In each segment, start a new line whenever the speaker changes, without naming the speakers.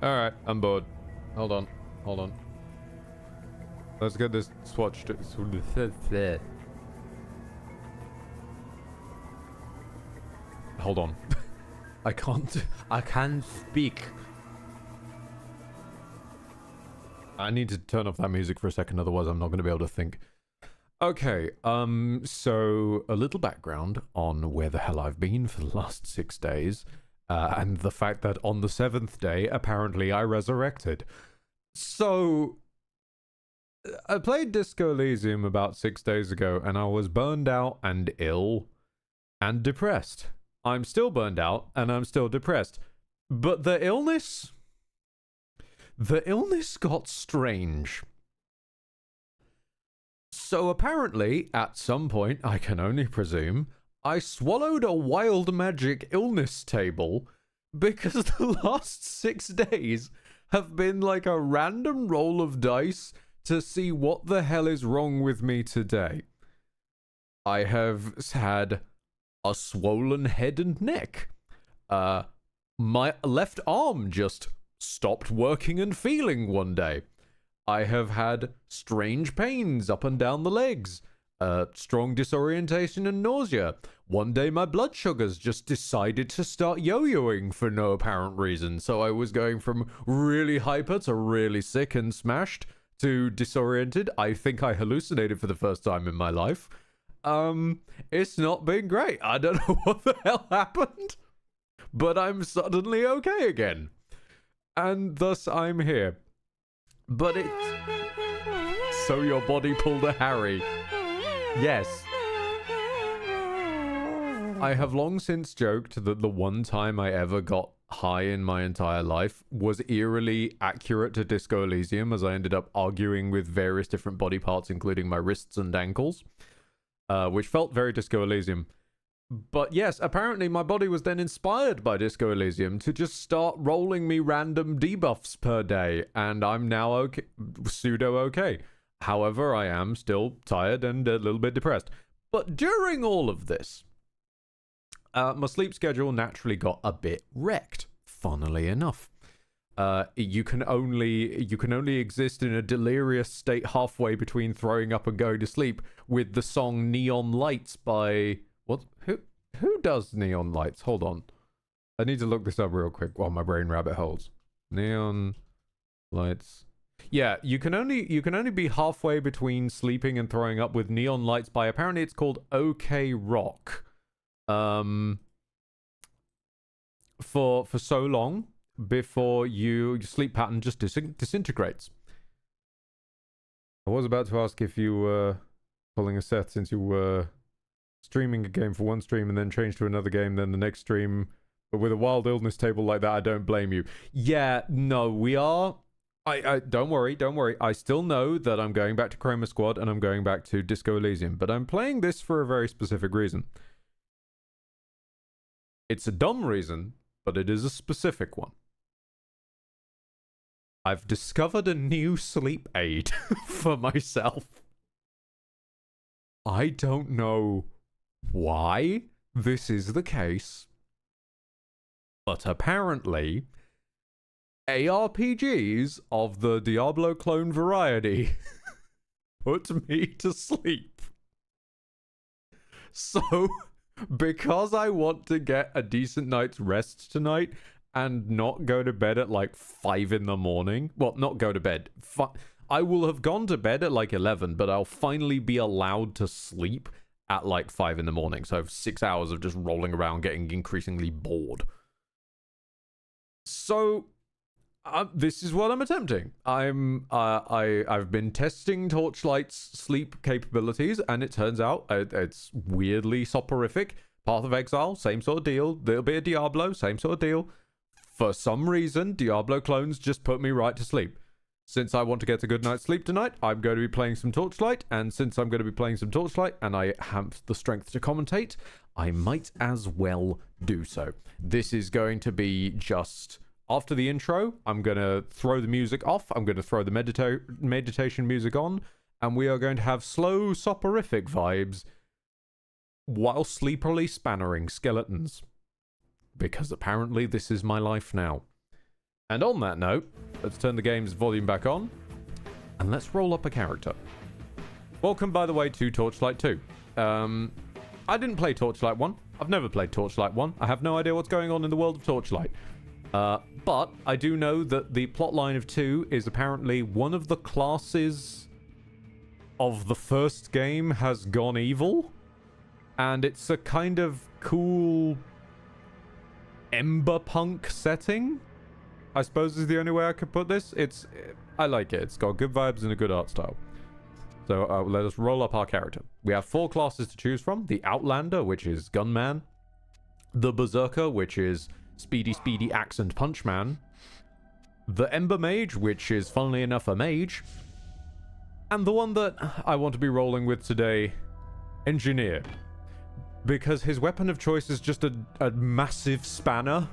Alright, I'm bored. Hold on. Let's get this swatched. Hold on. I can't speak. I need to turn off that music for a second, otherwise I'm not going to be able to think. Okay, so a little background on where the hell I've been for the last 6 days, and the fact that on the 7th day, apparently I resurrected. So, I played Disco Elysium about 6 days ago, and I was burned out and ill and depressed. I'm still burned out, and I'm still depressed. But the illness got strange. So apparently, at some point, I can only presume, I swallowed a wild magic illness table because the last 6 days have been like a random roll of dice to see what the hell is wrong with me today. I have had a swollen head and neck. My left arm just stopped working and feeling one day. I have had strange pains up and down the legs, strong disorientation and nausea. One day my blood sugars just decided to start yo-yoing for no apparent reason, so I was going from really hyper to really sick and smashed to disoriented. I think I hallucinated for the first time in my life. It's not been great. I don't know what the hell happened, but I'm suddenly okay again. And thus I'm here. But it's... So your body pulled a Harry. Yes. I have long since joked that the one time I ever got high in my entire life was eerily accurate to Disco Elysium, as I ended up arguing with various different body parts, including my wrists and ankles, which felt very Disco Elysium. But yes, apparently my body was then inspired by Disco Elysium to just start rolling me random debuffs per day, and I'm now okay, pseudo-okay. However, I am still tired and a little bit depressed. But during all of this, my sleep schedule naturally got a bit wrecked, funnily enough. You can only exist in a delirious state halfway between throwing up and going to sleep with the song Neon Lights by... What? Who does Neon Lights? Hold on. I need to look this up real quick while my brain rabbit holes. Neon Lights. Yeah, you can only be halfway between sleeping and throwing up with Neon Lights by, apparently it's called OK Rock. For so long before your sleep pattern just disintegrates. I was about to ask if you were calling a Seth since you were streaming a game for one stream and then change to another game, then the next stream, but with a wild illness table like that, I don't blame you. Yeah, no, we are. I don't worry. I still know that I'm going back to Chroma Squad and I'm going back to Disco Elysium, but I'm playing this for a very specific reason. It's a dumb reason, but it is a specific one. I've discovered a new sleep aid for myself. I don't know why this is the case, but apparently ARPGs of the Diablo clone variety put me to sleep. So, because I want to get a decent night's rest tonight and not go to bed at like 5 in the morning, well, not go to bed, I will have gone to bed at like 11, but I'll finally be allowed to sleep at like 5 in the morning. So I have 6 hours of just rolling around getting increasingly bored. So this is what I'm attempting. I've been testing Torchlight's sleep capabilities, and it turns out it's weirdly soporific. Path of Exile, same sort of deal. There'll be a Diablo, same sort of deal. For some reason, Diablo clones just put me right to sleep. Since I want to get a good night's sleep tonight, I'm going to be playing some Torchlight, and since I'm going to be playing some Torchlight, and I have the strength to commentate, I might as well do so. This is going to be just... After the intro, I'm going to throw the music off, I'm going to throw the meditation music on, and we are going to have slow, soporific vibes while sleepily spannering skeletons. Because apparently this is my life now. And on that note, let's turn the game's volume back on, and let's roll up a character. Welcome, by the way, to Torchlight 2. I didn't play Torchlight 1. I've never played Torchlight 1. I have no idea what's going on in the world of Torchlight. But I do know that the plotline of 2 is apparently one of the classes of the first game has gone evil. And it's a kind of cool emberpunk setting, I suppose is the only way I could put this. I like it. It's got good vibes and a good art style. So let us roll up our character. We have 4 classes to choose from. The Outlander, which is Gunman. The Berserker, which is Speedy Axe and Punch Man. The Ember Mage, which is, funnily enough, a mage. And the one that I want to be rolling with today, Engineer. Because his weapon of choice is just a massive spanner.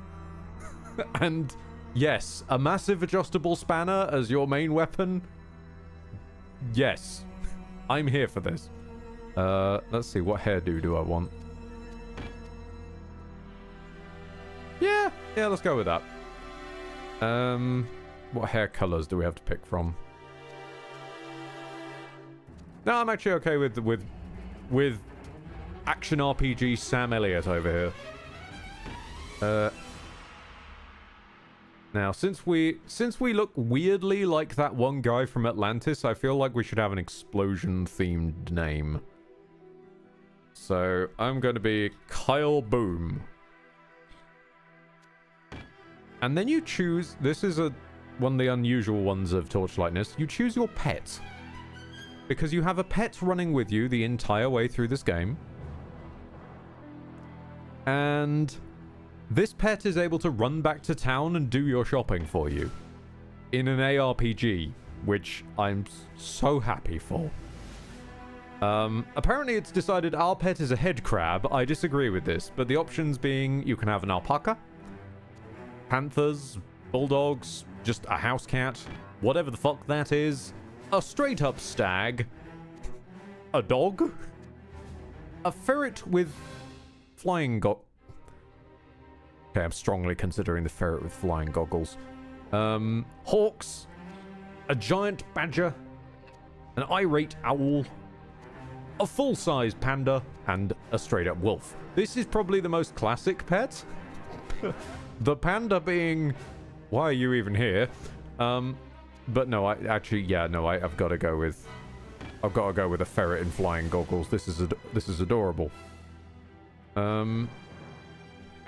And yes, a massive adjustable spanner as your main weapon. Yes, I'm here for this. Let's see, what hairdo do I want? Yeah, let's go with that. What hair colors do we have to pick from? No, I'm actually okay with action RPG Sam Elliott over here. Now, since we look weirdly like that one guy from Atlantis, I feel like we should have an explosion-themed name. So, I'm going to be Kyle Boom. And then you choose... This is one of the unusual ones of Torchlightness. You choose your pet. Because you have a pet running with you the entire way through this game. And this pet is able to run back to town and do your shopping for you. In an ARPG, which I'm so happy for. Apparently it's decided our pet is a head crab. I disagree with this, but the options being you can have an alpaca, panthers, bulldogs, just a house cat, whatever the fuck that is, a straight up stag, a dog, a ferret with flying Okay, I'm strongly considering the ferret with flying goggles. Hawks, a giant badger, an irate owl, a full-size panda, and a straight-up wolf. This is probably the most classic pet. The panda being, why are you even here? But no, I've got to go with a ferret in flying goggles. This is adorable.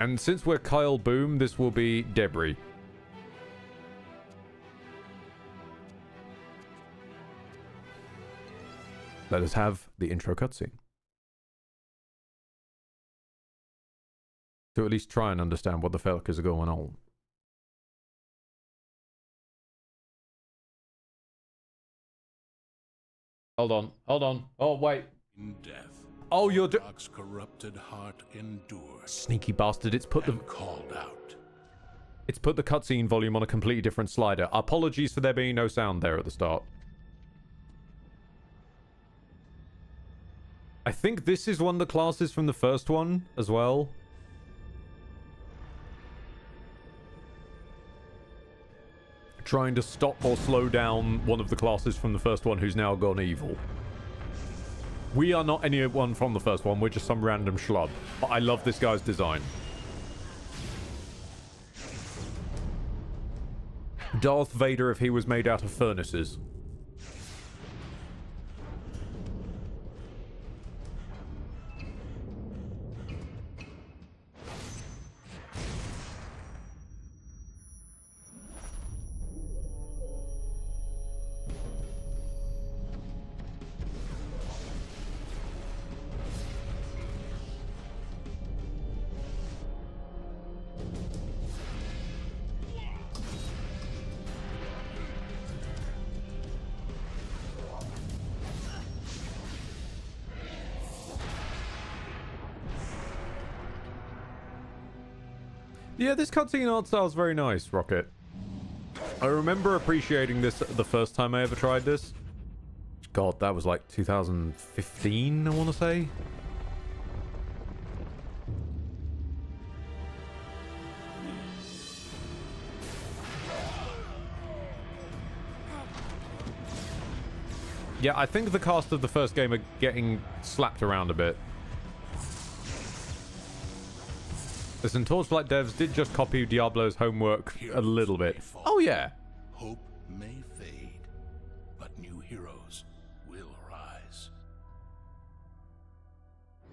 And since we're Kyle Boom, this will be Debris. Let us have the intro cutscene. To at least try and understand what the fuck is going on. Hold on. Oh, wait.
In death.
Oh, you're
Dark's corrupted heart endured.
Sneaky bastard, it's put
called out.
It's put the cutscene volume on a completely different slider. Apologies for there being no sound there at the start. I think this is one of the classes from the first one as well. Trying to stop or slow down one of the classes from the first one who's now gone evil. We are not anyone from the first one, we're just some random schlub. But I love this guy's design. Darth Vader if he was made out of furnaces. Yeah, this cutscene art style is very nice, Rocket. I remember appreciating this the first time I ever tried this. God, that was like 2015, I want to say. Yeah, I think the cast of the first game are getting slapped around a bit. Listen, Torchlight devs did just copy Diablo's homework a little bit. Oh, yeah.
Hope may fade, but new heroes will rise.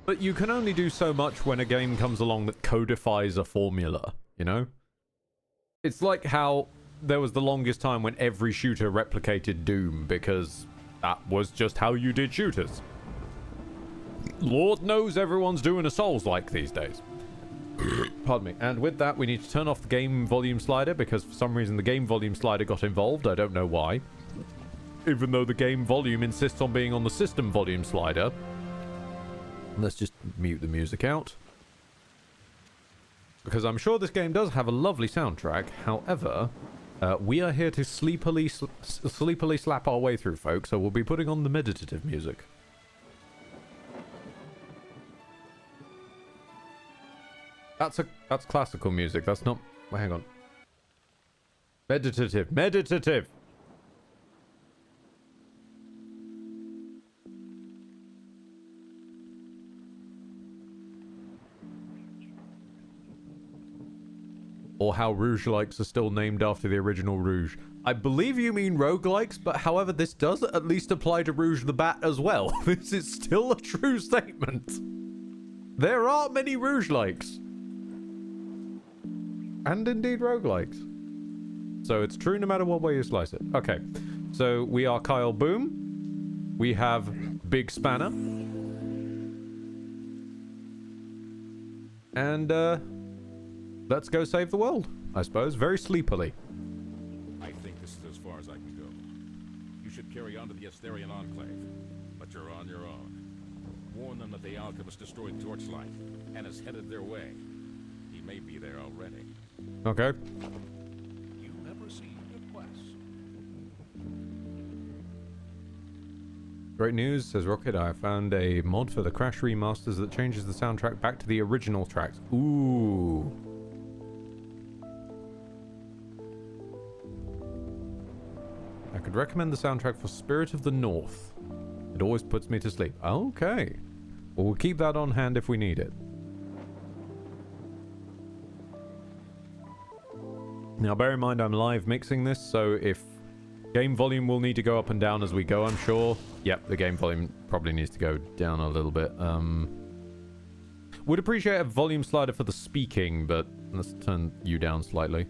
But you can only do so much when a game comes along that codifies a formula, you know? It's like how there was the longest time when every shooter replicated Doom because that was just how you did shooters. Lord knows everyone's doing a Souls-like these days. Pardon me. And with that, we need to turn off the game volume slider because for some reason the game volume slider got involved. I don't know why. Even though the game volume insists on being on the system volume slider. Let's just mute the music out. Because I'm sure this game does have a lovely soundtrack. However, we are here to sleepily slap our way through, folks. So we'll be putting on the meditative music. That's classical music. That's not... Well, hang on. Meditative. Meditative! Or how Rouge-likes are still named after the original Rouge. I believe you mean roguelikes, but however, this does at least apply to Rouge the Bat as well. This is still a true statement. There are many Rouge-likes. And indeed roguelikes. So it's true no matter what way you slice it. Okay, so we are Kyle Boom. We have Big Spanner. And, let's go save the world, I suppose, very sleepily.
I think this is as far as I can go. You should carry on to the Asterian Enclave, but you're on your own. Warn them that the Alchemist destroyed Torchlight and is headed their way. He may be there already.
Okay.
You have received a quest.
Great news, says Rocket. I found a mod for the Crash remasters that changes the soundtrack back to the original tracks. Ooh. I could recommend the soundtrack for Spirit of the North. It always puts me to sleep. Okay. Well, we'll keep that on hand if we need it. Now, bear in mind, I'm live mixing this, so if game volume will need to go up and down as we go, I'm sure. Yep, the game volume probably needs to go down a little bit. Would appreciate a volume slider for the speaking, but let's turn you down slightly.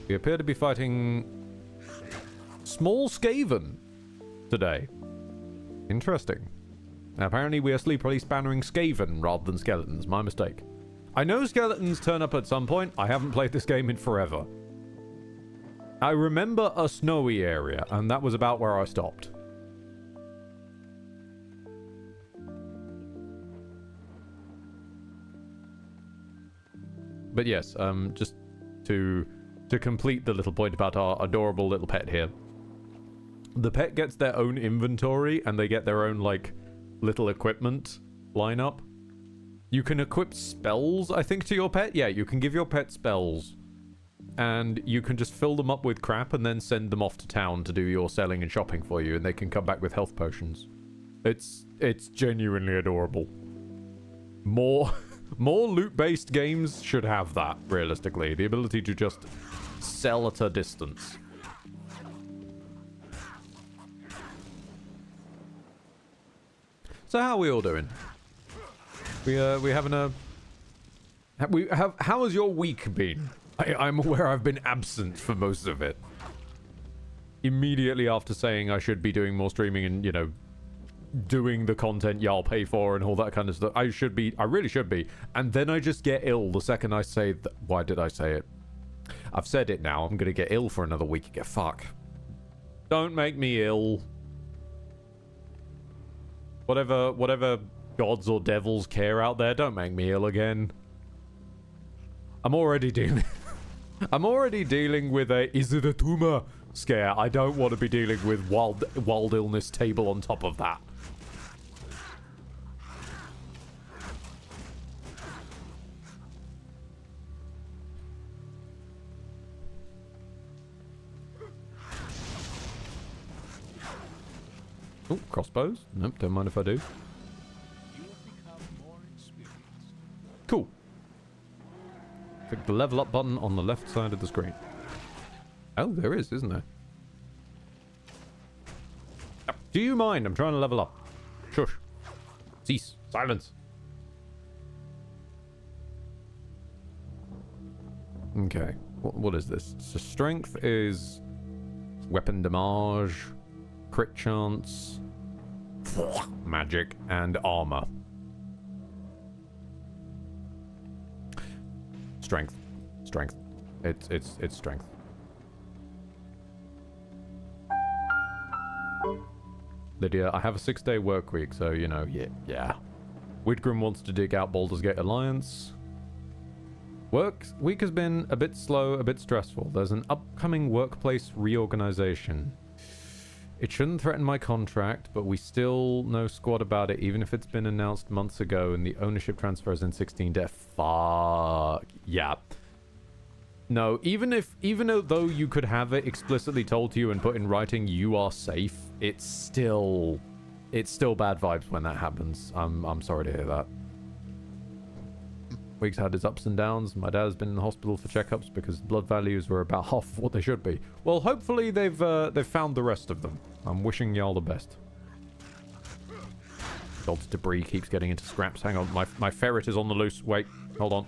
We appear to be fighting small Skaven today. Interesting. Now, apparently we are sleepily spannering Skaven rather than skeletons. My mistake. I know skeletons turn up at some point. I haven't played this game in forever. I remember a snowy area, and that was about where I stopped. But yes, just to complete the little point about our adorable little pet here. The pet gets their own inventory, and they get their own, like, little equipment lineup. You can equip spells, I think, to your pet. Yeah, you can give your pet spells. And you can just fill them up with crap and then send them off to town to do your selling and shopping for you, and they can come back with health potions. It's genuinely adorable. More loot-based games should have that, realistically. The ability to just sell at a distance. So how are we all doing? We having a... How has your week been? I'm aware I've been absent for most of it. Immediately after saying I should be doing more streaming and, you know, doing the content y'all pay for and all that kind of stuff. I really should be. And then I just get ill the second I say that. Why did I say it? I've said it now. I'm gonna get ill for another week. Fuck. Don't make me ill. Whatever gods or devils care out there, don't make me ill again. I'm already dealing with a is it a tumor scare. I don't want to be dealing with wild illness table on top of that. Oh, crossbows. Nope, don't mind if I do.
You have become more experienced.
Cool. Click the level up button on the left side of the screen. Oh, there is, isn't there? Do you mind? I'm trying to level up. Shush. Cease. Silence. Okay. What is this? So strength is weapon damage, crit chance, magic, and armor. Strength. Strength. It's strength. Lydia, I have a 6-day work week, so, you know, yeah. Widgrim wants to dig out Baldur's Gate Alliance. Work week has been a bit slow, a bit stressful. There's an upcoming workplace reorganization. It shouldn't threaten my contract, but we still know squat about it, even if it's been announced months ago and the ownership transfers in 16 days. Fuck. Yeah. No, even though you could have it explicitly told to you and put in writing you are safe, it's still bad vibes when that happens. I'm sorry to hear that. Week's had its ups and downs. My dad's been in the hospital for checkups because blood values were about half of what they should be. Well, hopefully they've found the rest of them. I'm wishing y'all the best. God's debris keeps getting into scraps. Hang on, my ferret is on the loose. Wait, hold on.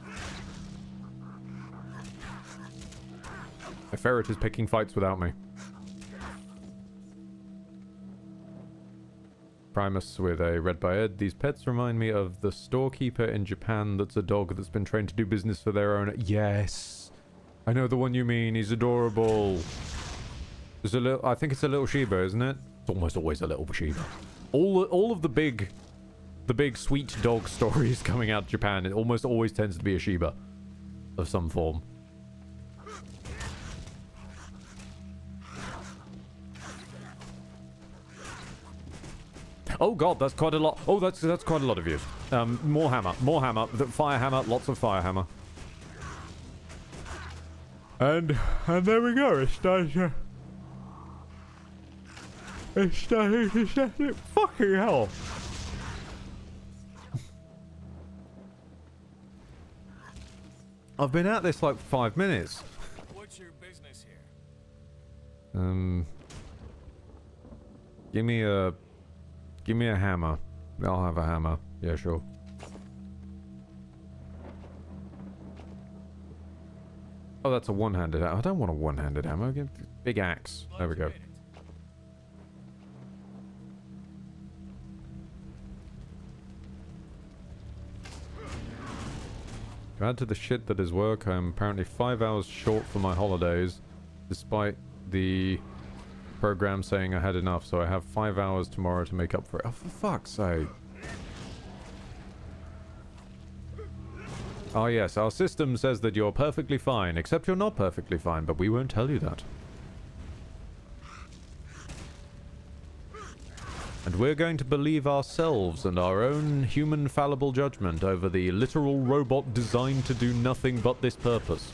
My ferret is picking fights without me. Primus with a red by Ed. These pets remind me of the storekeeper in Japan that's a dog that's been trained to do business for their owner. Yes. I know the one you mean. He's adorable. There's a little, I think it's a little Shiba, isn't it? It's almost always a little Shiba. All of the big sweet dog stories coming out of Japan, it almost always tends to be a Shiba of some form. Oh god, that's quite a lot. Oh, that's quite a lot of views. More hammer. Fire hammer. Lots of fire hammer. And there we go. It's starting. Fucking hell. I've been at this like 5 minutes.
What's your business here?
Give me a hammer. I'll have a hammer. Yeah, sure. Oh, that's a one-handed hammer. I don't want a one-handed hammer. Give big axe. There we go. To add to the shit that is work, I'm apparently 5 hours short for my holidays, despite the program saying I had enough, so I have 5 hours tomorrow to make up for it. Oh, for fuck's sake. Oh yes, our system says that you're perfectly fine, except you're not perfectly fine, but we won't tell you that. And we're going to believe ourselves and our own human fallible judgment over the literal robot designed to do nothing but this purpose.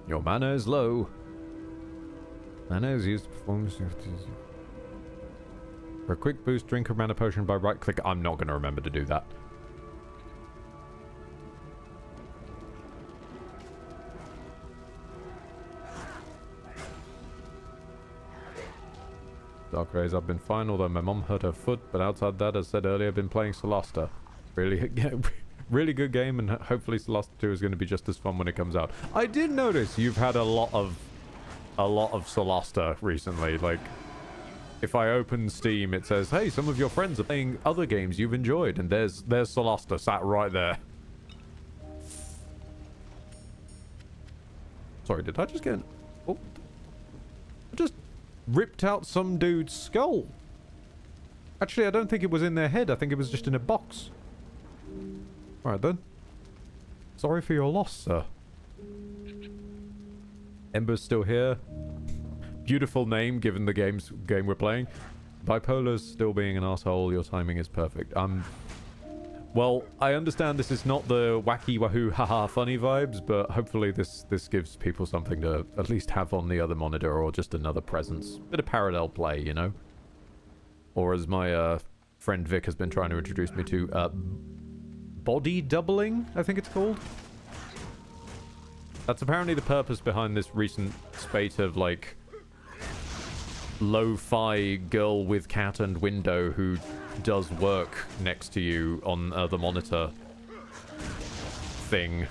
Your mana is low. Mana is used to perform... For a quick boost, drink a mana potion by right click. I'm not going to remember to do that. Dark Rays, I've been fine, although my mom hurt her foot, but outside that, as said earlier, I've been playing Solasta. Really, really good game, and hopefully Solasta 2 is going to be just as fun when it comes out. I did notice you've had a lot of Solasta recently. Like, if I open Steam, it says, hey, some of your friends are playing other games you've enjoyed, and there's Solasta sat right there. Sorry, did I just get... Oh. I just ripped out some dude's skull. Actually, I don't think it was in their head. I think it was just in a box. Alright then. Sorry for your loss, sir. Ember's still here. Beautiful name, given the game we're playing. Bipolar's still being an asshole. Your timing is perfect. Well, I understand this is not the wacky wahoo haha funny vibes, but hopefully this gives people something to at least have on the other monitor or just another presence. Bit of parallel play, you know? Or as my friend Vic has been trying to introduce me to, body doubling, I think it's called. That's apparently the purpose behind this recent spate of, like, lo-fi girl with cat and window who does work next to you on the monitor thing.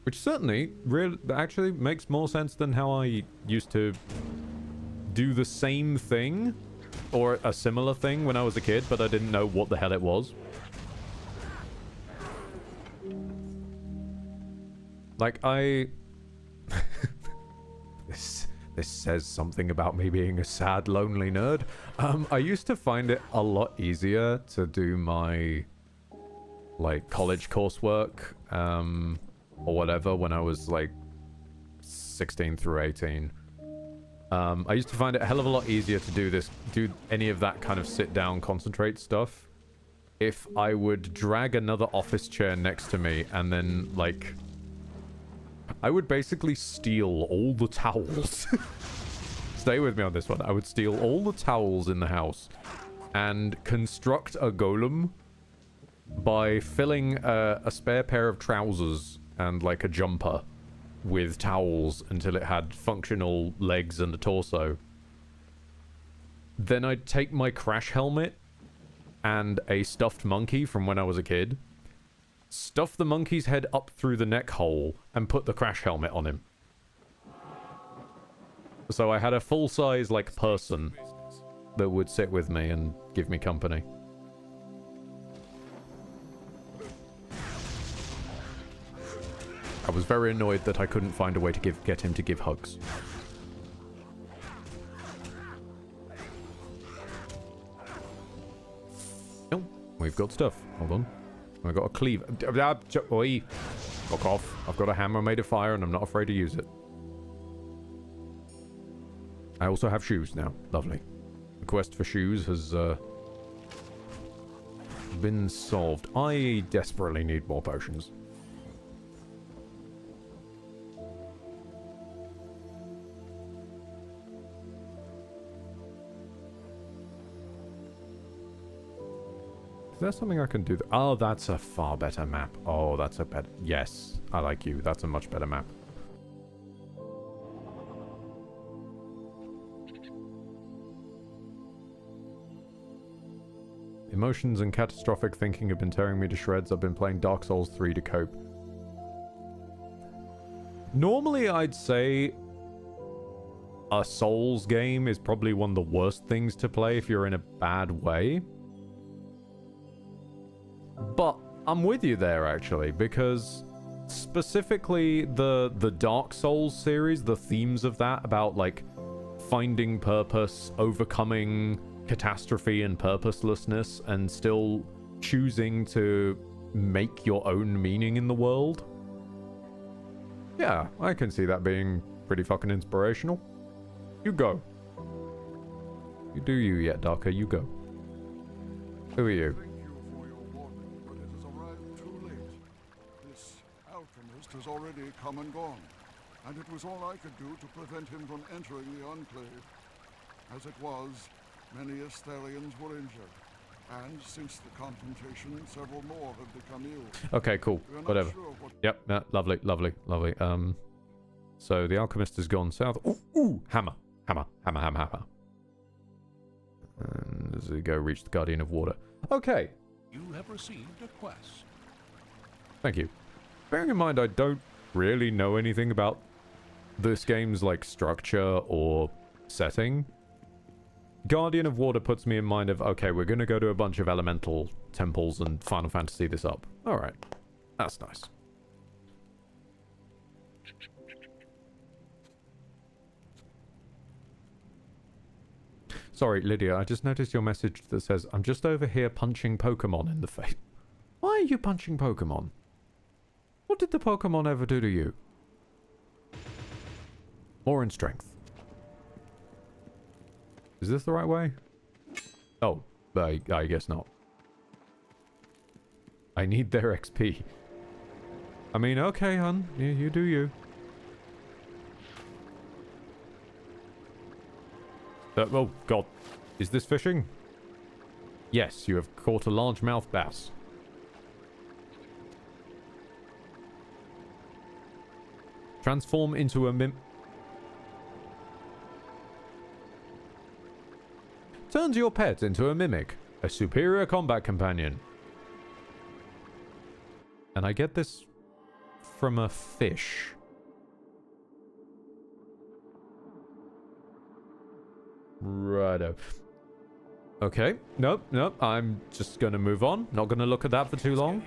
Which certainly actually makes more sense than how I used to do the same thing or a similar thing when I was a kid, but I didn't know what the hell it was. Like, This says something about me being a sad, lonely nerd. I used to find it a lot easier to do my, like, college coursework, or whatever when I was, like, 16 through 18. I used to find it a hell of a lot easier to do any of that kind of sit-down, concentrate stuff if I would drag another office chair next to me and then, like... I would basically steal all the towels. Stay with me on this one. I would steal all the towels in the house and construct a golem by filling a spare pair of trousers and like a jumper with towels until it had functional legs and a torso. Then I'd take my crash helmet and a stuffed monkey from when I was a kid, stuff the monkey's head up through the neck hole, and put the crash helmet on him. So I had a full-size, like, person that would sit with me and give me company. I was very annoyed that I couldn't find a way to get him to give hugs. Oh, we've got stuff. Hold on. I've got a cleaver. Oi! Fuck off. I've got a hammer made of fire and I'm not afraid to use it. I also have shoes now. Lovely. The quest for shoes has been solved. I desperately need more potions. Is there something I can do? Oh, that's a far better map. Oh, that's a better... Yes, I like you. That's a much better map. Emotions and catastrophic thinking have been tearing me to shreds. I've been playing Dark Souls 3 to cope. Normally, I'd say a Souls game is probably one of the worst things to play if you're in a bad way. But I'm with you there, actually, because specifically the Dark Souls series, the themes of that about, like, finding purpose, overcoming catastrophe and purposelessness, and still choosing to make your own meaning in the world. Yeah, I can see that being pretty fucking inspirational. You go. You do you yet, Darker, you go. Who are you?
Has already come and gone, and it was all I could do to prevent him from entering the Enclave. As it was, many Astharians were injured, and since the confrontation, several more have become ill.
Okay, cool. Whatever.
Sure what...
Yep, yeah, lovely, lovely, lovely. So the alchemist has gone south. Ooh, hammer. And as we go, reach the Guardian of Water. Okay.
You have received a quest.
Thank you. Bearing in mind I don't really know anything about this game's, like, structure or setting, Guardian of Water puts me in mind of, okay, we're gonna go to a bunch of elemental temples and Final Fantasy this up. Alright. That's nice. Sorry, Lydia, I just noticed your message that says, I'm just over here punching Pokemon in the face. Why are you punching Pokemon? What did the Pokemon ever do to you? More in strength. Is this the right way? Oh, I guess not. I need their XP. I mean, okay, hun. You do you. Oh, God. Is this fishing? Yes, you have caught a largemouth bass. Transform into a Turns your pet into a mimic, a superior combat companion. And I get this from a fish. Righto. Okay. Nope. I'm just gonna move on. Not gonna look at that for too long.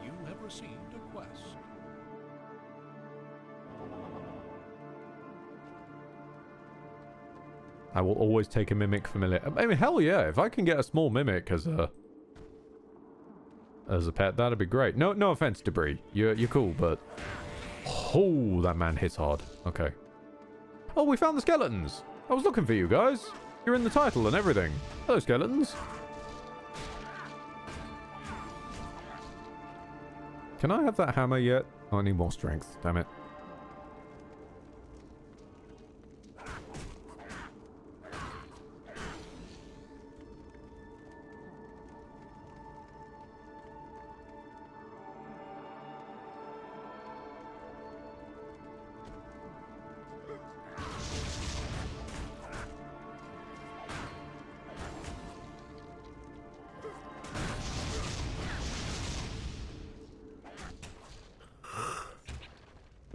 You have received a quest.
I will always take a mimic familiar. I mean, hell yeah. If I can get a small mimic as a pet, that'd be great. No offense, Debris. You're cool, but oh, that man hits hard. Okay. Oh, we found the skeletons. I was looking for you guys. You're in the title and everything. Hello, skeletons. Can I have that hammer yet? Oh, I need more strength. Damn it.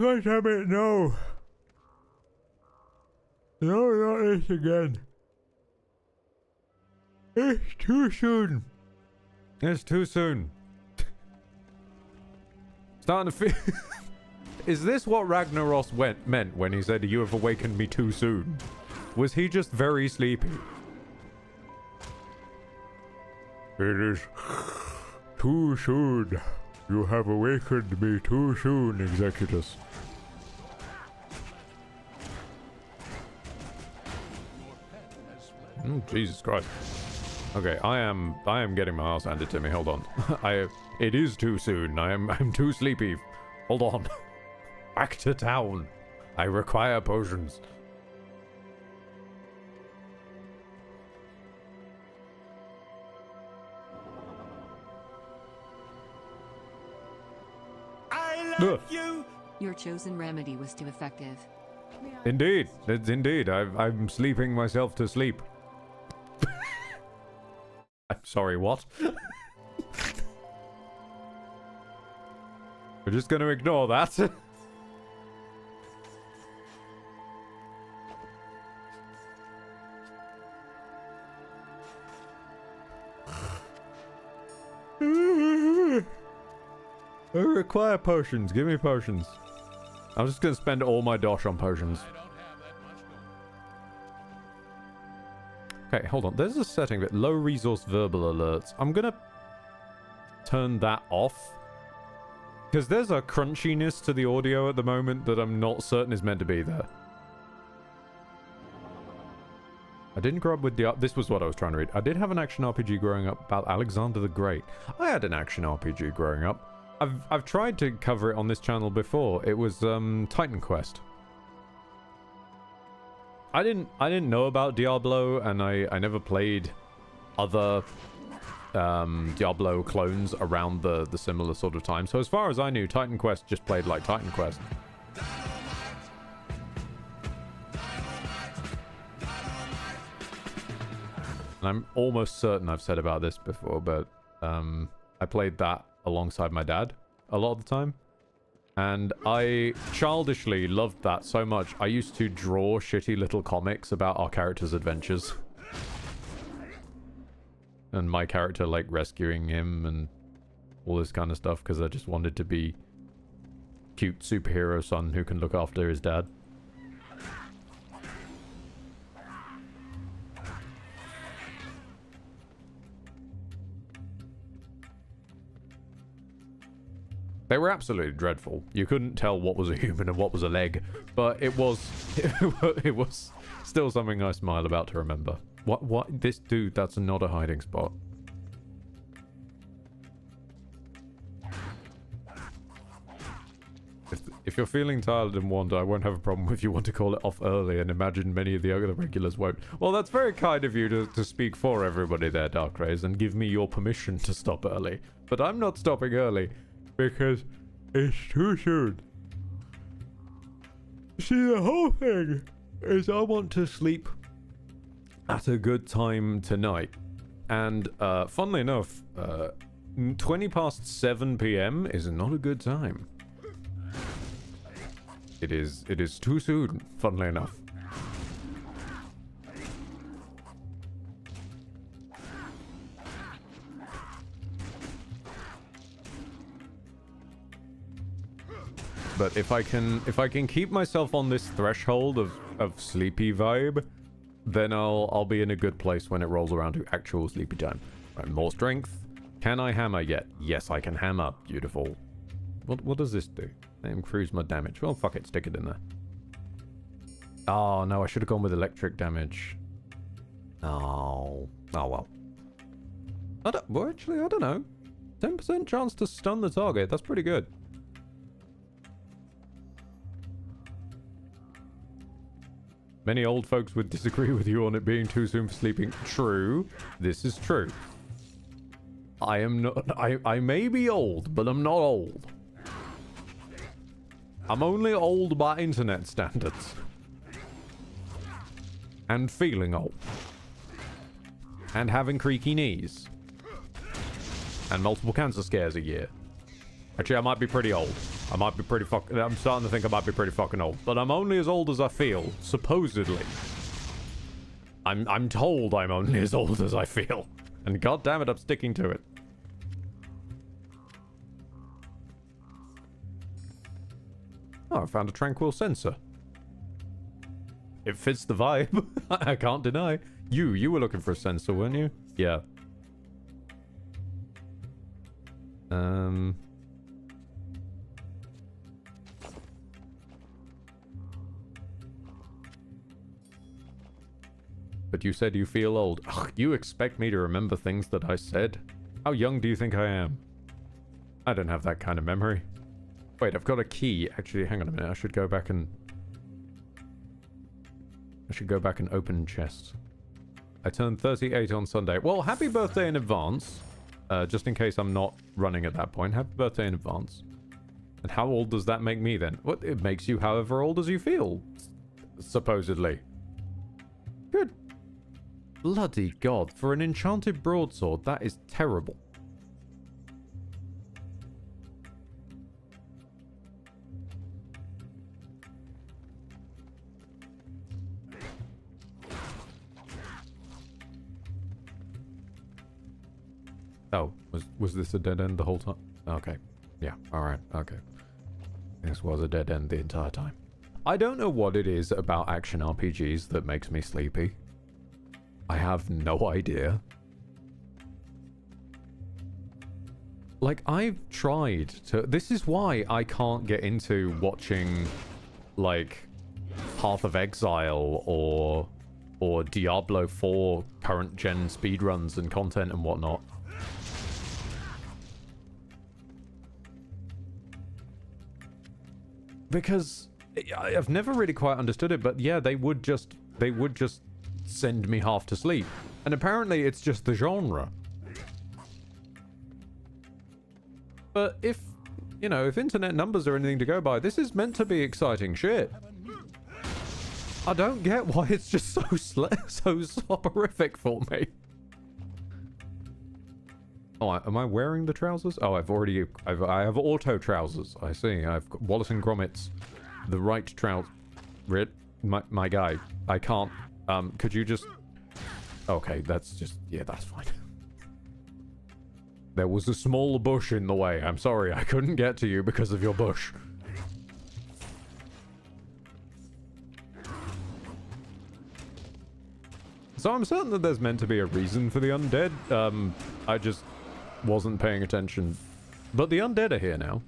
God damn it, no. No, not this again. It's too soon. It's too soon. Starting to feel... Is this what Ragnaros meant when he said, "You have awakened me too soon"? Was he just very sleepy? It is too soon. You have awakened me too soon, Executus. Jesus Christ. Okay, I am getting my ass handed to me. Hold on. It is too soon. I'm too sleepy. Hold on. Back to town. I require potions.
I love you. Your chosen remedy was too effective.
Indeed. Indeed. I'm sleeping myself to sleep. I'm sorry, what? We're just going to ignore that. I require potions. Give me potions. I'm just going to spend all my dosh on potions.
I don't have that much gold.
Okay, hold on. There's a setting that low resource verbal alerts. I'm gonna turn that off. Because there's a crunchiness to the audio at the moment that I'm not certain is meant to be there. I didn't grow up with the... This was what I was trying to read. I did have an action RPG growing up about Alexander the Great. I had an action RPG growing up. I've tried to cover it on this channel before. It was Titan Quest. I didn't know about Diablo, and I never played other Diablo clones around the similar sort of time. So as far as I knew, Titan Quest just played like Titan Quest. And I'm almost certain I've said about this before, but I played that alongside my dad a lot of the time. And I childishly loved that so much. I used to draw shitty little comics about our characters' adventures. And my character, like, rescuing him and all this kind of stuff, because I just wanted to be cute superhero son who can look after his dad. They were absolutely dreadful. You couldn't tell what was a human and what was a leg, but it was it was still something I smile about to remember. What this dude, that's not a hiding spot. If you're feeling tired and wander, I won't have a problem if you want to call it off early, and imagine many of the other regulars won't. Well, that's very kind of you to speak for everybody there, Darkrays, and give me your permission to stop early. But I'm not stopping early, because it's too soon. See, the whole thing is I want to sleep at a good time tonight. And, funnily enough, 20 past 7 p.m. is not a good time. It is too soon, funnily enough. But if I can keep myself on this threshold of sleepy vibe, then I'll be in a good place when it rolls around to actual sleepy time. Right, more strength. Can I hammer yet? Yes, I can hammer. Beautiful. What does this do? It improves my damage. Well, fuck it, stick it in there. Oh, no, I should have gone with electric damage. Oh. Oh, well. Well, actually, I don't know. 10% chance to stun the target. That's pretty good. Many old folks would disagree with you on it being too soon for sleeping. True. This is true. I am not... I may be old, but I'm not old. I'm only old by internet standards. And feeling old. And having creaky knees. And multiple cancer scares a year. Actually, I might be pretty old. I might be pretty I'm starting to think I might be pretty fucking old. But I'm only as old as I feel, supposedly. I'm told I'm only as old as I feel. And god damn it, I'm sticking to it. Oh, I found a tranquil sensor. It fits the vibe. I can't deny. You were looking for a sensor, weren't you? Yeah. But you said you feel old. Ugh, you expect me to remember things that I said? How young do you think I am? I don't have that kind of memory. Wait, I've got a key. Actually, hang on a minute. I should go back and open chests. I turned 38 on Sunday. Well, happy birthday in advance. Just in case I'm not running at that point. Happy birthday in advance. And how old does that make me then? What? It makes you however old as you feel. Supposedly. Good. Bloody god. For an enchanted broadsword, that is terrible. Oh, was this a dead end the whole time? Okay. Yeah, alright, okay. This was a dead end the entire time. I don't know what it is about action RPGs that makes me sleepy. I have no idea. Like, I've tried to... This is why I can't get into watching, like, Path of Exile or Diablo 4 current-gen speedruns and content and whatnot. Because I've never really quite understood it, but yeah, they would just send me half to sleep. And apparently it's just the genre. But if, you know, if internet numbers are anything to go by, this is meant to be exciting shit. I don't get why it's just so soporific for me. Oh, am I wearing the trousers? Oh, I have auto trousers. I see. I've got Wallace and Gromit's the right trousers. My guy. I can't. Could you just... Okay, that's just... Yeah, that's fine. There was a small bush in the way. I'm sorry, I couldn't get to you because of your bush. So I'm certain that there's meant to be a reason for the undead. I just wasn't paying attention. But the undead are here now.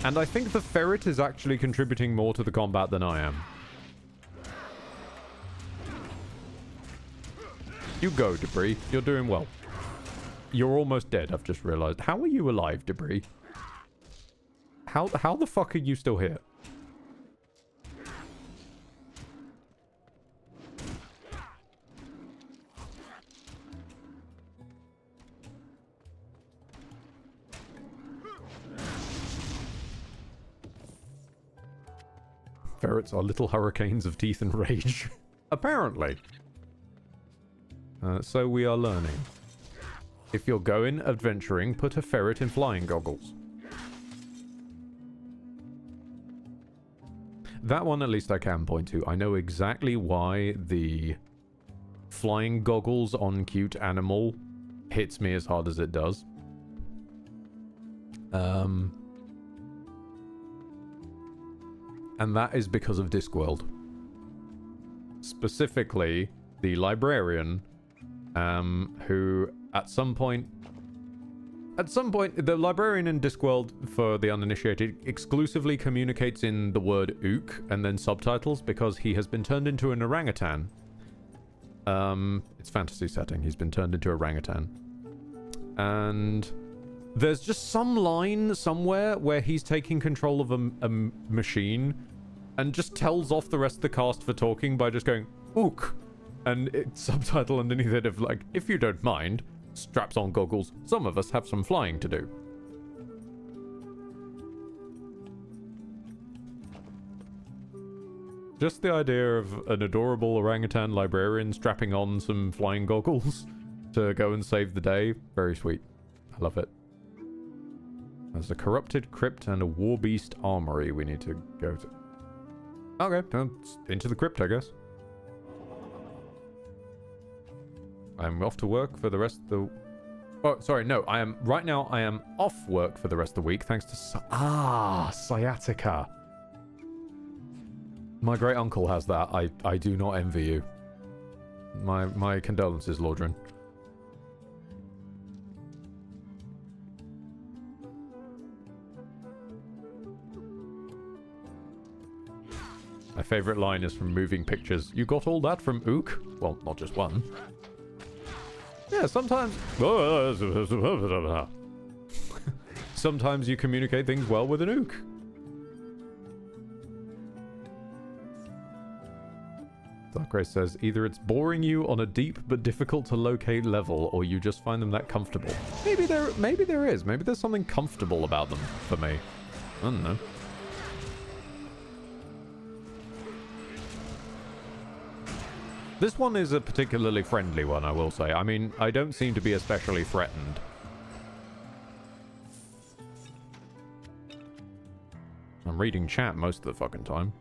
And I think the ferret is actually contributing more to the combat than I am. You go, Debris. You're doing well. You're almost dead, I've just realized. How are you alive, Debris? How the fuck are you still here? Ferrets are little hurricanes of teeth and rage. Apparently. So we are learning. If you're going adventuring, put a ferret in flying goggles. That one at least I can point to. I know exactly why the flying goggles on cute animal hits me as hard as it does. And that is because of Discworld. Specifically, the librarian, who at some point, the librarian in Discworld, for the uninitiated, exclusively communicates in the word ook and then subtitles because he has been turned into an orangutan. It's fantasy setting. He's been turned into orangutan. And there's just some line somewhere where he's taking control of a machine and just tells off the rest of the cast for talking by just going, ook. And it's subtitle underneath it of like, if you don't mind, straps on goggles, some of us have some flying to do. Just the idea of an adorable orangutan librarian strapping on some flying goggles to go and save the day. Very sweet. I love it. There's a corrupted crypt and a war beast armory we need to go to. Okay, into the crypt, I guess. I'm off to work for the rest of the... Oh, sorry, no, right now I am off work for the rest of the week thanks to... sciatica. My great uncle has that. I do not envy you. My condolences, Lordran. My favorite line is from Moving Pictures. You got all that from ook? Well, not just one. Yeah, sometimes... sometimes you communicate things well with an ook. Darkray says, either it's boring you on a deep but difficult to locate level, or you just find them that comfortable. Maybe there is. Maybe there's something comfortable about them for me. I don't know. This one is a particularly friendly one, I will say. I mean, I don't seem to be especially threatened. I'm reading chat most of the fucking time.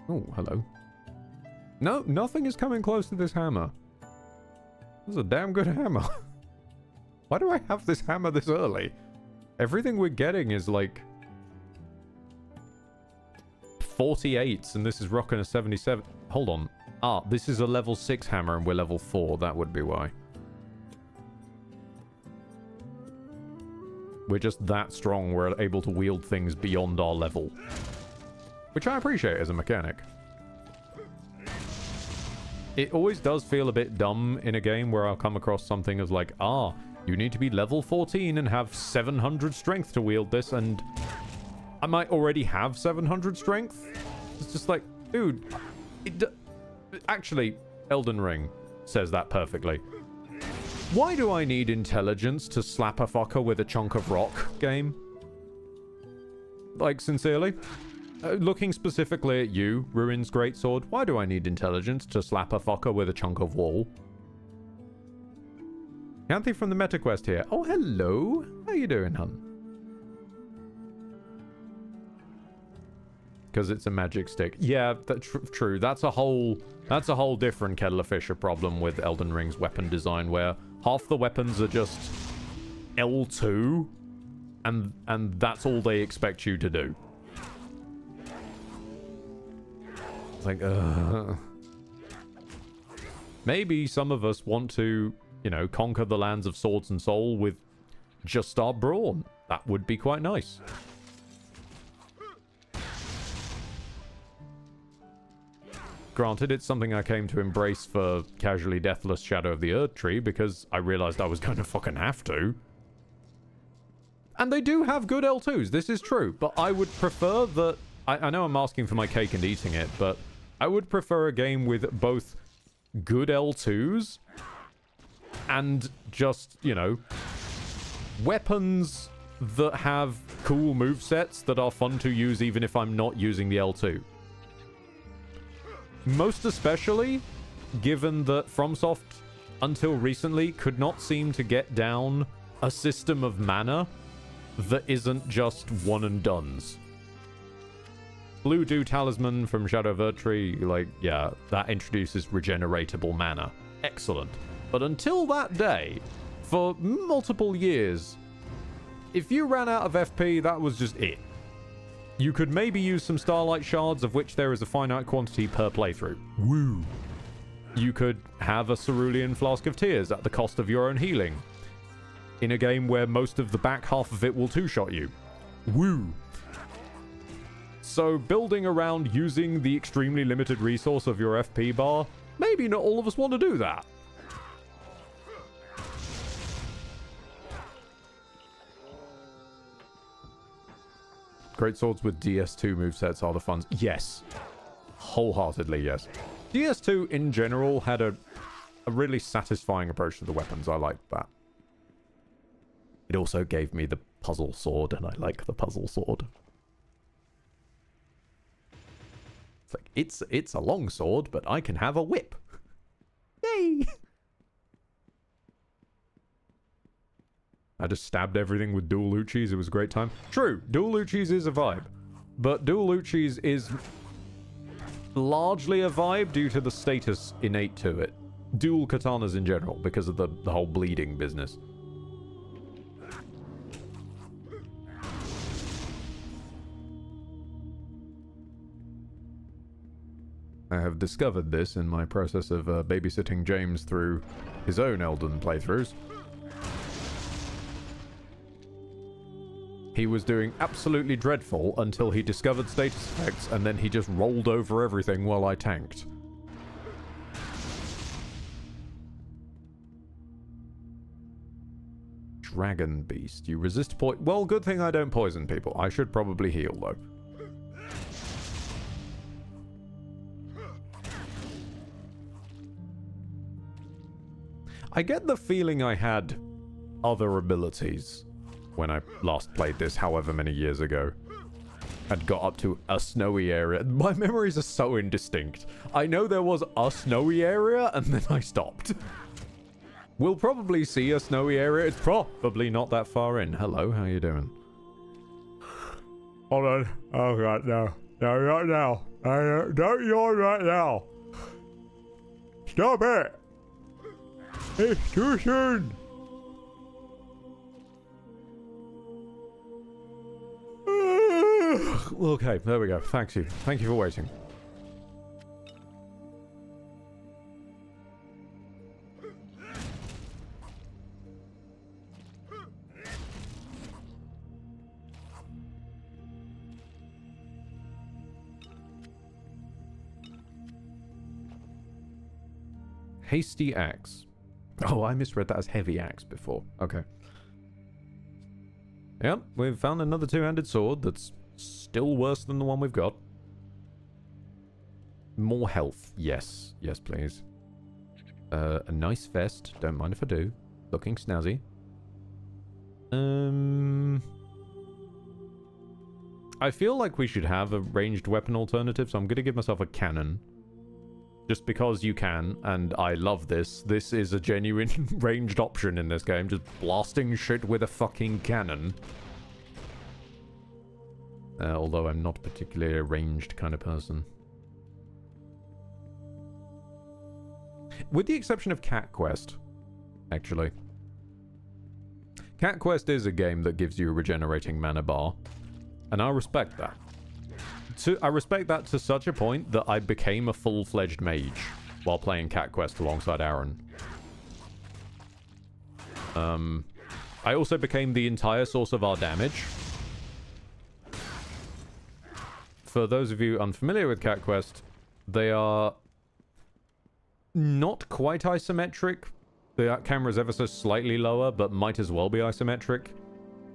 Oh, hello. No, nothing is coming close to this hammer. This is a damn good hammer. Why do I have this hammer this early? Everything we're getting is like 48s, and this is rocking a 77. Hold on. Ah, this is a level 6 hammer, and we're level 4. That would be why. We're just that strong. We're able to wield things beyond our level. Which I appreciate as a mechanic. It always does feel a bit dumb in a game where I'll come across something as like, ah, you need to be level 14 and have 700 strength to wield this, and I might already have 700 strength. It's just like, dude, actually, Elden Ring says that perfectly. Why do I need intelligence to slap a fucker with a chunk of rock, game? Like, sincerely? Looking specifically at you, Ruin's Greatsword, why do I need intelligence to slap a fucker with a chunk of wall? Yanthi from the MetaQuest here. Oh, hello. How you doing, hun? Because it's a magic stick. Yeah, true. That's a whole different kettle of fish problem with Elden Ring's weapon design, where half the weapons are just L2, and that's all they expect you to do. It's like, maybe some of us want to, you know, conquer the lands of swords and soul with just our brawn. That would be quite nice. Granted, it's something I came to embrace for Casually Deathless Shadow of the Erdtree because I realized I was going to fucking have to. And they do have good L2s, this is true, but I would prefer that... I know I'm asking for my cake and eating it, but I would prefer a game with both good L2s and just, you know, weapons that have cool movesets that are fun to use even if I'm not using the L2. Most especially, given that FromSoft, until recently, could not seem to get down a system of mana that isn't just one and dones. Blue Dew Talisman from Shadow of Erdtree, like, yeah, that introduces regeneratable mana. Excellent. But until that day, for multiple years, if you ran out of FP, that was just it. You could maybe use some Starlight Shards, of which there is a finite quantity per playthrough. Woo! You could have a Cerulean Flask of Tears at the cost of your own healing. In a game where most of the back half of it will two-shot you. Woo! So building around using the extremely limited resource of your FP bar, maybe not all of us want to do that. Great swords with DS2 movesets are the fun. Yes. Wholeheartedly, yes. DS2 in general had a really satisfying approach to the weapons. I liked that. It also gave me the puzzle sword, and I like the puzzle sword. It's like, it's a long sword, but I can have a whip. Yay! I just stabbed everything with dual Uchis. It was a great time. True, dual Uchis is a vibe. But dual Uchis is largely a vibe due to the status innate to it. Dual katanas in general, because of the whole bleeding business. I have discovered this in my process of babysitting James through his own Elden playthroughs. He was doing absolutely dreadful until he discovered status effects, and then he just rolled over everything while I tanked. Dragon Beast. You resist poison. Well, good thing I don't poison people. I should probably heal, though. I get the feeling I had other abilities when I last played this however many years ago. I'd got up to a snowy area. My memories are so indistinct. I know there was a snowy area, and then I stopped. We'll probably see a snowy area. It's probably not that far in. Hello, how you doing? Hold on. Oh, right now. No, not now. Don't yawn right now. Stop it. It's too soon. Okay, there we go. Thank you. Thank you for waiting. Hasty axe. Oh, I misread that as heavy axe before. Okay. Yep, we've found another two-handed sword that's still worse than the one we've got. More health. Yes. Yes, please. A nice vest. Don't mind if I do. Looking snazzy. I feel like we should have a ranged weapon alternative, so I'm going to give myself a cannon. Just because you can, and I love this. This is a genuine ranged option in this game. Just blasting shit with a fucking cannon. Although I'm not particularly a ranged kind of person. With the exception of Cat Quest, actually. Cat Quest is a game that gives you a regenerating mana bar. And I respect that. I respect that to such a point that I became a full-fledged mage while playing Cat Quest alongside Aaron. I also became the entire source of our damage. For those of you unfamiliar with Cat Quest, they are not quite isometric. The camera's ever so slightly lower, but might as well be isometric.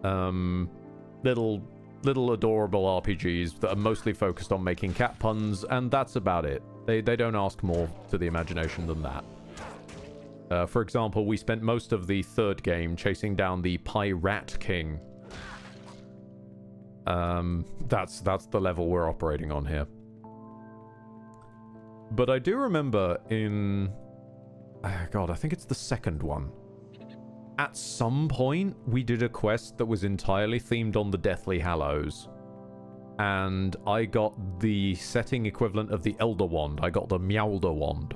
Little adorable RPGs that are mostly focused on making cat puns, and that's about it. They don't ask more to the imagination than that. For example, we spent most of the third game chasing down the Pirate King. That's the level we're operating on here. But I do remember in... God, I think it's the second one. At some point, we did a quest that was entirely themed on the Deathly Hallows. And I got the setting equivalent of the Elder Wand. I got the Meowder Wand.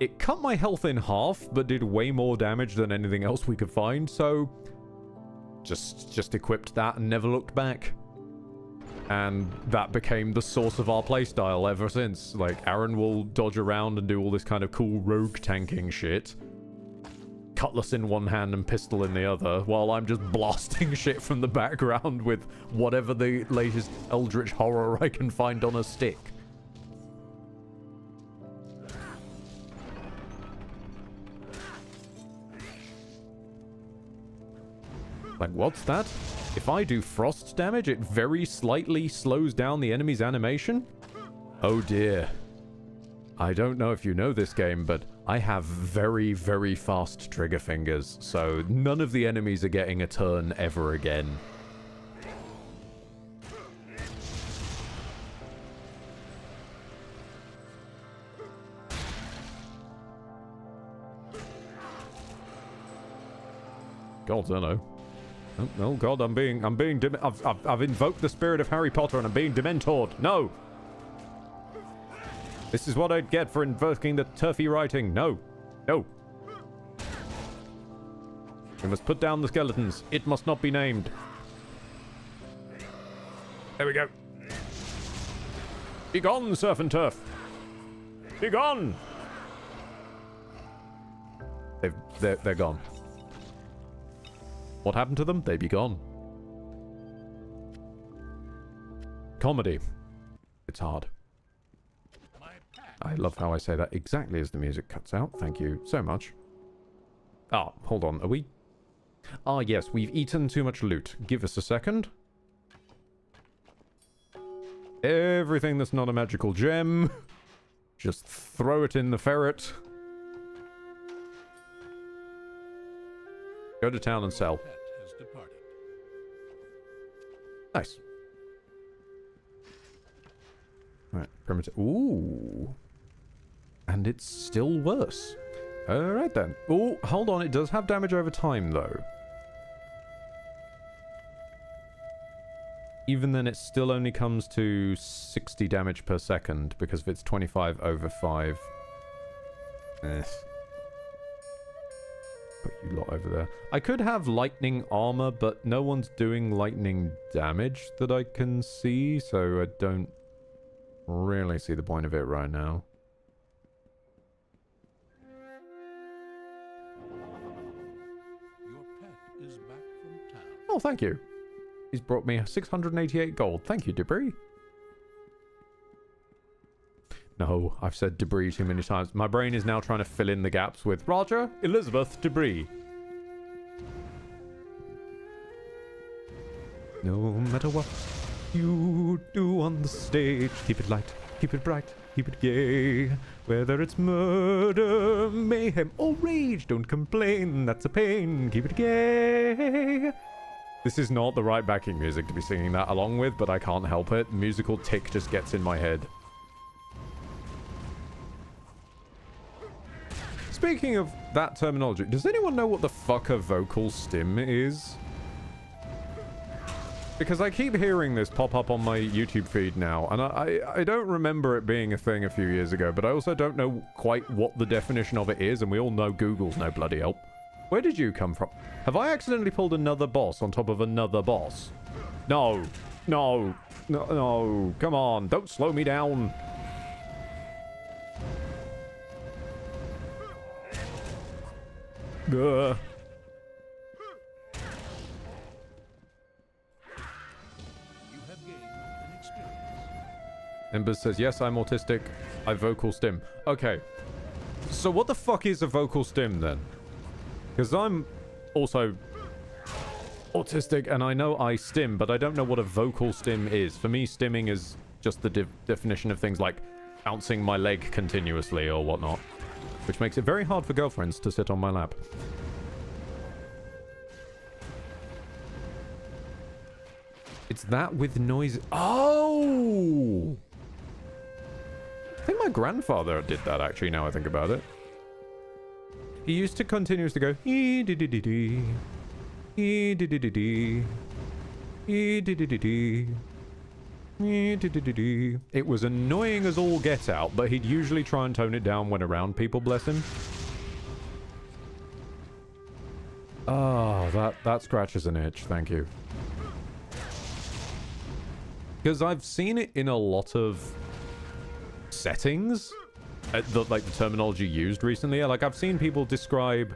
It cut my health in half, but did way more damage than anything else we could find, so... Just equipped that and never looked back. And that became the source of our playstyle ever since. Like, Aaron will dodge around and do all this kind of cool rogue tanking shit. Cutlass in one hand and pistol in the other, while I'm just blasting shit from the background with whatever the latest eldritch horror I can find on a stick. Like, what's that? If I do frost damage, it very slightly slows down the enemy's animation? Oh dear. I don't know if you know this game, but I have very, very fast trigger fingers, so none of the enemies are getting a turn ever again. God, I don't know. Oh God, I've invoked the spirit of Harry Potter and I'm being dementored. No! This is what I'd get for invoking the turfy writing. No. No. We must put down the skeletons. It must not be named. There we go. Be gone, surf and turf. Be gone! They're gone. What happened to them? They be gone. Comedy. It's hard. I love how I say that exactly as the music cuts out. Thank you so much. Ah, hold on. Are we... Ah, yes. We've eaten too much loot. Give us a second. Everything that's not a magical gem. Just throw it in the ferret. Go to town and sell. Nice. Right, primitive. Ooh. And it's still worse. Alright then. Oh, hold on. It does have damage over time, though. Even then, it still only comes to 60 damage per second, because if it's 25 over 5. Eh. Put you lot over there. I could have lightning armor, but no one's doing lightning damage that I can see, so I don't really see the point of it right now.
Your pet is back from town.
Oh, thank you. He's brought me 688 gold. Thank you, Debris. No, I've said Debris too many times. My brain is now trying to fill in the gaps with Roger, Elizabeth, Debris. No matter what you do on the stage, keep it light, keep it bright, keep it gay. Whether it's murder, mayhem, or rage, don't complain, that's a pain, keep it gay. This is not the right backing music to be singing that along with, but I can't help it. Musical tick just gets in my head. Speaking of that terminology, does anyone know what the fuck a vocal stim is? Because I keep hearing this pop up on my YouTube feed now, and I don't remember it being a thing a few years ago, but I also don't know quite what the definition of it is, and we all know Google's no bloody help. Where did you come from? Have I accidentally pulled another boss on top of another boss? No. No. No. No. Come on. Don't slow me down. Ember says, yes, I'm autistic. I vocal stim. Okay. So what the fuck is a vocal stim then? Because I'm also autistic and I know I stim, but I don't know what a vocal stim is. For me, stimming is just the definition of things like bouncing my leg continuously or whatnot, which makes it very hard for girlfriends to sit on my lap. It's that with noise. Oh! I think my grandfather did that, actually, now I think about it. He used to continuously go, ee-dee-dee-dee-dee, ee-dee-dee-dee-dee, ee-dee-dee-dee-dee, ee-dee-dee-dee-dee. It was annoying as all get out, but he'd usually try and tone it down when around people, bless him. Oh, that scratches an itch, thank you. Because I've seen it in a lot of settings, like the terminology used recently. Like, I've seen people describe...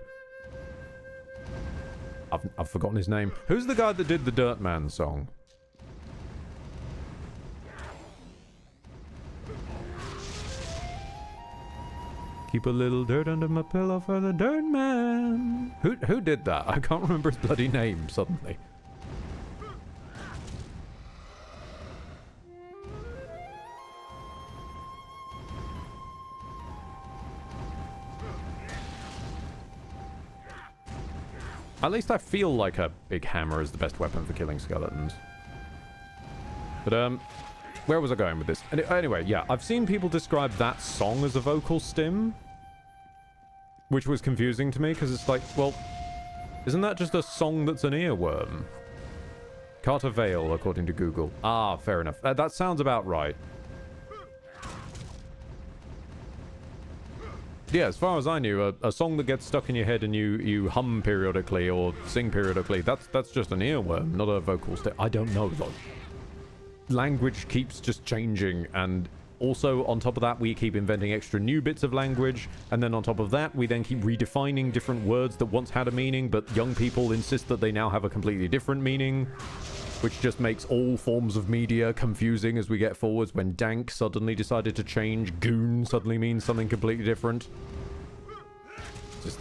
I've forgotten his name. Who's the guy that did the Dirt Man song? Keep a little dirt under my pillow for the Dirt Man. Who did that? I can't remember his bloody name suddenly. At least I feel like a big hammer is the best weapon for killing skeletons. But, where was I going with this? Anyway, yeah, I've seen people describe that song as a vocal stim, which was confusing to me, because it's like, well, isn't that just a song that's an earworm? Carter Vale, according to Google. Ah, fair enough. That sounds about right. Yeah, as far as I knew, a song that gets stuck in your head and you hum periodically or sing periodically, that's just an earworm, not a vocal stim. I don't know, though. Language keeps just changing, and also on top of that, we keep inventing extra new bits of language, and then on top of that, we then keep redefining different words that once had a meaning, but young people insist that they now have a completely different meaning, which just makes all forms of media confusing as we get forwards. When dank suddenly decided to change, goon suddenly means something completely different. Just,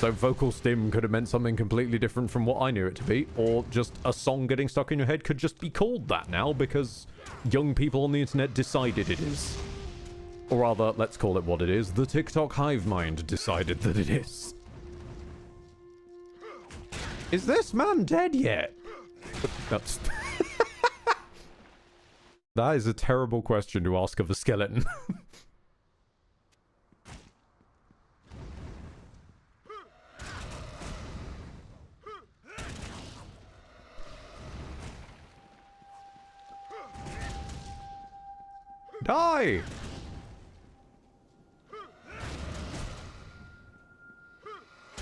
So vocal stim could have meant something completely different from what I knew it to be, or just a song getting stuck in your head could just be called that now because young people on the internet decided it is. Or rather, let's call it what it is. The TikTok hive mind decided that it is. Is this man dead yet? That's... That is a terrible question to ask of a skeleton. Die!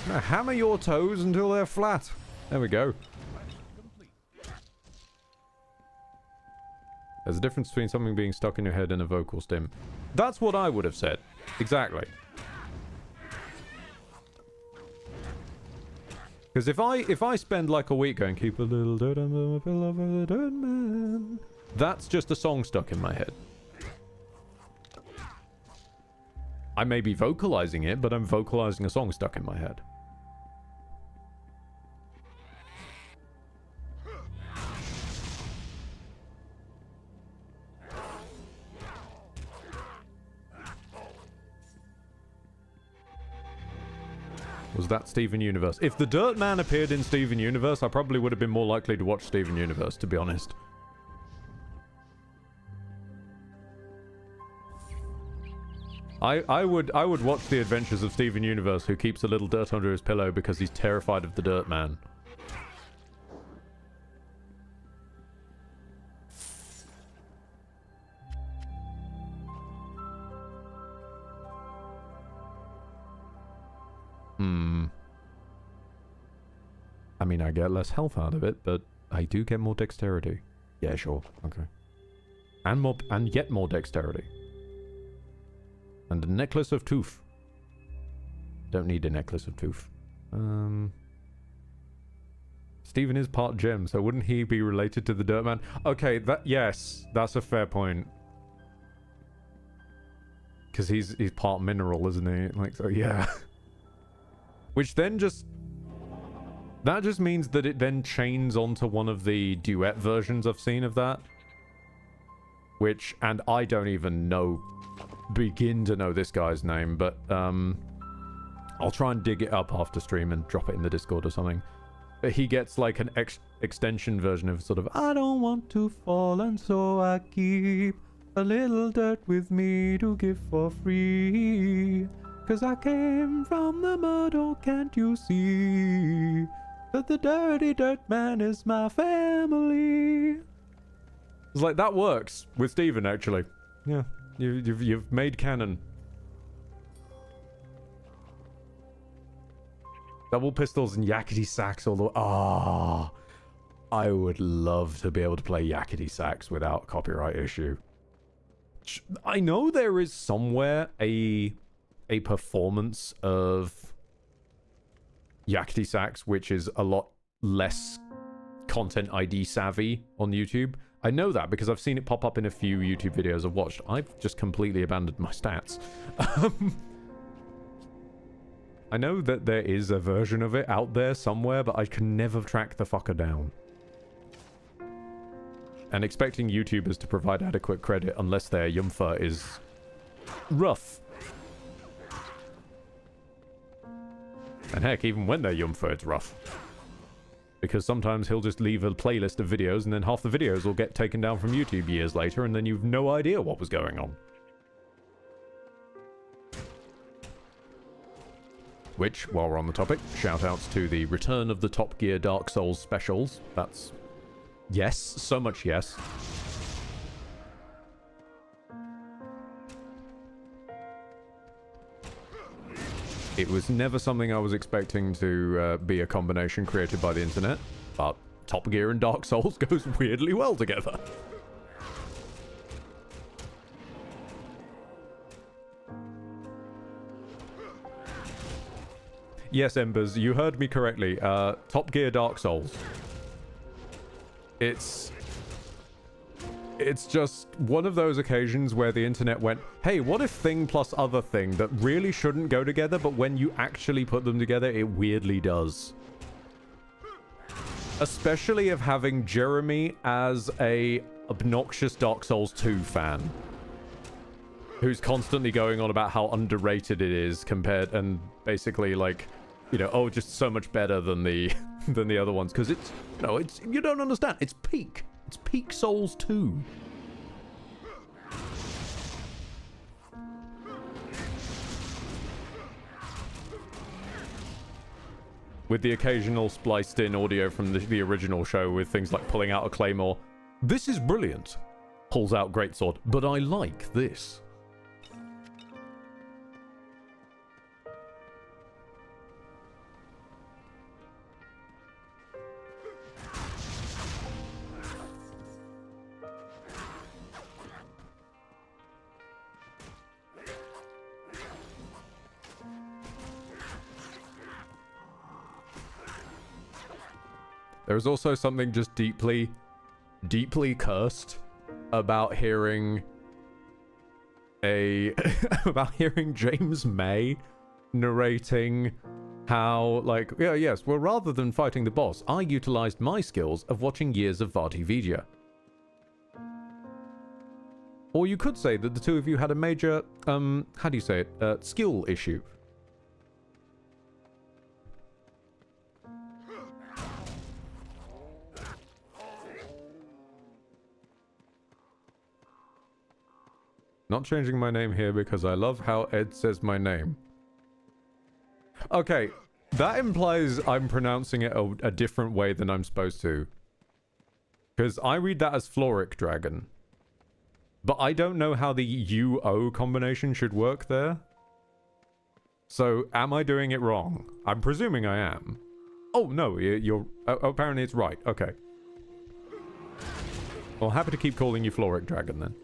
Now hammer your toes until they're flat. There we go. There's a difference between something being stuck in your head and a vocal stim. That's what I would have said. Exactly. Because if I spend like a week going, keep a little dirt under my pillow for the dirt man, that's just a song stuck in my head. I may be vocalizing it, but I'm vocalizing a song stuck in my head. Was that Steven Universe? If the Dirt Man appeared in Steven Universe, I probably would have been more likely to watch Steven Universe, to be honest. I would watch the adventures of Steven Universe, who keeps a little dirt under his pillow because he's terrified of the Dirt Man. I mean, I get less health out of it, but I do get more dexterity. Yeah, sure. Okay. And yet more dexterity. And a necklace of tooth. Don't need a necklace of tooth. Stephen is part gem, so wouldn't he be related to the Dirt Man? Okay, yes, that's a fair point. Because he's part mineral, isn't he? Like, so yeah. Which then that just means that it then chains onto one of the duet versions I've seen of that. Which, and I don't even begin to know this guy's name, but I'll try and dig it up after stream and drop it in the Discord or something. But he gets like an extension version of sort of, I don't want to fall, and so I keep a little dirt with me to give for free. 'Cause I came from the mud, oh can't you see that the dirty dirt man is my family? It's like, that works with Steven, actually. Yeah, you've made canon. Double pistols and yakety sax all the way. Ah, I would love to be able to play yakety sax without copyright issue. I know there is somewhere a performance of yakety sax which is a lot less content ID savvy on YouTube. I know that because I've seen it pop up in a few YouTube videos I've watched. I've just completely abandoned my stats. I know that there is a version of it out there somewhere, but I can never track the fucker down. And expecting YouTubers to provide adequate credit unless their Yumfa is rough. And heck, even when they're Yumfa, it's rough. Because sometimes he'll just leave a playlist of videos and then half the videos will get taken down from YouTube years later and then you've no idea what was going on. Which, while we're on the topic, shout-outs to the Return of the Top Gear Dark Souls specials. That's... yes, so much yes. It was never something I was expecting to be a combination created by the internet, but Top Gear and Dark Souls goes weirdly well together. Yes, Embers, you heard me correctly. Top Gear Dark Souls. It's just one of those occasions where the internet went, hey, what if thing plus other thing that really shouldn't go together, but when you actually put them together, it weirdly does. Especially of having Jeremy as a obnoxious Dark Souls 2 fan. Who's constantly going on about how underrated it is compared, and basically like, you know, oh, just so much better than the other ones. Because it's, you know, it's, you don't understand. It's peak. It's peak Souls 2. With the occasional spliced in audio from the original show with things like pulling out a claymore. This is brilliant. Pulls out greatsword, but I like this. There is also something just deeply, deeply cursed about hearing about hearing James May narrating how, like, yeah, yes, well, rather than fighting the boss, I utilized my skills of watching years of Vati Vidya. Or you could say that the two of you had a major, how do you say it, skill issue. Not changing my name here because I love how Ed says my name. Okay, that implies I'm pronouncing it a different way than I'm supposed to. Because I read that as Floric Dragon. But I don't know how the U-O combination should work there. So, am I doing it wrong? I'm presuming I am. Oh, no, you're... apparently it's right. Okay. Well, happy to keep calling you Floric Dragon then.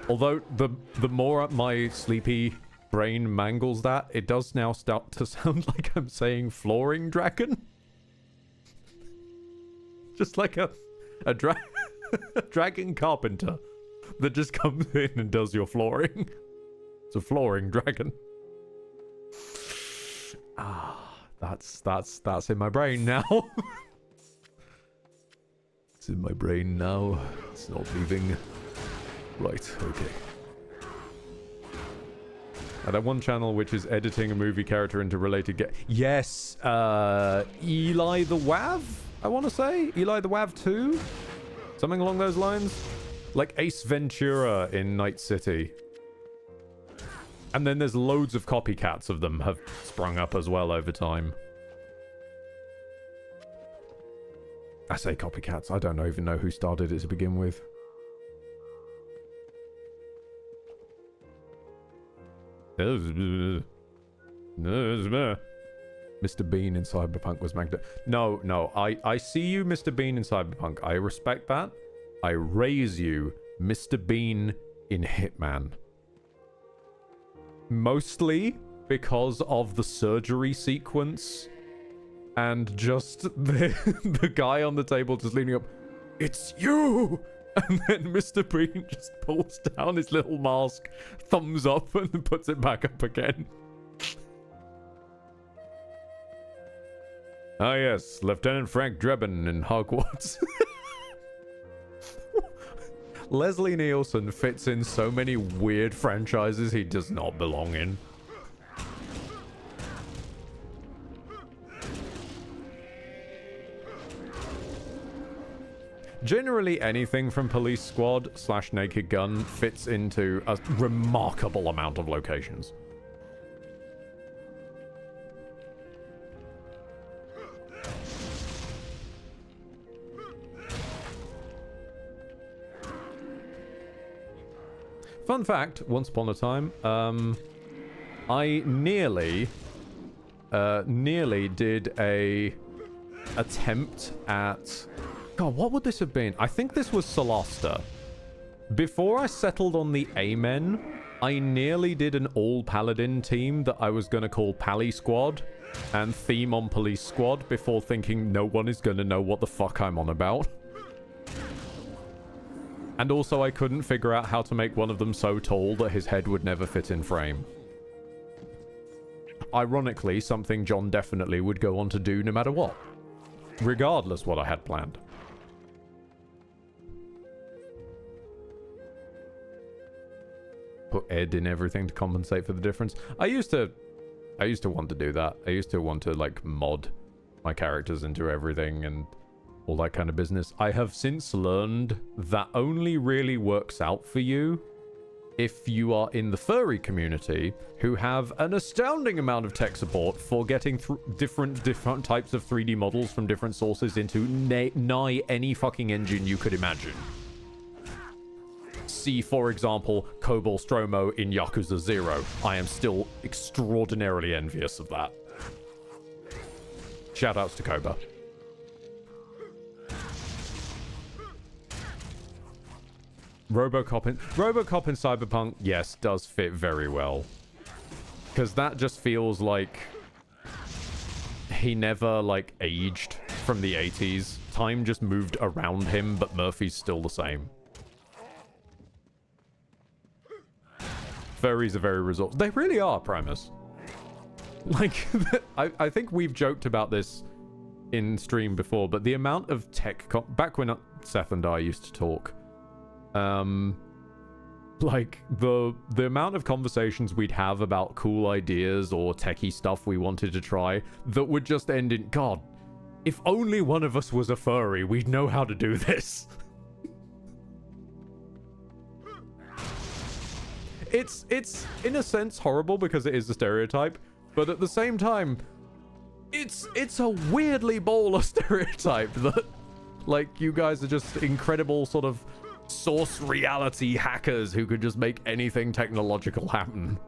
Although, the more my sleepy brain mangles that, it does now start to sound like I'm saying Flooring Dragon. Just like a dragon carpenter that just comes in and does your flooring. It's a flooring dragon. That's in my brain now. It's in my brain now. It's not leaving. Right, okay. And that one channel which is editing a movie character into related yes, Eli the Wav, I want to say? Eli the Wav 2? Something along those lines? Like Ace Ventura in Night City. And then there's loads of copycats of them have sprung up as well over time. I say copycats, I don't even know who started it to begin with. Mr. Bean in Cyberpunk was Magda. No, I see you, Mr. Bean in Cyberpunk. I respect that. I raise you, Mr. Bean in Hitman. Mostly because of the surgery sequence and just the guy on the table just leaning up. It's you! And then Mr. Bean just pulls down his little mask, thumbs up, and then puts it back up again. Ah yes, Lieutenant Frank Drebin in Hogwarts. Leslie Nielsen fits in so many weird franchises he does not belong in. Generally, anything from Police Squad / Naked Gun fits into a remarkable amount of locations. Fun fact, once upon a time, I nearly did a attempt at... God, what would this have been? I think this was Solasta. Before I settled on the Amen, I nearly did an all-paladin team that I was going to call Pally Squad and theme on Police Squad before thinking no one is going to know what the fuck I'm on about. And also I couldn't figure out how to make one of them so tall that his head would never fit in frame. Ironically, something John definitely would go on to do no matter what. Regardless what I had planned. Put Ed in everything to compensate for the difference. I used to want to do that. I used to want to like mod my characters into everything and all that kind of business. I have since learned that only really works out for you if you are in the furry community, who have an astounding amount of tech support for getting different types of 3D models from different sources into nigh any fucking engine you could imagine. See, for example, Cobalt Stromo in Yakuza 0. I am still extraordinarily envious of that. Shoutouts to Koba. Robocop in Cyberpunk, yes, does fit very well. Because that just feels like he never, like, aged from the 80s. Time just moved around him, but Murphy's still the same. Furries are very resourceful. They really are, Primus. Like, I think we've joked about this in stream before, but the amount of tech... back when Seth and I used to talk... like, the amount of conversations we'd have about cool ideas or techie stuff we wanted to try that would just end in, God, if only one of us was a furry, we'd know how to do this. It's in a sense horrible because it is a stereotype, but at the same time, it's a weirdly baller stereotype that, like, you guys are just incredible sort of source reality hackers who could just make anything technological happen.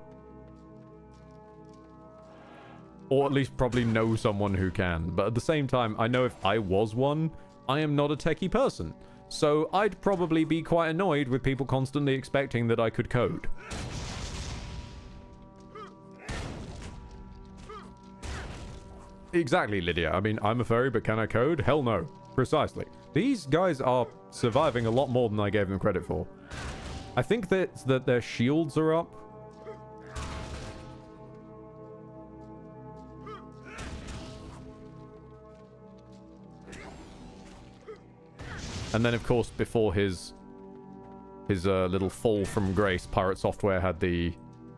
Or at least probably know someone who can. But at the same time, I know if I was one, I am not a techie person. So I'd probably be quite annoyed with people constantly expecting that I could code. Exactly, Lydia. I mean, I'm a furry, but can I code? Hell no. Precisely. These guys are surviving a lot more than I gave them credit for. I think that their shields are up. And then, of course, before his little fall from grace, Pirate Software had the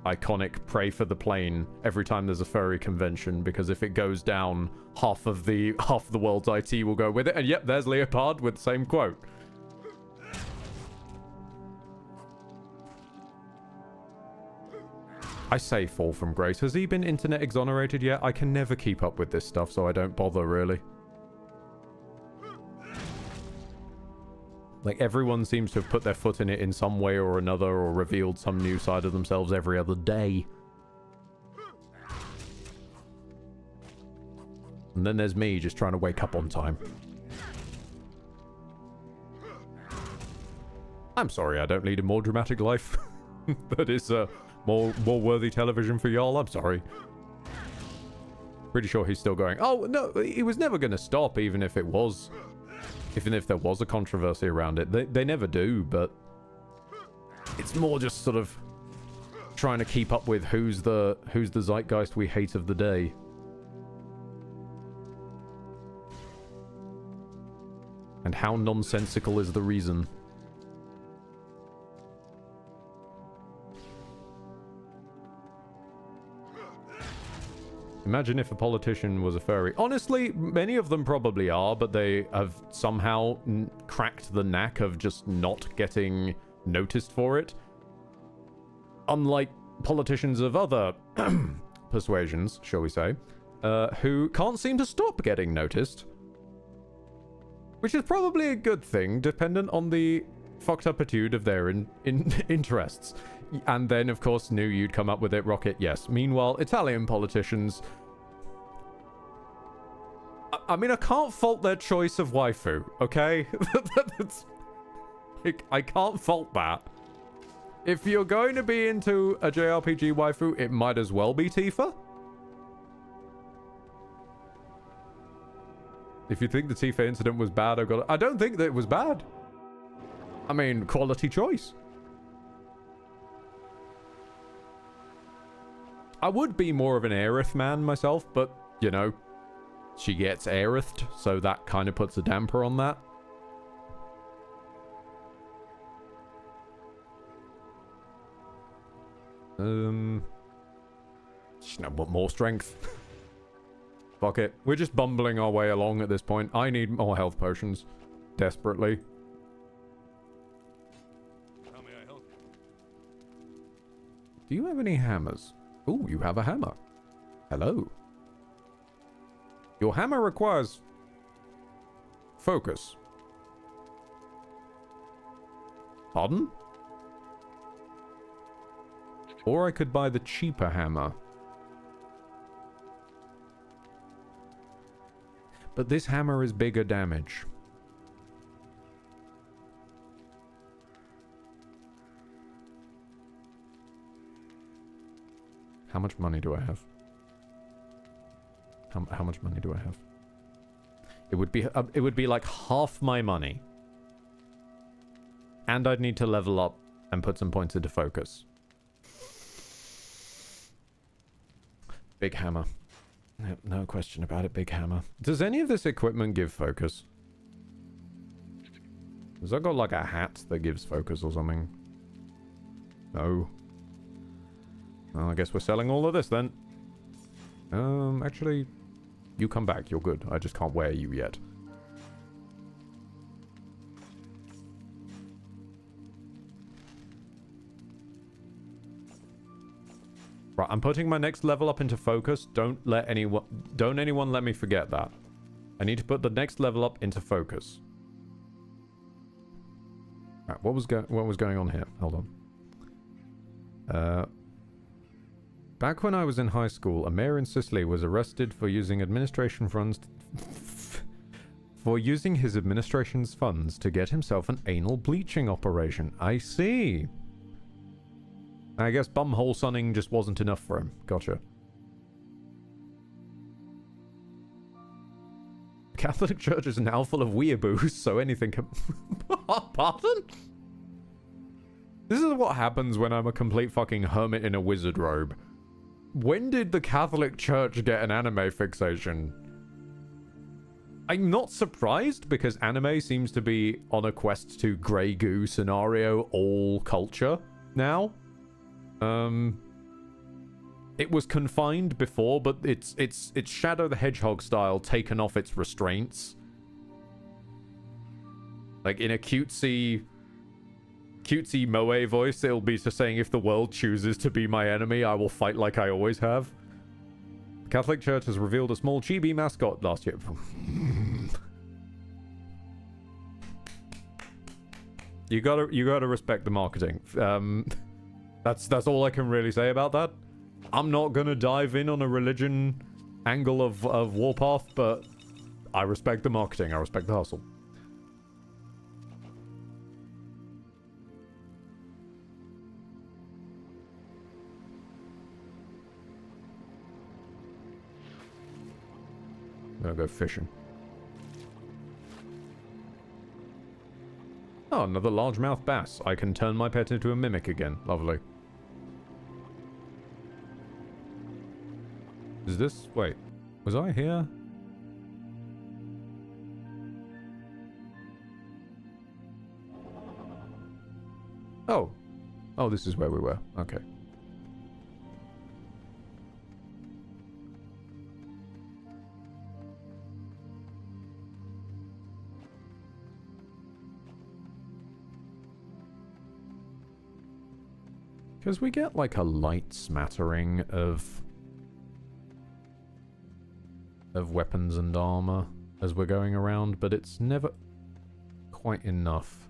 iconic pray for the plane every time there's a furry convention, because if it goes down, half of the world's IT will go with it. And yep, there's Leopard with the same quote. I say fall from grace. Has he been internet exonerated yet? I can never keep up with this stuff, so I don't bother, really. Like, everyone seems to have put their foot in it in some way or another, or revealed some new side of themselves every other day. And then there's me just trying to wake up on time. I'm sorry I don't lead a more dramatic life. That is more worthy television for y'all. I'm sorry. Pretty sure he's still going. Oh, no, he was never going to stop, even if it was... Even if there was a controversy around it. They never do, but... It's more just sort of... trying to keep up with who's the zeitgeist we hate of the day. And how nonsensical is the reason. Imagine if a politician was a furry. Honestly, many of them probably are, but they have somehow cracked the knack of just not getting noticed for it. Unlike politicians of other persuasions, shall we say, who can't seem to stop getting noticed. Which is probably a good thing, dependent on the fucked up attitude of their interests. And then, of course, knew you'd come up with it, Rocket, yes. Meanwhile, Italian politicians... I mean, I can't fault their choice of waifu, okay? I can't fault that. If you're going to be into a JRPG waifu, it might as well be Tifa. If you think the Tifa incident was bad, I don't think that it was bad. I mean, quality choice. I would be more of an Aerith man myself, but, you know, she gets Aerithed, so that kind of puts a damper on that. Just no more strength. Fuck it. We're just bumbling our way along at this point. I need more health potions. Desperately.
How may I help you?
Do you have any hammers? Ooh, you have a hammer. Hello. Your hammer requires focus. Pardon? Or I could buy the cheaper hammer. But this hammer is bigger damage. How much money do I have? How much money do I have? It would be like half my money. And I'd need to level up and put some points into focus. Big hammer. Yep, no question about it, big hammer. Does any of this equipment give focus? Has that got like a hat that gives focus or something? No. Well, I guess we're selling all of this then. Actually, you come back, you're good. I just can't wear you yet. Right, I'm putting my next level up into focus. Don't anyone let me forget that. I need to put the next level up into focus. Right, what was going on here? Hold on. Back when I was in high school, a mayor in Sicily was arrested for using administration funds for using his administration's funds to get himself an anal bleaching operation. I see. I guess bumhole sunning just wasn't enough for him. Gotcha. Catholic Church is now full of weeaboos, so anything can... Pardon? This is what happens when I'm a complete fucking hermit in a wizard robe. When did the Catholic Church get an anime fixation? I'm not surprised, because anime seems to be on a quest to Grey Goo scenario all culture now. It was confined before, but it's Shadow the Hedgehog style taken off its restraints. Like in a cutesy moe voice, it'll be to saying, if the world chooses to be my enemy, I will fight like I always have. The Catholic Church has revealed a small chibi mascot last year. You gotta respect the marketing. That's all I can really say about that. I'm not gonna dive in on a religion angle of Warpath, but I respect the marketing. I respect the hustle. I'm gonna go fishing. Oh, another largemouth bass. I can turn my pet into a mimic again. Lovely. Is this... Wait. Was I here? Oh. Oh, this is where we were. Okay. Because we get like a light smattering of weapons and armor as we're going around, but it's never quite enough.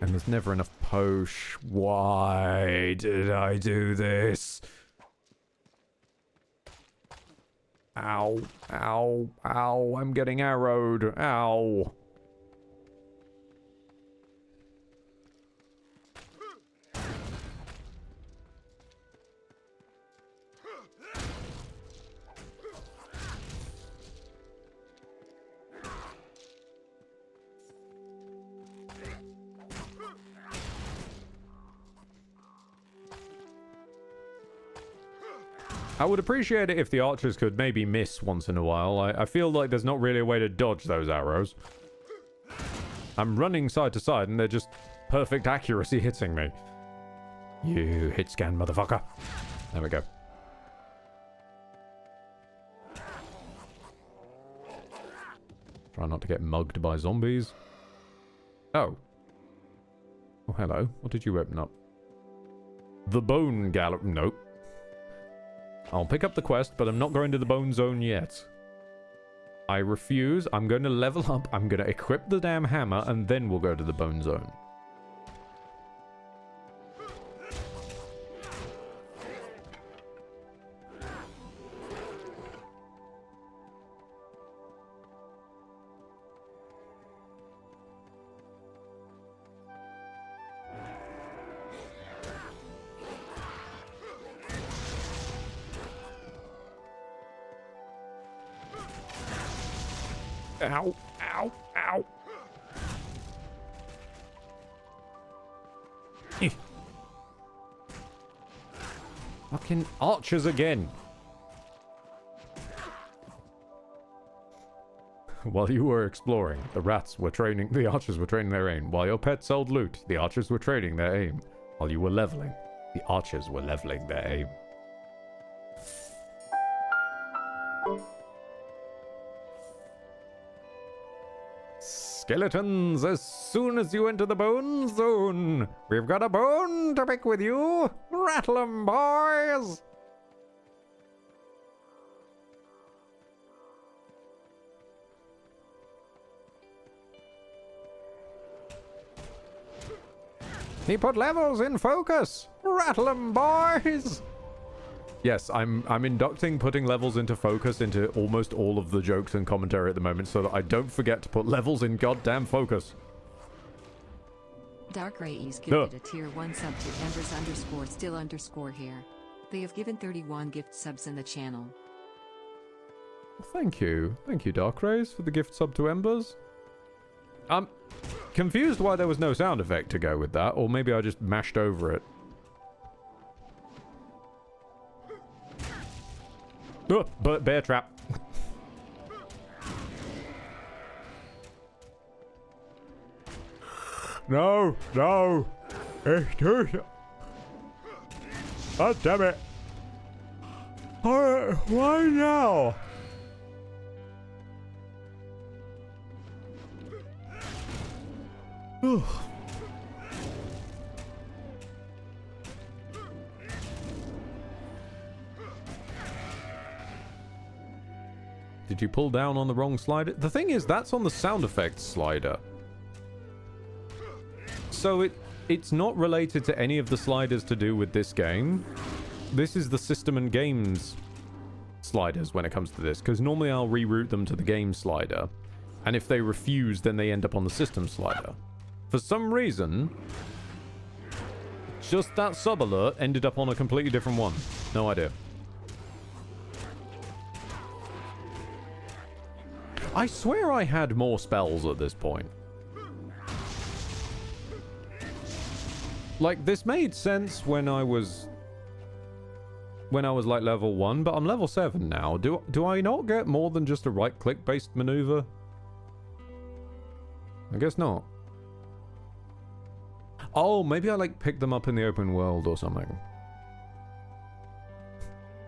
And there's never enough posh. Why did I do this? Ow, ow, ow, I'm getting arrowed. Ow. I would appreciate it if the archers could maybe miss once in a while. I feel like there's not really a way to dodge those arrows. I'm running side to side and they're just perfect accuracy hitting me. You hit scan, motherfucker. There we go. Try not to get mugged by zombies. Oh. Oh, hello. What did you open up? The Bone Gallery. Nope. I'll pick up the quest, but I'm not going to the Bone Zone yet. I refuse. I'm going to level up. I'm going to equip the damn hammer, and then we'll go to the Bone Zone. Ow, ow, ow. Fucking archers again. While you were exploring, the archers were training their aim. While your pet sold loot, the archers were training their aim. While you were leveling, the archers were leveling their aim. Skeletons, as soon as you enter the Bone Zone, we've got a bone to pick with you. Rattle 'em, boys! He put levels in focus. Rattle 'em, boys! Yes, I'm inducting putting levels into focus into almost all of the jokes and commentary at the moment so that I don't forget to put levels in goddamn focus.
Dark Rays gifted a tier 1 sub to Embers_still_here. They have given 31 gift subs in the channel.
Thank you. Thank you, Dark Rays, for the gift sub to Embers. I'm confused why there was no sound effect to go with that, or maybe I just mashed over it. Oh, but bear trap. No, no. God damn it. Why now? Did you pull down on the wrong slider? The thing is, that's on the sound effects slider. So it's not related to any of the sliders to do with this game. This is the system and games sliders when it comes to this, because normally I'll reroute them to the game slider, and if they refuse, then they end up on the system slider. For some reason, just that sub alert ended up on a completely different one. No idea. I swear I had more spells at this point. Like, this made sense when I was like level 1, but I'm level 7 now. Do I not get more than just a right-click based maneuver? I guess not. Oh, maybe I like pick them up in the open world or something.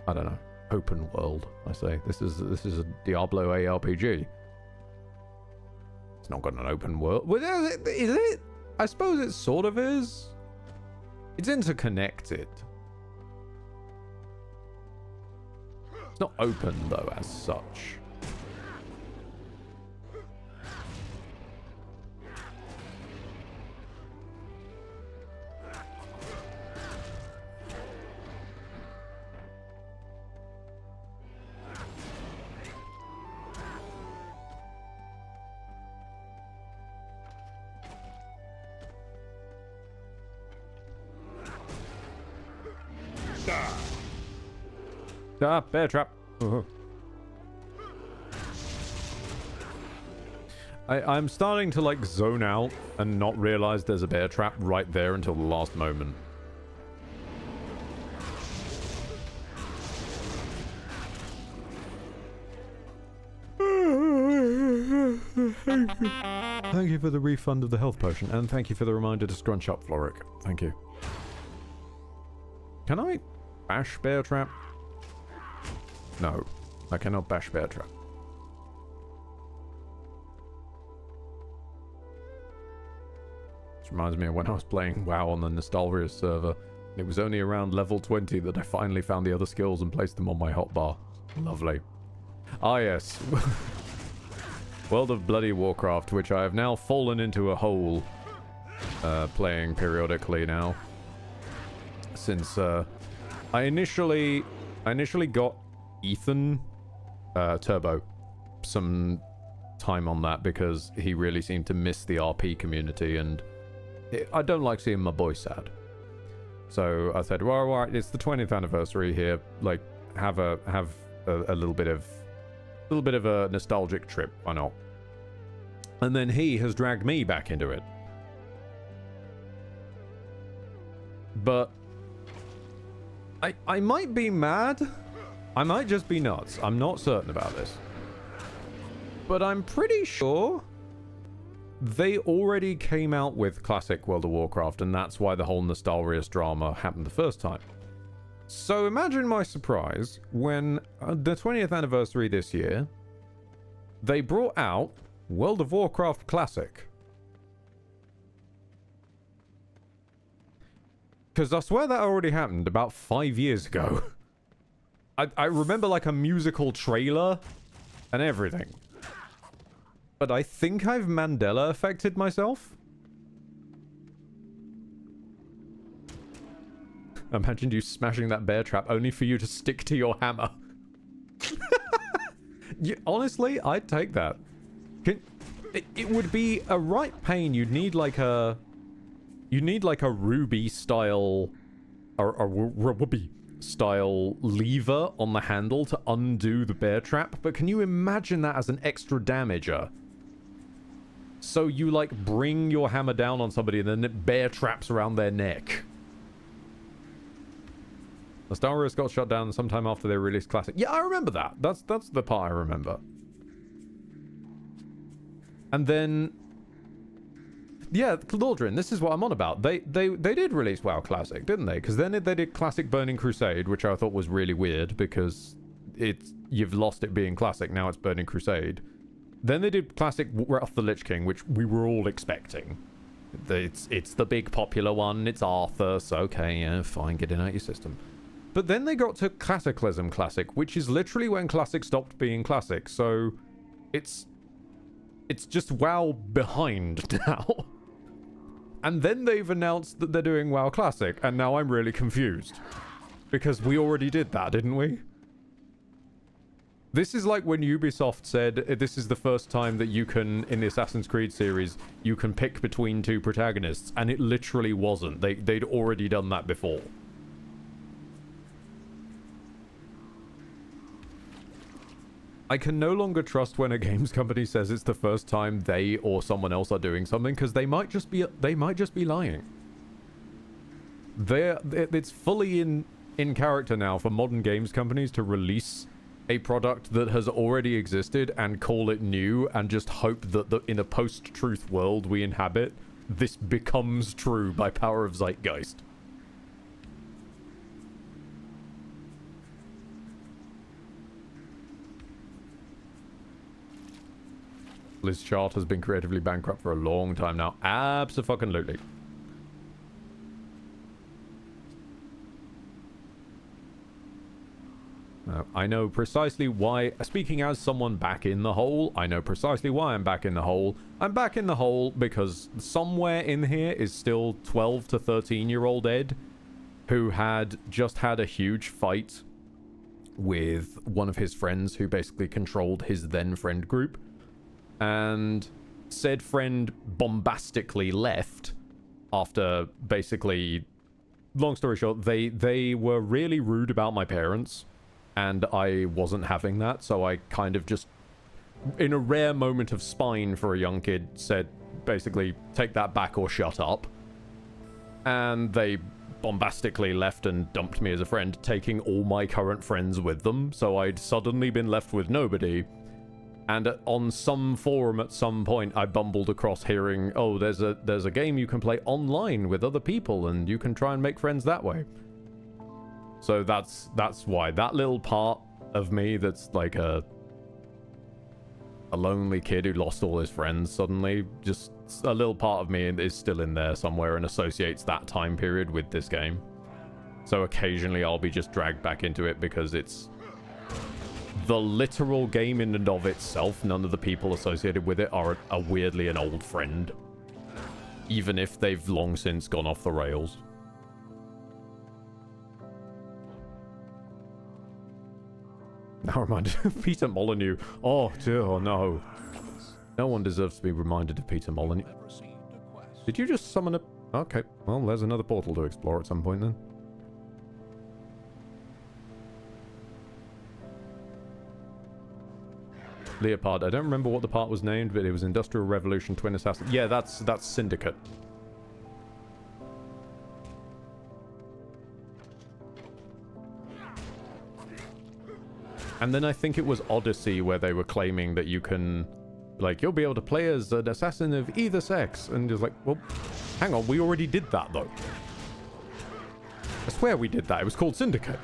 I don't know. Open world, I say. This is a Diablo ARPG. It's not got an open world. Well, is it? I suppose it sort of is. It's interconnected. It's not open, though, as such. Ah, bear trap. I'm starting to like zone out and not realize there's a bear trap right there until the last moment. Thank you for the refund of the health potion, and thank you for the reminder to scrunch up, Floric. Thank you. Can I bash bear trap? No, I cannot bash bear trap. Which reminds me of when I was playing WoW on the Nostalgia server. It was only around level 20 that I finally found the other skills and placed them on my hotbar. Lovely. Ah yes. World of Bloody Warcraft, which I have now fallen into a hole playing periodically now. Since I initially got Ethan Turbo some time on that because he really seemed to miss the RP community, and I don't like seeing my boy sad. So I said, well, all right, it's the 20th anniversary here. Like, have a little bit of a nostalgic trip. Why not? And then he has dragged me back into it. But I might be mad. I might just be nuts. I'm not certain about this. But I'm pretty sure they already came out with classic World of Warcraft, and that's why the whole Nostalrius drama happened the first time. So imagine my surprise when the 20th anniversary this year, they brought out World of Warcraft Classic. Because I swear that already happened about 5 years ago. I remember like a musical trailer and everything. But I think I've Mandela affected myself. Imagine you smashing that bear trap only for you to stick to your hammer. Honestly, I'd take that. It would be a right pain. You'd need like a You need like a Ruby style or a Ruby style lever on the handle to undo the bear trap, but can you imagine that as an extra damager? So you like bring your hammer down on somebody and then it bear traps around their neck. The Star Wars got shut down sometime after they released Classic. Yeah, I remember that. That's the part I remember. And then, yeah, Claudrin, this is what I'm on about. They did release WoW Classic, didn't they? Because then they did Classic Burning Crusade, which I thought was really weird because you've lost it being Classic, now it's Burning Crusade. Then they did Classic Wrath of the Lich King, which we were all expecting. It's the big popular one, it's Arthur, so okay, yeah, fine, get it out your system. But then they got to Classicalism Classic, which is literally when Classic stopped being Classic, so it's just WoW behind now. And then they've announced that they're doing WoW Classic, and now I'm really confused. Because we already did that, didn't we? This is like when Ubisoft said, this is the first time that you can, in the Assassin's Creed series, you can pick between two protagonists, and it literally wasn't. They'd already done that before. I can no longer trust when a games company says it's the first time they or someone else are doing something, because they might just be lying. It's fully in character now for modern games companies to release a product that has already existed and call it new and just hope that in a post-truth world we inhabit, this becomes true by power of zeitgeist. Liz Chart has been creatively bankrupt for a long time now. Abso-fucking-lutely. I know precisely why, speaking as someone back in the hole, I know precisely why I'm back in the hole. I'm back in the hole because somewhere in here is still 12 to 13-year-old Ed, who had just had a huge fight with one of his friends who basically controlled his then friend group. And said friend bombastically left after basically, long story short, they were really rude about my parents. And I wasn't having that, so I kind of just, in a rare moment of spine for a young kid, said, basically, take that back or shut up. And they bombastically left and dumped me as a friend, taking all my current friends with them, so I'd suddenly been left with nobody. And on some forum at some point, I bumbled across hearing, oh, there's a game you can play online with other people, and you can try and make friends that way. So that's why that little part of me that's like a lonely kid who lost all his friends suddenly, just a little part of me is still in there somewhere and associates that time period with this game. So occasionally I'll be just dragged back into it because it's the literal game in and of itself. None of the people associated with it are weirdly an old friend, even if they've long since gone off the rails. Now reminded of Peter Molyneux. Oh, dear, oh no. No one deserves to be reminded of Peter Molyneux. Did you just summon a... Okay, well, there's another portal to explore at some point then. Leopard. I don't remember what the part was named, but it was Industrial Revolution Twin Assassin. Yeah, that's Syndicate. And then I think it was Odyssey where they were claiming that you can, like, you'll be able to play as an assassin of either sex. And just like, well, hang on, we already did that, though. I swear we did that. It was called Syndicate.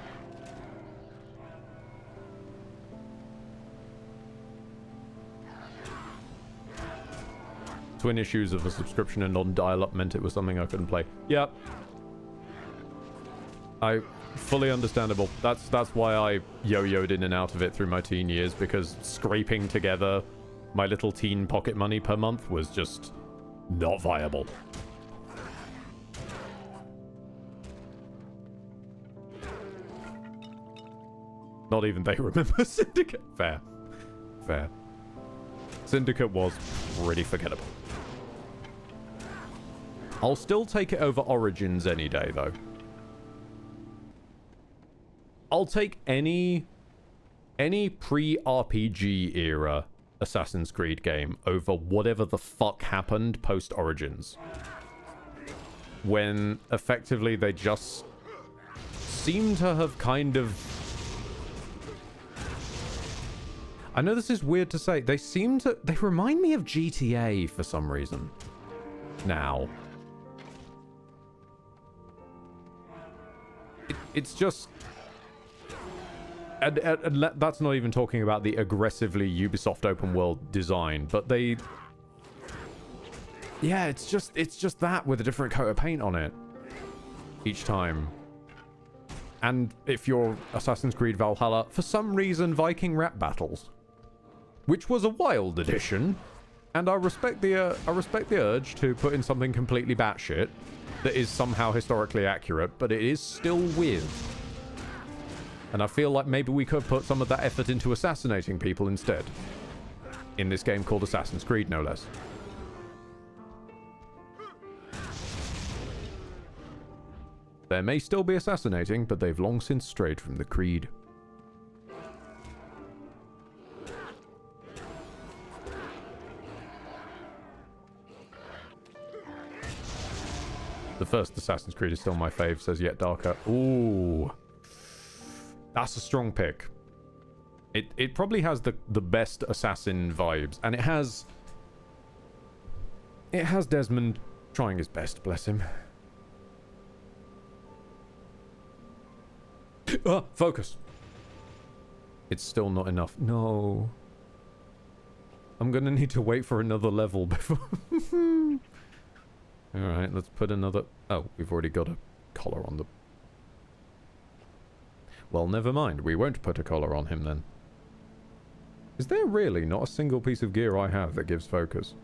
Twin issues of a subscription and non-dial-up meant it was something I couldn't play. Yeah. Fully understandable. That's why I yo-yoed in and out of it through my teen years, because scraping together my little teen pocket money per month was just not viable. Not even they remember Syndicate. Fair. Fair. Syndicate was pretty forgettable. I'll still take it over Origins any day, though. I'll take any pre-RPG era Assassin's Creed game over whatever the fuck happened post-Origins. When, effectively, they just seem to have kind of... I know this is weird to say. They remind me of GTA for some reason. Now. It's just... And that's not even talking about the aggressively Ubisoft open world design, but they... Yeah, it's just that with a different coat of paint on it. Each time. And if you're Assassin's Creed Valhalla, for some reason Viking rap battles. Which was a wild addition. And I respect the urge to put in something completely batshit that is somehow historically accurate, but it is still weird. And I feel like maybe we could have put some of that effort into assassinating people instead. In this game called Assassin's Creed, no less. There may still be assassinating, but they've long since strayed from the creed. The first Assassin's Creed is still my fave, says Yet Darker. Ooh. That's a strong pick. It probably has the best assassin vibes, and it has Desmond trying his best, bless him. Focus. It's still not enough. No. I'm gonna need to wait for another level before... Alright, let's put another... Oh, we've already got a collar on the... Well, never mind. We won't put a collar on him then. Is there really not a single piece of gear I have that gives focus?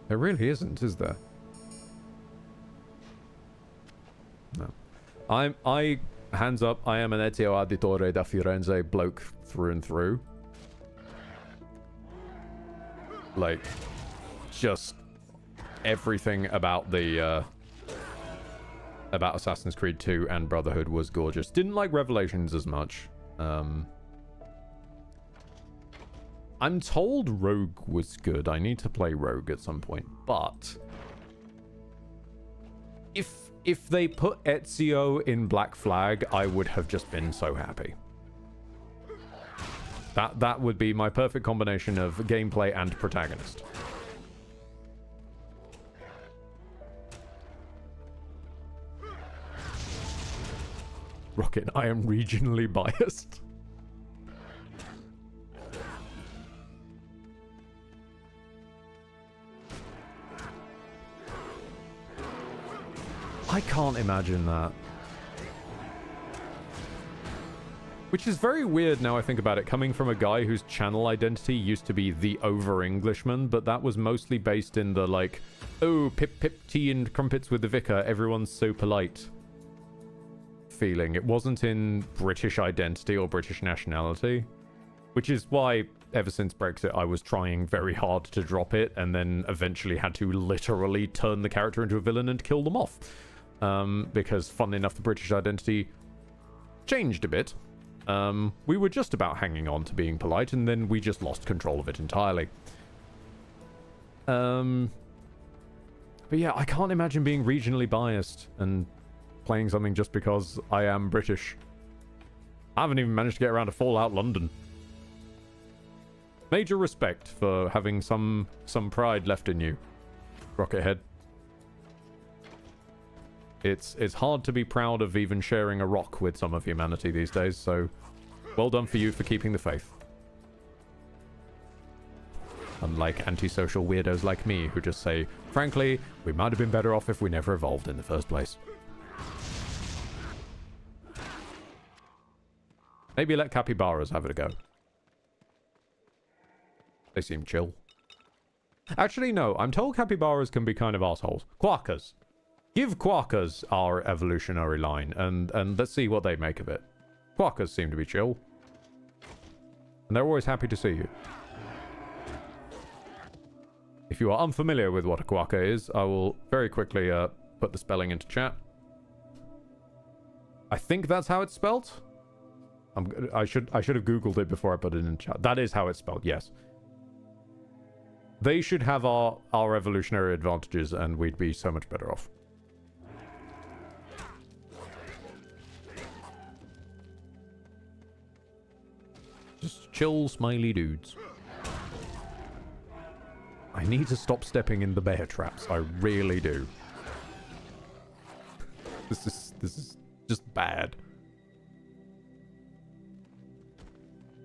There really isn't, is there? No. Hands up, I am an Ezio Auditore da Firenze bloke through and through. Like, just everything about the, about Assassin's Creed 2 and Brotherhood was gorgeous. Didn't like Revelations as much. I'm told Rogue was good. I need to play Rogue at some point, but... If they put Ezio in Black Flag, I would have just been so happy. That would be my perfect combination of gameplay and protagonist. Rocket, I am regionally biased. I can't imagine that. Which is very weird now I think about it, coming from a guy whose channel identity used to be the Over-Englishman, but that was mostly based in the, like, oh, pip pip tea and crumpets with the vicar, everyone's so polite feeling. It wasn't in British identity or British nationality, which is why ever since Brexit I was trying very hard to drop it, and then eventually had to literally turn the character into a villain and kill them off. Because, funnily enough, the British identity changed a bit. We were just about hanging on to being polite, and then we just lost control of it entirely. But yeah, I can't imagine being regionally biased and playing something just because I am British. I haven't even managed to get around to Fallout London. Major respect for having some pride left in you, Rockethead. It's hard to be proud of even sharing a rock with some of humanity these days, so well done for you for keeping the faith. Unlike antisocial weirdos like me who just say, frankly, we might have been better off if we never evolved in the first place. Maybe let capybaras have it a go. They seem chill. Actually, no, I'm told capybaras can be kind of assholes. Quackers. Give quackers our evolutionary line, and let's see what they make of it. Quackers seem to be chill. And they're always happy to see you. If you are unfamiliar with what a quokka is, I will very quickly put the spelling into chat. I think that's how it's spelled. I should have Googled it before I put it in chat. That is how it's spelled, yes. They should have our evolutionary advantages, and we'd be so much better off. Just chill, smiley dudes. I need to stop stepping in the bear traps. I really do. This is just bad.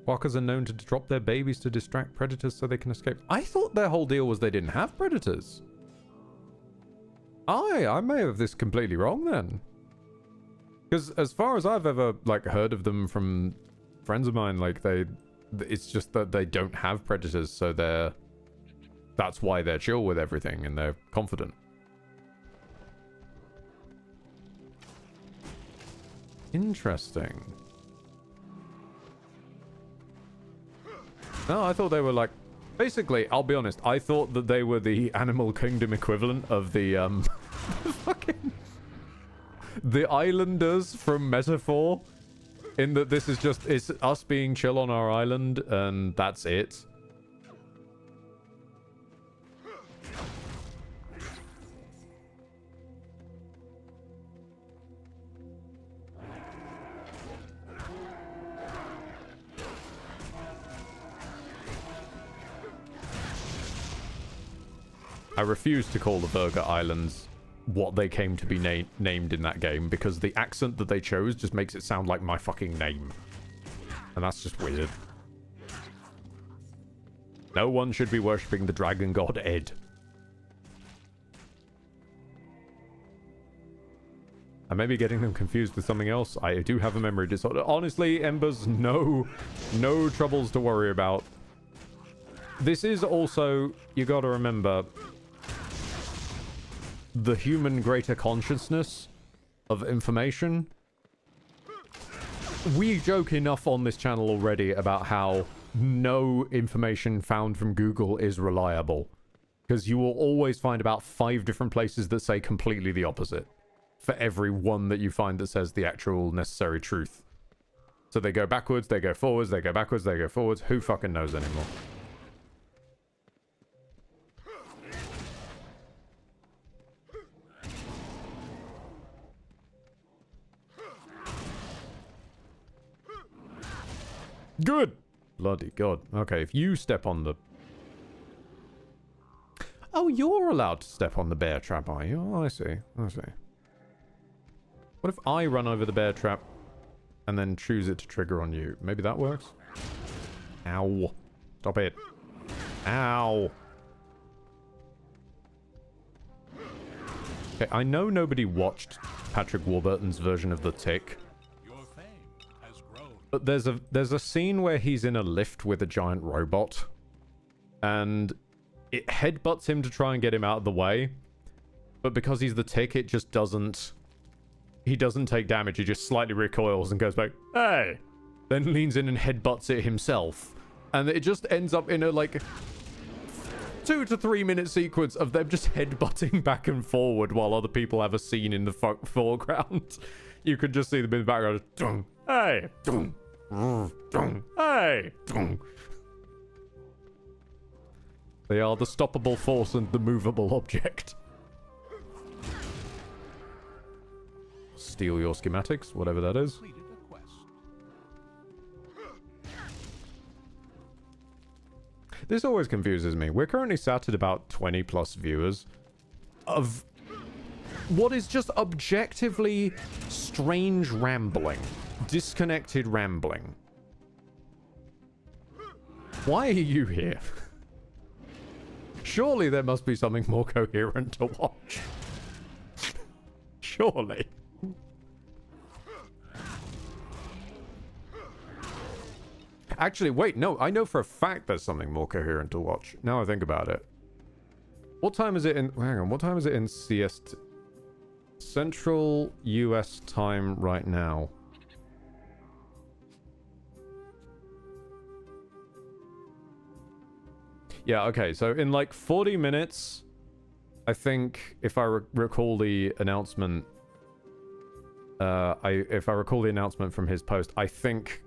Quokkas are known to drop their babies to distract predators so they can escape. I thought their whole deal was they didn't have predators. I may have this completely wrong then. Because as far as I've ever like heard of them from friends of mine, like it's just that they don't have predators, so that's why they're chill with everything and they're confident. Interesting. No, I thought they were like... Basically, I'll be honest, I thought that they were the Animal Kingdom equivalent of the, fucking... the islanders from Metaphor. In that this is just... It's us being chill on our island, and that's it. I refuse to call the Burger Islands what they came to be named in that game, because the accent that they chose just makes it sound like my fucking name. And that's just weird. No one should be worshipping the dragon god Ed. I may be getting them confused with something else. I do have a memory disorder. Honestly, Embers, no troubles to worry about. This is also, you gotta remember, the human greater consciousness of information. We joke enough on this channel already about how no information found from Google is reliable. Because you will always find about 5 different places that say completely the opposite. For every one that you find that says the actual necessary truth. So they go backwards, they go forwards, they go backwards, they go forwards. Who fucking knows anymore? Good! Bloody God. Okay, if you step on the... Oh, you're allowed to step on the bear trap, are you? Oh, I see. I see. What if I run over the bear trap and then choose it to trigger on you? Maybe that works? Ow. Stop it. Ow. Okay, I know nobody watched Patrick Warburton's version of The Tick. But there's a scene where he's in a lift with a giant robot, and it headbutts him to try and get him out of the way. But because he's the Tick, it just doesn't... He doesn't take damage. He just slightly recoils and goes back, hey! Then leans in and headbutts it himself. And it just ends up in a, like, 2 to 3 minute sequence of them just headbutting back and forward while other people have a scene in the foreground. You could just see them in the background. Dung, hey! Dung. Hey! They are the stoppable force and the movable object. Steal your schematics, whatever that is. This always confuses me. We're currently sat at about 20 plus viewers of what is just objectively strange rambling. Disconnected rambling. Why are you here? Surely there must be something more coherent to watch. Surely. Actually, wait, no, I know for a fact there's something more coherent to watch. Now I think about it. What time is it in... Hang on, what time is it in CST? Central US time right now. Yeah, okay, so in like 40 minutes, I think, if I recall the announcement, if I recall the announcement from his post, I think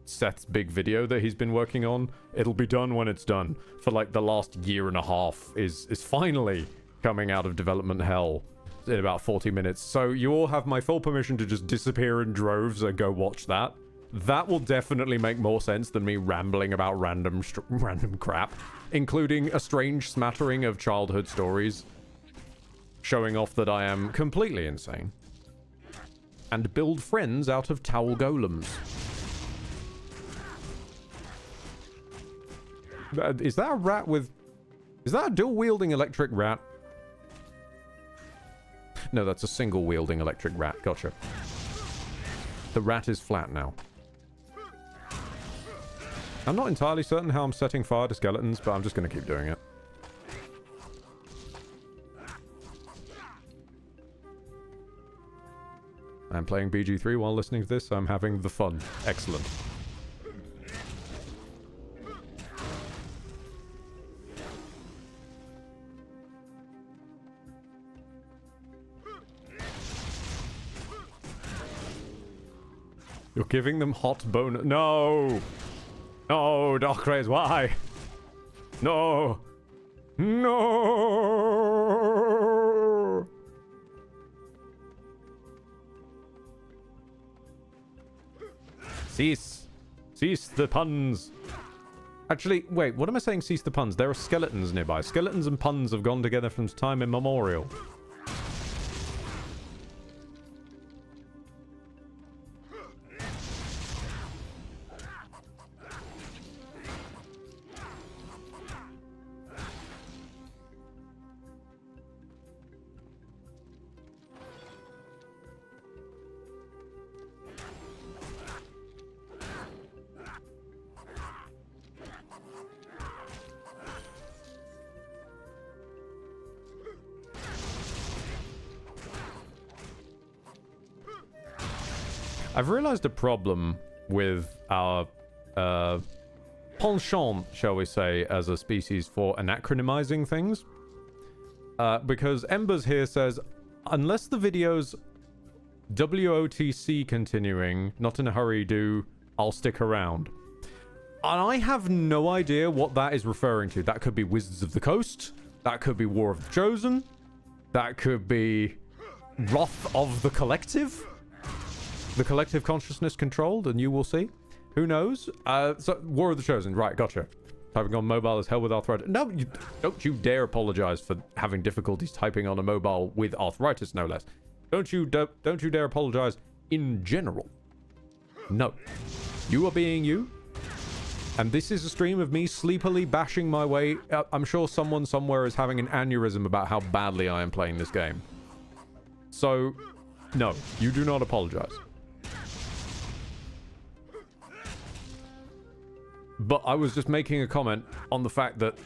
Seth's big video that he's been working on, it'll be done when it's done. For like the last year and a half is finally coming out of development hell in about 40 minutes. So you all have my full permission to just disappear in droves and go watch that. That will definitely make more sense than me rambling about random crap, including a strange smattering of childhood stories, showing off that I am completely insane. And build friends out of towel golems. Is that a rat with... Is that a dual-wielding electric rat? No, that's a single-wielding electric rat. Gotcha. The rat is flat now. I'm not entirely certain how I'm setting fire to skeletons, but I'm just going to keep doing it. I'm playing BG3 while listening to this, so I'm having the fun. Excellent. You're giving them hot bone. No! No, Dark Rays, why? No! No! Cease. Cease the puns. Actually, wait, what am I saying cease the puns? There are skeletons nearby. Skeletons and puns have gone together from time immemorial. I've realized a problem with our penchant, shall we say, as a species for anachronizing things. Because Embers here says, unless the video's WOTC continuing, not in a hurry, I'll stick around. And I have no idea what that is referring to. That could be Wizards of the Coast. That could be War of the Chosen. That could be Wrath of the Collective. The collective consciousness controlled, and you will see. Who knows? So, War of the Chosen. Right, gotcha. Typing on mobile is hell with arthritis. No, don't you dare apologize for having difficulties typing on a mobile with arthritis, no less. Don't you dare apologize in general. No. You are being you. And this is a stream of me sleepily bashing my way. I'm sure someone somewhere is having an aneurysm about how badly I am playing this game. So, no, you do not apologize. But I was just making a comment on the fact that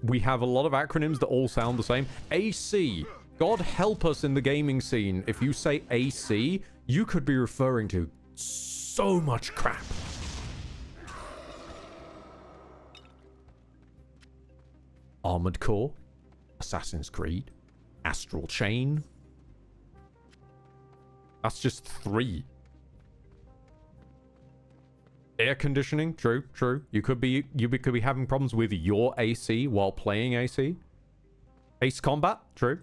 we have a lot of acronyms that all sound the same. AC. God help us in the gaming scene. If you say AC, you could be referring to so much crap. Armored Core, Assassin's Creed, Astral Chain. That's just 3. Air conditioning, true. You could be having problems with your AC while playing AC. Ace Combat, true.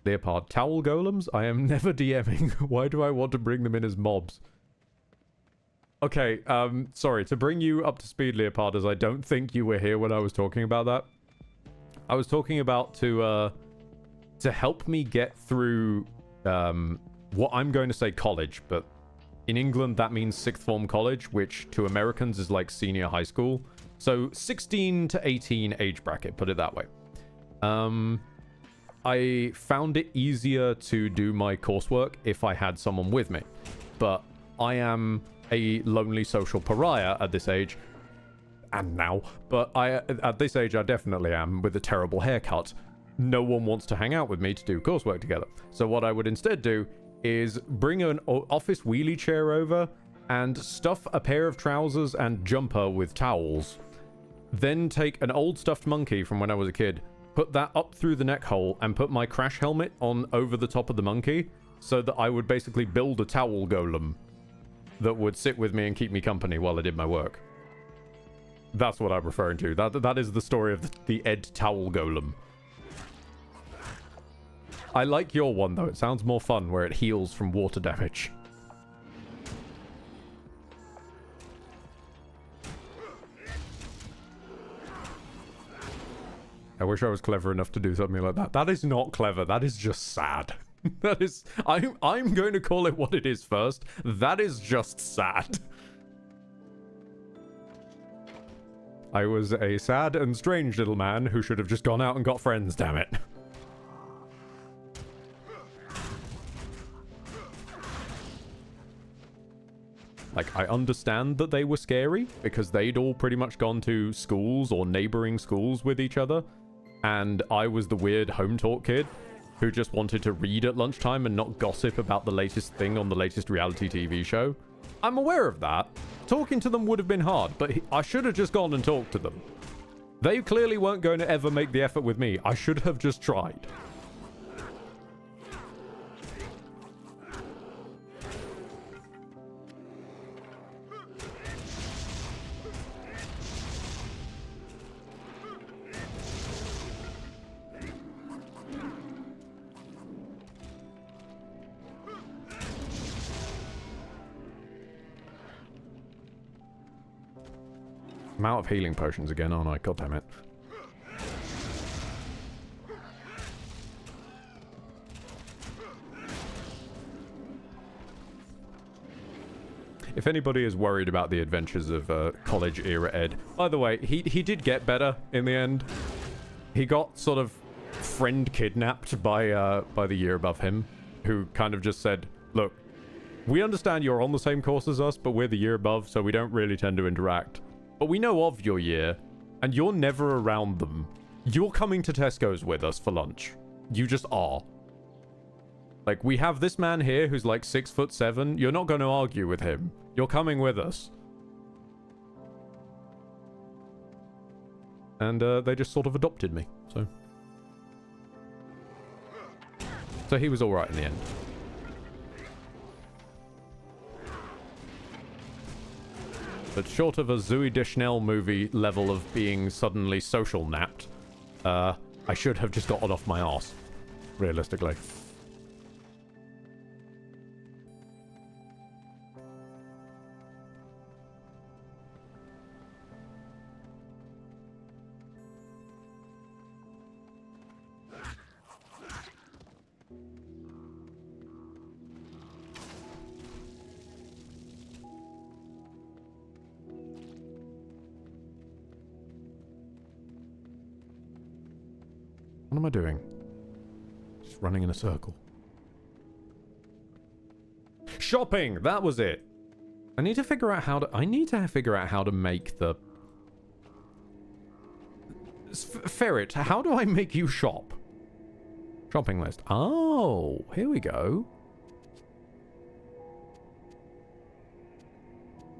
Leopard Towel Golems, I am never DMing. Why do I want to bring them in as mobs? Okay, sorry, to bring you up to speed, Leopard, as I don't think you were here when I was talking about that. I was talking about to help me get through, what I'm going to say college, but in England, that means 6th form college, which to Americans is like senior high school. So 16 to 18 age bracket, put it that way. I found it easier to do my coursework if I had someone with me. But I am a lonely social pariah at this age. And now. But at this age, I definitely am, with a terrible haircut. No one wants to hang out with me to do coursework together. So what I would instead do is bring an office wheelie chair over and stuff a pair of trousers and jumper with towels. then take an old stuffed monkey from when I was a kid, put that up through the neck hole, and put my crash helmet on over the top of the monkey, so that I would basically build a towel golem that would sit with me and keep me company while I did my work. That's what I'm referring to. That is the story of the Ed Towel Golem. I like your one, though. It sounds more fun, where it heals from water damage. I wish I was clever enough to do something like that. That is not clever. That is just sad. That is... I'm going to call it what it is first. That is just sad. I was a sad and strange little man who should have just gone out and got friends, damn it. Like, I understand that they were scary, because they'd all pretty much gone to schools or neighboring schools with each other, and I was the weird home talk kid who just wanted to read at lunchtime and not gossip about the latest thing on the latest reality TV show. I'm aware of that. Talking to them would have been hard, but I should have just gone and talked to them. They clearly weren't going to ever make the effort with me. I should have just tried. I'm out of healing potions again, aren't I? God damn it. If anybody is worried about the adventures of college-era Ed, by the way, he did get better in the end. He got sort of friend kidnapped by the year above him, who kind of just said, look, we understand you're on the same course as us, but we're the year above, so we don't really tend to interact. But we know of your year, and you're never around them. You're coming to Tesco's with us for lunch. You just are. Like, we have this man here who's like 6'7". You're not going to argue with him. You're coming with us. And they just sort of adopted me, so... So he was alright in the end. But short of a Zooey Deschanel movie level of being suddenly social napped, I should have just gotten off my arse, realistically. What am I doing? Just running in a circle. Shopping! That was it! I need to figure out how to make the... Ferret, how do I make you shop? Shopping list. Oh, here we go.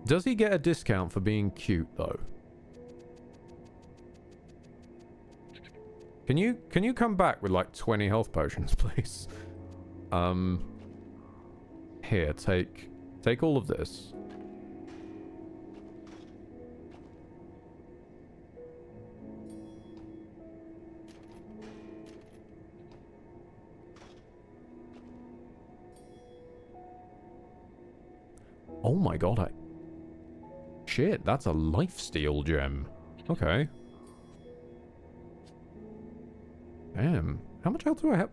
Does he get a discount for being cute, though? Can you come back with like 20 health potions, please? Here, take all of this. Oh my god, shit, that's a lifesteal gem. Okay. Damn. How much health do I have?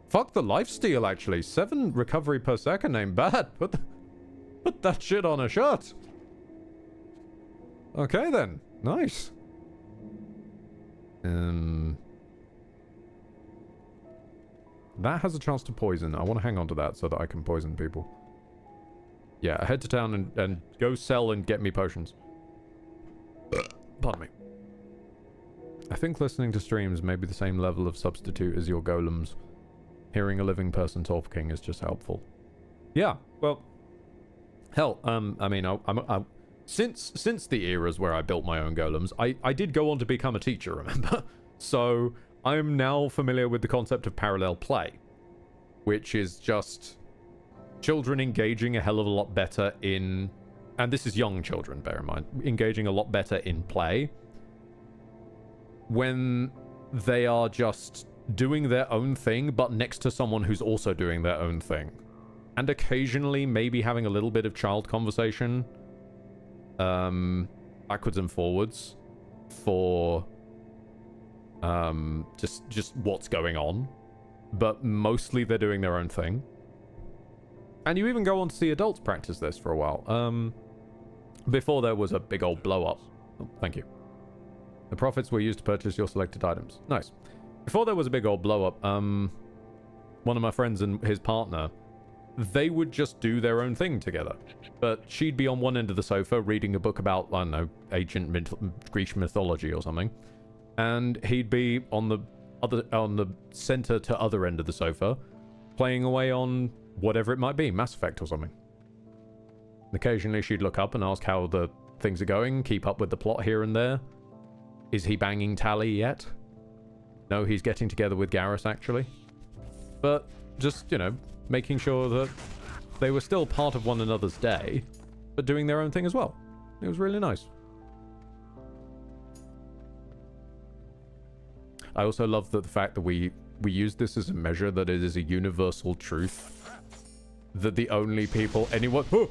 Fuck the lifesteal, actually. 7 recovery per second ain't bad. Put that shit on a shirt. Okay, then. Nice. That has a chance to poison. I want to hang on to that so that I can poison people. Yeah, head to town and go sell and get me potions. Pardon me. I think listening to streams may be the same level of substitute as your golems. Hearing a living person talking is just helpful. Yeah, well, hell, I mean, since the eras where I built my own golems, I did go on to become a teacher, remember? So I'm now familiar with the concept of parallel play, which is just children engaging a hell of a lot better in, and this is young children, bear in mind, engaging a lot better in play when they are just doing their own thing, but next to someone who's also doing their own thing. And occasionally maybe having a little bit of child conversation, backwards and forwards for just what's going on. But mostly they're doing their own thing. And you even go on to see adults practice this for a while. Before there was a big old blow up. Oh, thank you. The profits were used to purchase your selected items. Nice. Before there was a big old blow up, one of my friends and his partner, they would just do their own thing together. But she'd be on one end of the sofa reading a book about, I don't know, ancient Greek mythology or something. And he'd be on the center to other end of the sofa, playing away on whatever it might be, Mass Effect or something. And occasionally she'd look up and ask how the things are going, keep up with the plot here and there. Is he banging Tally yet? No, he's getting together with Garrus, actually. But just, you know, making sure that they were still part of one another's day, but doing their own thing as well. It was really nice. I also love the fact that we use this as a measure that it is a universal truth. That the only people anyone... Oh!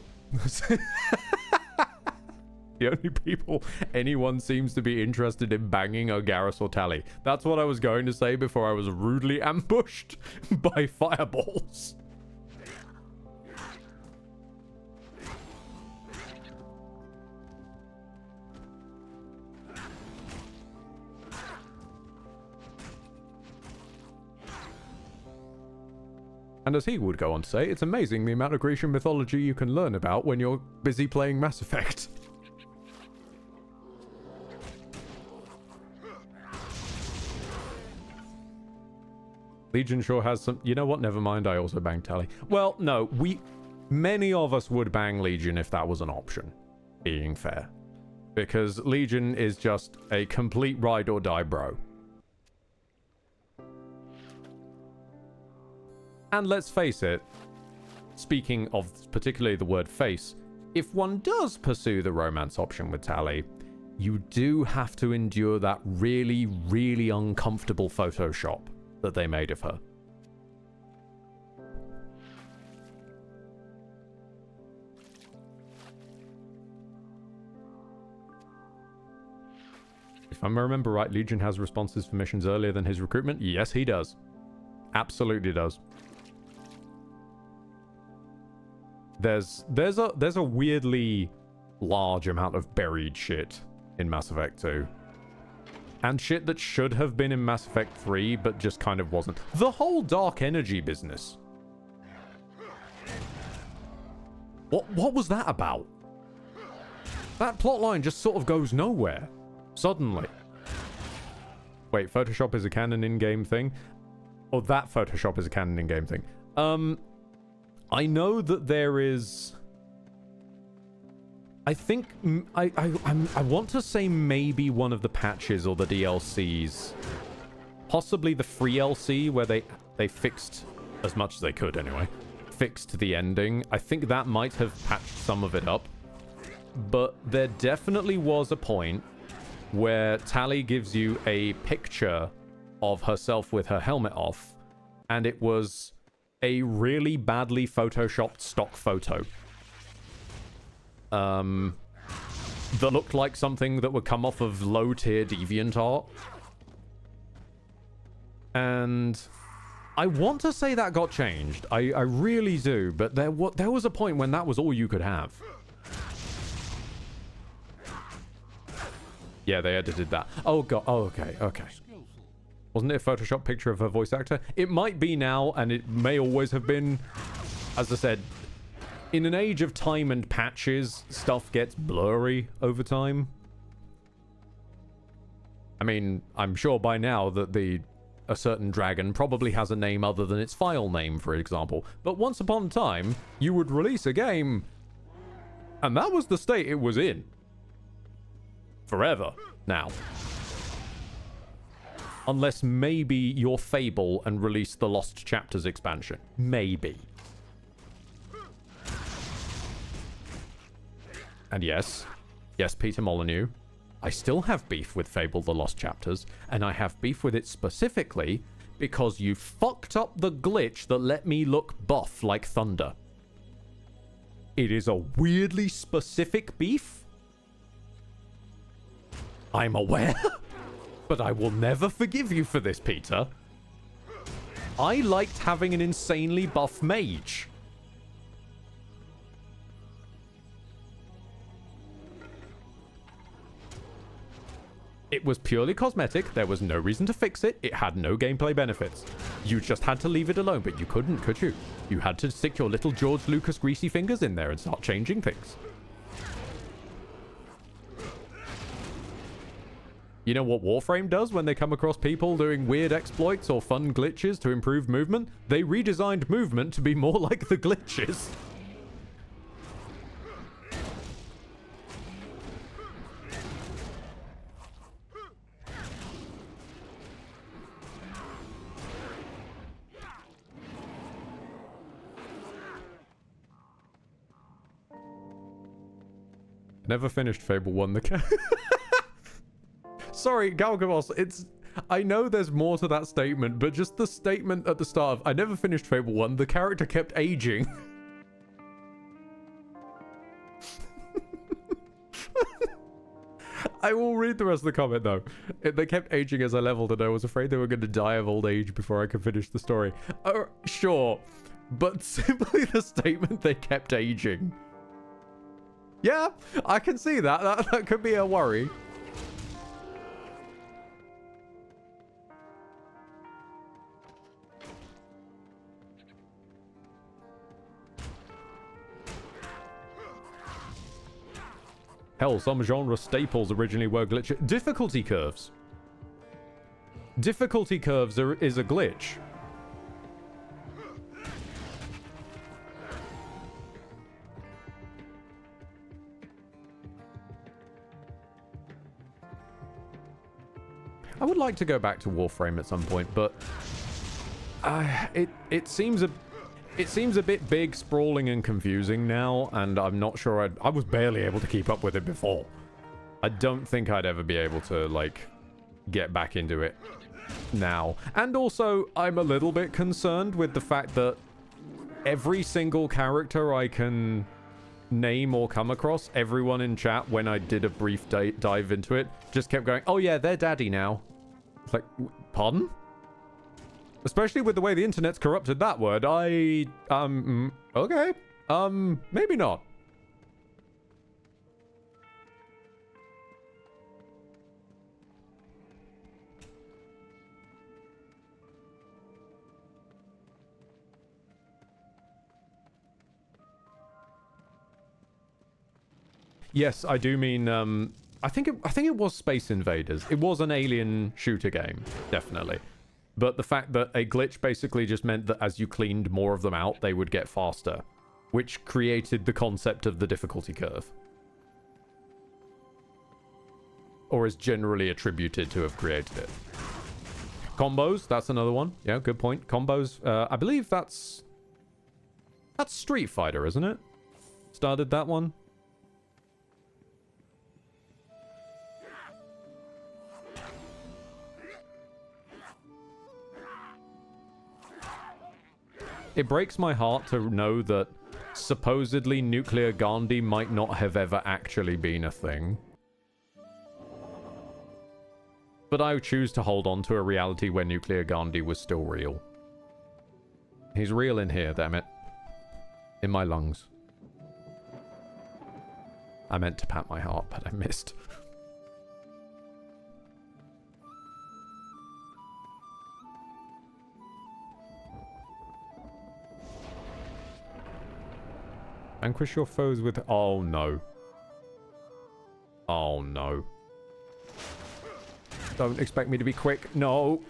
The only people anyone seems to be interested in banging are Garrus or Tally. That's what I was going to say before I was rudely ambushed by fireballs. And as he would go on to say, it's amazing the amount of Grecian mythology you can learn about when you're busy playing Mass Effect. Legion sure has some... You know what? Never mind. I also bang Tally. Well, no. Many of us would bang Legion if that was an option. Being fair. Because Legion is just a complete ride or die bro. And let's face it. Speaking of particularly the word face. If one does pursue the romance option with Tally, you do have to endure that really, really uncomfortable Photoshop that they made of her. If I remember right, Legion has responses for missions earlier than his recruitment. Yes, he does. Absolutely does. There's a weirdly large amount of buried shit in Mass Effect 2. And shit that should have been in Mass Effect 3, but just kind of wasn't. The whole dark energy business. What was that about? That plotline just sort of goes nowhere. Suddenly. Wait, Photoshop is a canon in-game thing? Or that Photoshop is a canon in-game thing? I know that there is... I think I want to say maybe one of the patches or the DLCs, possibly the free LC where they fixed as much as they could anyway, fixed the ending. I think that might have patched some of it up, but there definitely was a point where Tally gives you a picture of herself with her helmet off, and it was a really badly photoshopped stock photo. That looked like something that would come off of low-tier DeviantArt. And I want to say that got changed. I really do, but there was a point when that was all you could have. Yeah, they edited that. Oh, God. Oh, okay, okay. Wasn't it a Photoshop picture of her voice actor? It might be now, and it may always have been. As I said, in an age of time and patches, stuff gets blurry over time. I mean, I'm sure by now that a certain dragon probably has a name other than its file name, for example. But once upon a time, you would release a game, And that was the state it was in. Forever now. Unless maybe you're Fable and release the Lost Chapters expansion. Maybe. And yes, Peter Molyneux, I still have beef with Fable the Lost Chapters, and I have beef with it specifically because you fucked up the glitch that let me look buff like thunder. It is a weirdly specific beef. I'm aware, but I will never forgive you for this, Peter. I liked having an insanely buff mage. It was purely cosmetic. There was no reason to fix it. It had no gameplay benefits. You just had to leave it alone, but you couldn't, could you? You had to stick your little George Lucas greasy fingers in there and start changing things. You know what Warframe does when they come across people doing weird exploits or fun glitches to improve movement? They redesigned movement to be more like the glitches. Never finished Fable 1. Sorry, Galgavos, it's... I know there's more to that statement, but just the statement at the start of, I never finished Fable 1, the character kept aging. I will read the rest of the comment, though. They kept aging as I leveled, and I was afraid they were going to die of old age before I could finish the story. Sure, but simply the statement they kept aging. Yeah, I can see that. That could be a worry. Hell, some genre staples originally were glitch. Difficulty curves. Difficulty curves is a glitch. I would like to go back to Warframe at some point, but it seems a bit big, sprawling, and confusing now, and I'm not sure I was barely able to keep up with it before. I don't think I'd ever be able to, like, get back into it now. And also, I'm a little bit concerned with the fact that every single character I can name or come across, everyone in chat, when I did a brief dive into it, just kept going, oh yeah, they're daddy now. It's like, pardon? Especially with the way the internet's corrupted that word, okay. Maybe not. Yes, I do mean, I think it was Space Invaders. It was an alien shooter game, definitely. But the fact that a glitch basically just meant that as you cleaned more of them out, they would get faster, which created the concept of the difficulty curve. Or is generally attributed to have created it. Combos, that's another one. Yeah, good point. Combos, I believe that's Street Fighter, isn't it? Started that one. It breaks my heart to know that supposedly Nuclear Gandhi might not have ever actually been a thing. But I choose to hold on to a reality where Nuclear Gandhi was still real. He's real in here, damn it. In my lungs. I meant to pat my heart, but I missed. Vanquish your foes with... Oh, no. Oh, no. Don't expect me to be quick. No.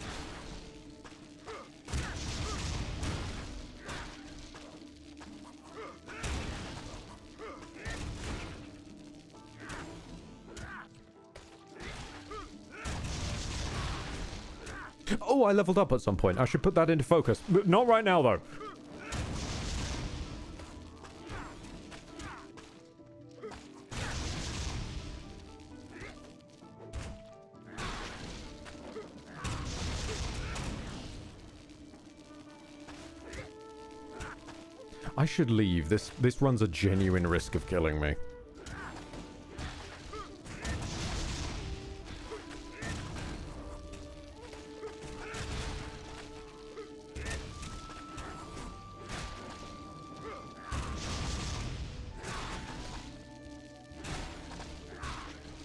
Oh, I leveled up at some point. I should put that into focus. But not right now, though. I should leave. This runs a genuine risk of killing me.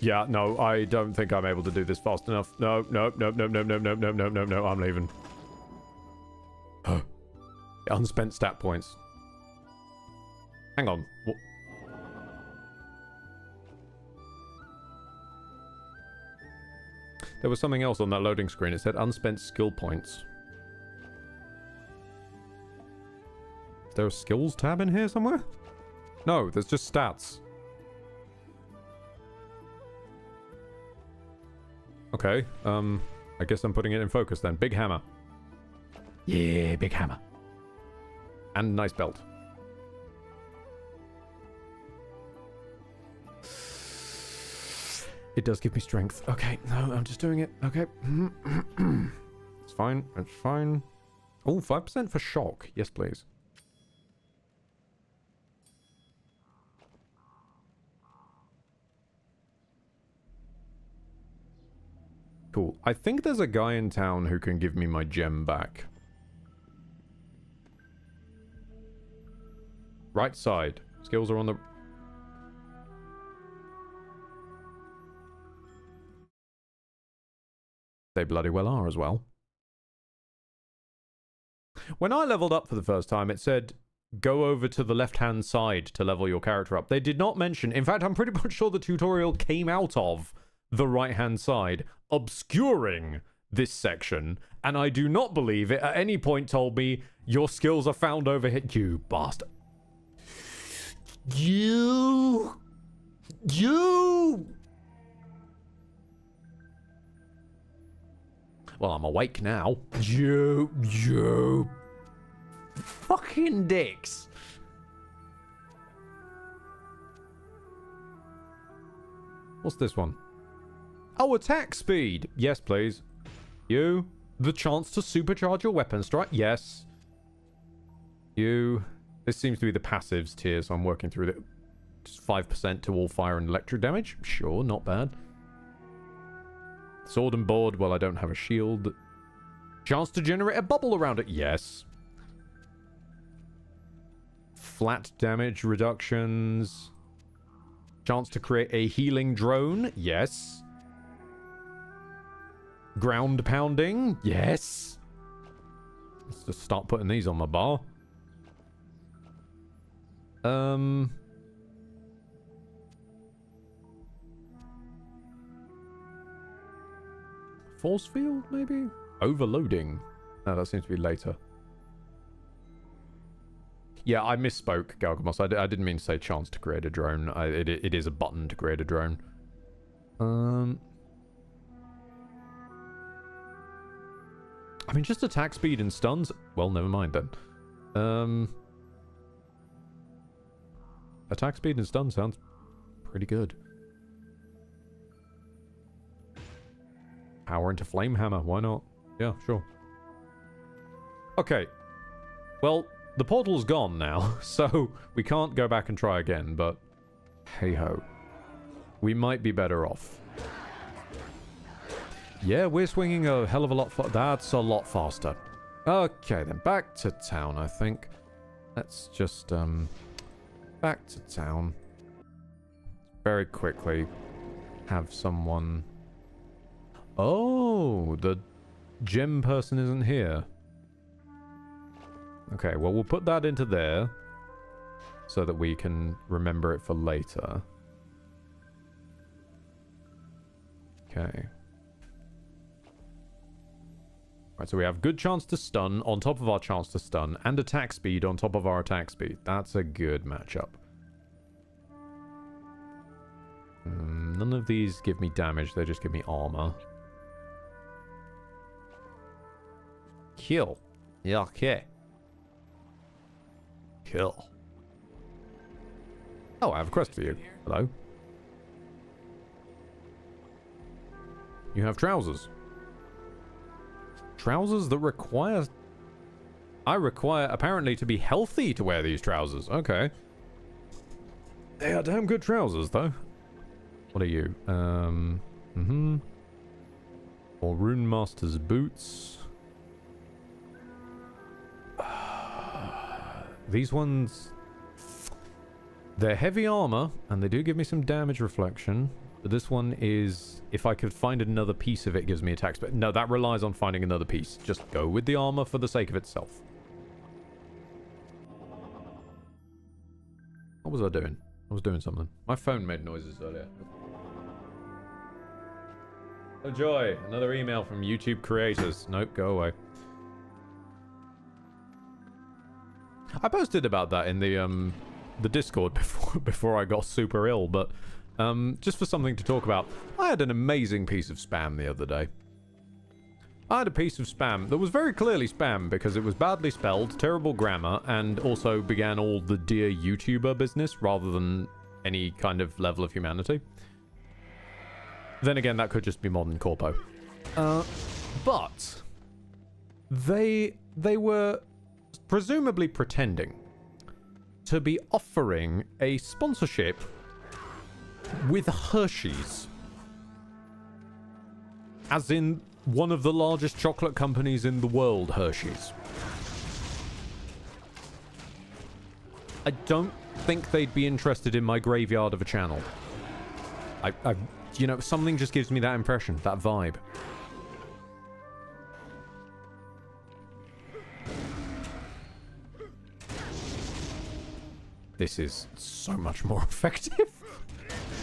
Yeah, no, I don't think I'm able to do this fast enough. No, no, no, no, no, no, no, no, no, no, no, I'm leaving. Unspent stat points. Hang on. There was something else on that loading screen. It said unspent skill points. Is there a skills tab in here somewhere? No, there's just stats. Okay, I guess I'm putting it in focus then. Big hammer. Yeah, big hammer. And nice belt. It does give me strength. Okay, no, I'm just doing it. Okay. It's fine. It's fine. Oh, 5% for shock. Yes, please. Cool. I think there's a guy in town who can give me my gem back. Right side. Skills are on the... They bloody well are as well. When I leveled up for the first time, it said, go over to the left-hand side to level your character up. They did not mention... In fact, I'm pretty much sure the tutorial came out of the right-hand side, obscuring this section, and I do not believe it at any point told me, your skills are found over here. You bastard. You... Well, I'm awake now. You fucking dicks. What's this one? Oh, attack speed. Yes, please. You. The chance to supercharge your weapon strike. Yes. You. This seems to be the passives tier, so I'm working through it. Just 5% to all fire and electric damage. Sure, not bad. Sword and board. Well, I don't have a shield. Chance to generate a bubble around it. Yes. Flat damage reductions. Chance to create a healing drone. Yes. Ground pounding. Yes. Let's just start putting these on my bar. Force field, maybe? Overloading. No, that seems to be later. Yeah, I misspoke, Galgamos. I didn't mean to say chance to create a drone. It is a button to create a drone. I mean, just attack speed and stuns. Well, never mind then. Attack speed and stun sounds pretty good. Power into flame hammer. Why not? Yeah, sure. Okay. Well, the portal's gone now, so we can't go back and try again, but hey-ho. We might be better off. Yeah, we're swinging a hell of a lot that's a lot faster. Okay, then back to town, I think. Let's just, back to town. Very quickly have someone... Oh, the gem person isn't here. Okay, well, we'll put that into there so that we can remember it for later. Okay. Right, so we have good chance to stun on top of our chance to stun, and attack speed on top of our attack speed. That's a good matchup. None of these give me damage, they just give me armor. Kill. Yeah, okay. Kill. Oh, I have a quest for you. Hello. You have trousers. Trousers that require... I require, apparently, to be healthy to wear these trousers. Okay. They are damn good trousers, though. What are you? Or Rune Master's boots. These ones... They're heavy armor, and they do give me some damage reflection. But this one is... If I could find another piece of it, gives me attacks. But no, that relies on finding another piece. Just go with the armor for the sake of itself. What was I doing? I was doing something. My phone made noises earlier. Oh joy, another email from YouTube creators. Nope, go away. I posted about that in the Discord before I got super ill, but just for something to talk about. I had an amazing piece of spam the other day. I had a piece of spam that was very clearly spam because it was badly spelled, terrible grammar, and also began all the dear YouTuber business rather than any kind of level of humanity. Then again, that could just be modern corpo. But they were presumably pretending to be offering a sponsorship with Hershey's. As in one of the largest chocolate companies in the world, Hershey's. I don't think they'd be interested in my graveyard of a channel. You know, something just gives me that impression, that vibe. This is so much more effective.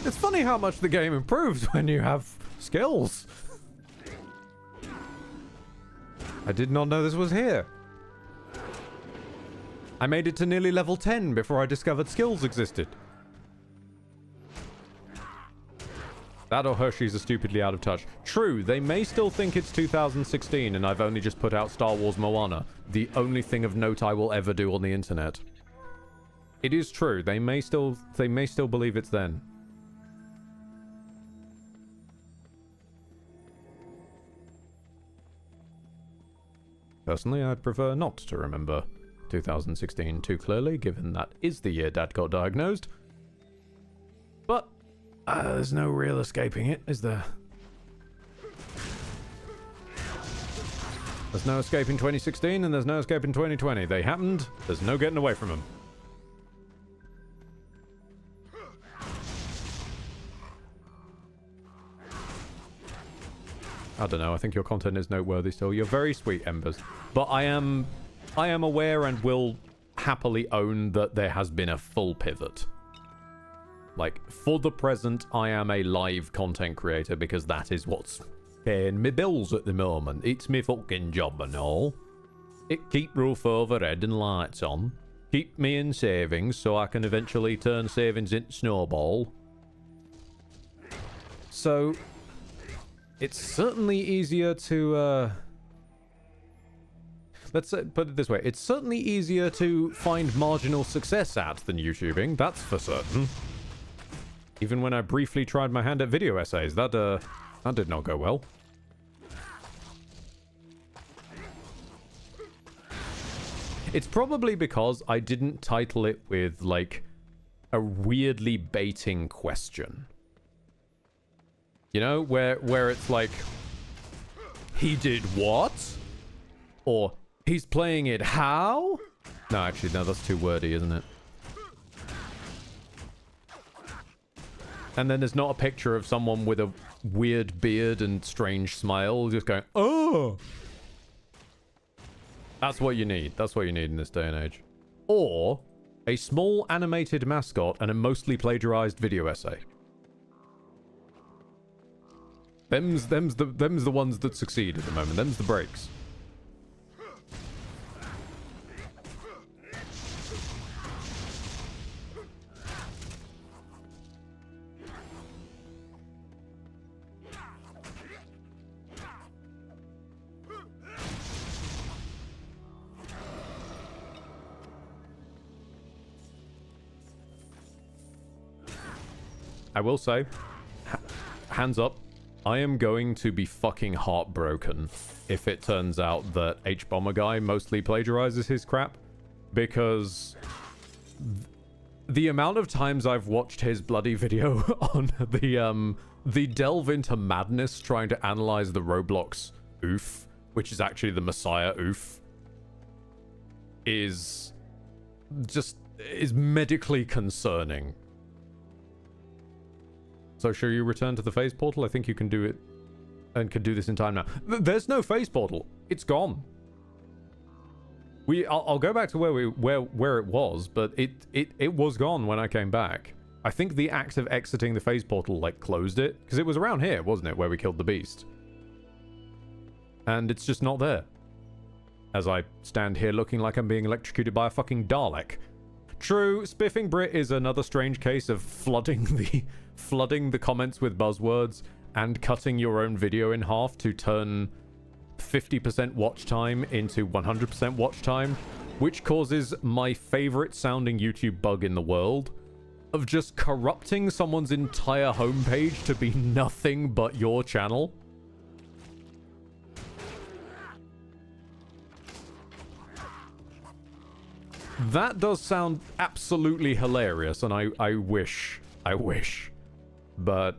It's funny how much the game improves when you have skills. I did not know this was here. I made it to nearly level 10 before I discovered skills existed. That or Hershey's are stupidly out of touch. True, they may still think it's 2016 and I've only just put out Star Wars Moana, the only thing of note I will ever do on the internet. It is true, they may still believe it's then. Personally, I'd prefer not to remember 2016 too clearly, given that is the year Dad got diagnosed. But there's no real escaping it, is there? There's no escaping 2016 and there's no escaping 2020. They happened, there's no getting away from them. I don't know, I think your content is noteworthy still. You're very sweet, Embers. But I am aware and will happily own that there has been a full pivot. Like, for the present, I am a live content creator because that is what's paying me bills at the moment. It's me fucking job and all. It keep roof over head and lights on. Keep me in savings so I can eventually turn savings into snowball. So... it's certainly easier to, let's put it this way. It's certainly easier to find marginal success at than YouTubing, that's for certain. Even when I briefly tried my hand at video essays, that did not go well. It's probably because I didn't title it with, like, a weirdly baiting question. You know, where it's like, he did what? Or, he's playing it how? No, actually, no, that's too wordy, isn't it? And then there's not a picture of someone with a weird beard and strange smile just going, oh! That's what you need. That's what you need in this day and age. Or, a small animated mascot and a mostly plagiarized video essay. Them's the ones that succeed at the moment. Them's the breaks. I will say, hands up, I am going to be fucking heartbroken if it turns out that H-Bomber guy mostly plagiarizes his crap, because the amount of times I've watched his bloody video on the delve into madness trying to analyze the Roblox oof, which is actually the Messiah oof, is medically concerning. So shall you return to the phase portal? I think you can do it and can do this in time now. There's no phase portal. It's gone. I'll go back to where it was, but it was gone when I came back. I think the act of exiting the phase portal like closed it, because it was around here, wasn't it, where we killed the beast? And it's just not there. As I stand here looking like I'm being electrocuted by a fucking Dalek. True, Spiffing Brit is another strange case of flooding the comments with buzzwords and cutting your own video in half to turn 50% watch time into 100% watch time, which causes my favorite sounding YouTube bug in the world of just corrupting someone's entire homepage to be nothing but your channel. That does sound absolutely hilarious, and I wish, but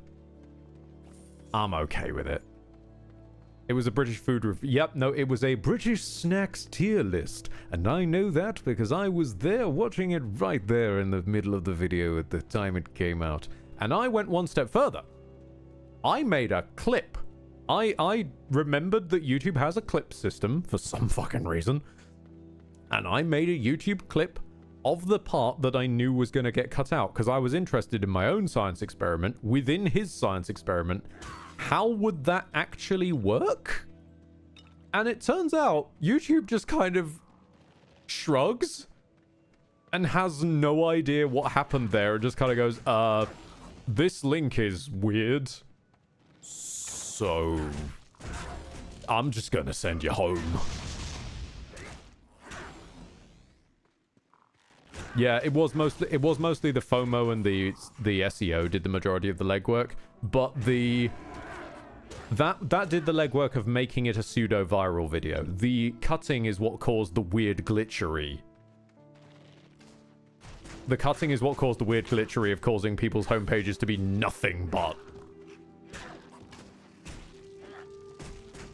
I'm okay with it. It was a British food review. Yep, no, it was a British snacks tier list, and I know that because I was there watching it right there in the middle of the video at the time it came out. And I went one step further. I made a clip. I remembered that YouTube has a clip system for some fucking reason. And I made a YouTube clip of the part that I knew was going to get cut out because I was interested in my own science experiment within his science experiment. How would that actually work? And it turns out YouTube just kind of shrugs and has no idea what happened there. It just kind of goes, this link is weird. So I'm just going to send you home. Yeah, it was mostly the FOMO and the SEO did the majority of the legwork, but that did the legwork of making it a pseudo viral video. The cutting is what caused the weird glitchery. The cutting is what caused the weird glitchery of causing people's homepages to be nothing but.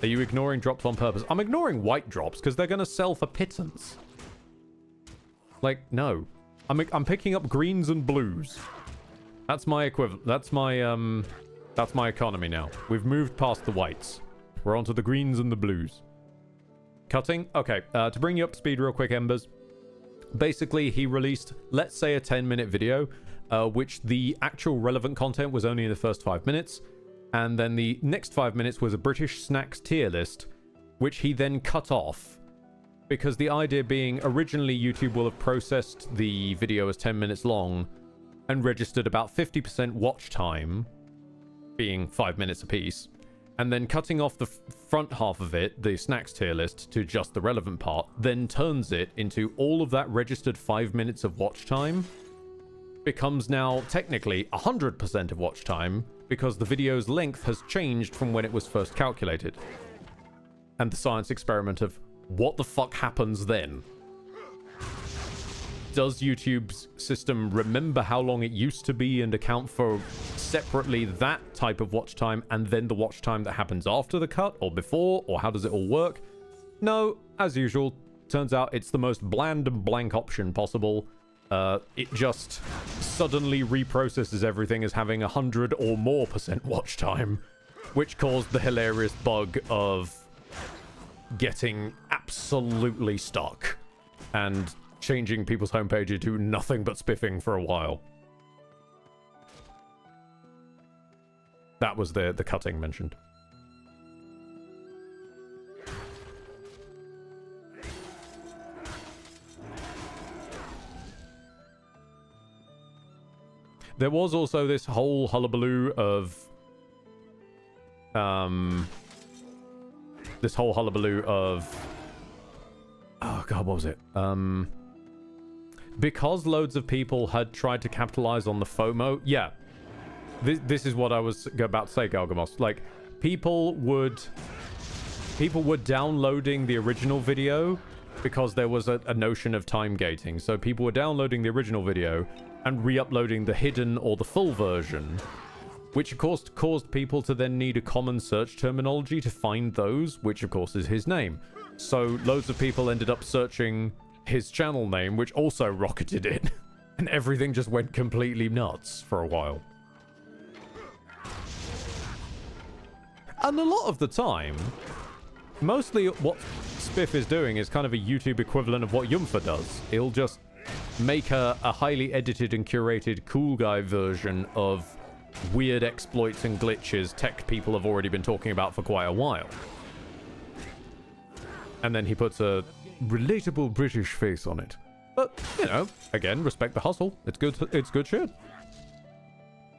Are you ignoring drops on purpose? I'm ignoring white drops because they're gonna sell for pittance. Like, no. I'm picking up greens and blues. That's my equivalent. That's my economy now. We've moved past the whites. We're onto the greens and the blues. Cutting? Okay, to bring you up to speed real quick, Embers. Basically, he released, let's say, a 10-minute video, which the actual relevant content was only in the first 5 minutes. And then the next 5 minutes was a British snacks tier list, which he then cut off. Because the idea being, originally YouTube will have processed the video as 10 minutes long and registered about 50% watch time, being 5 minutes apiece, and then cutting off the front half of it, the snacks tier list, to just the relevant part, then turns it into all of that registered 5 minutes of watch time, becomes now technically 100% of watch time, because the video's length has changed from when it was first calculated. And the science experiment of what the fuck happens then? Does YouTube's system remember how long it used to be and account for separately that type of watch time and then the watch time that happens after the cut or before, or how does it all work? No, as usual, turns out it's the most bland and blank option possible. It just suddenly reprocesses everything as having 100 or more % watch time, which caused the hilarious bug of getting absolutely stuck and changing people's homepage to nothing but spiffing for a while. That was the cutting mentioned. There was also this whole hullabaloo of oh god, what was it? Because loads of people had tried to capitalize on the FOMO. Yeah. This is what I was about to say, Galgamos. Like, people were downloading the original video because there was a notion of time gating. So people were downloading the original video and re-uploading the hidden or the full version, which of course caused people to then need a common search terminology to find those, which of course is his name. So loads of people ended up searching his channel name, which also rocketed it, and everything just went completely nuts for a while. And a lot of the time, mostly what Spiff is doing is kind of a YouTube equivalent of what Yumfa does. He'll just make a highly edited and curated cool guy version of weird exploits and glitches tech people have already been talking about for quite a while. And then he puts a relatable British face on it. But, you know, again, respect the hustle. It's good shit.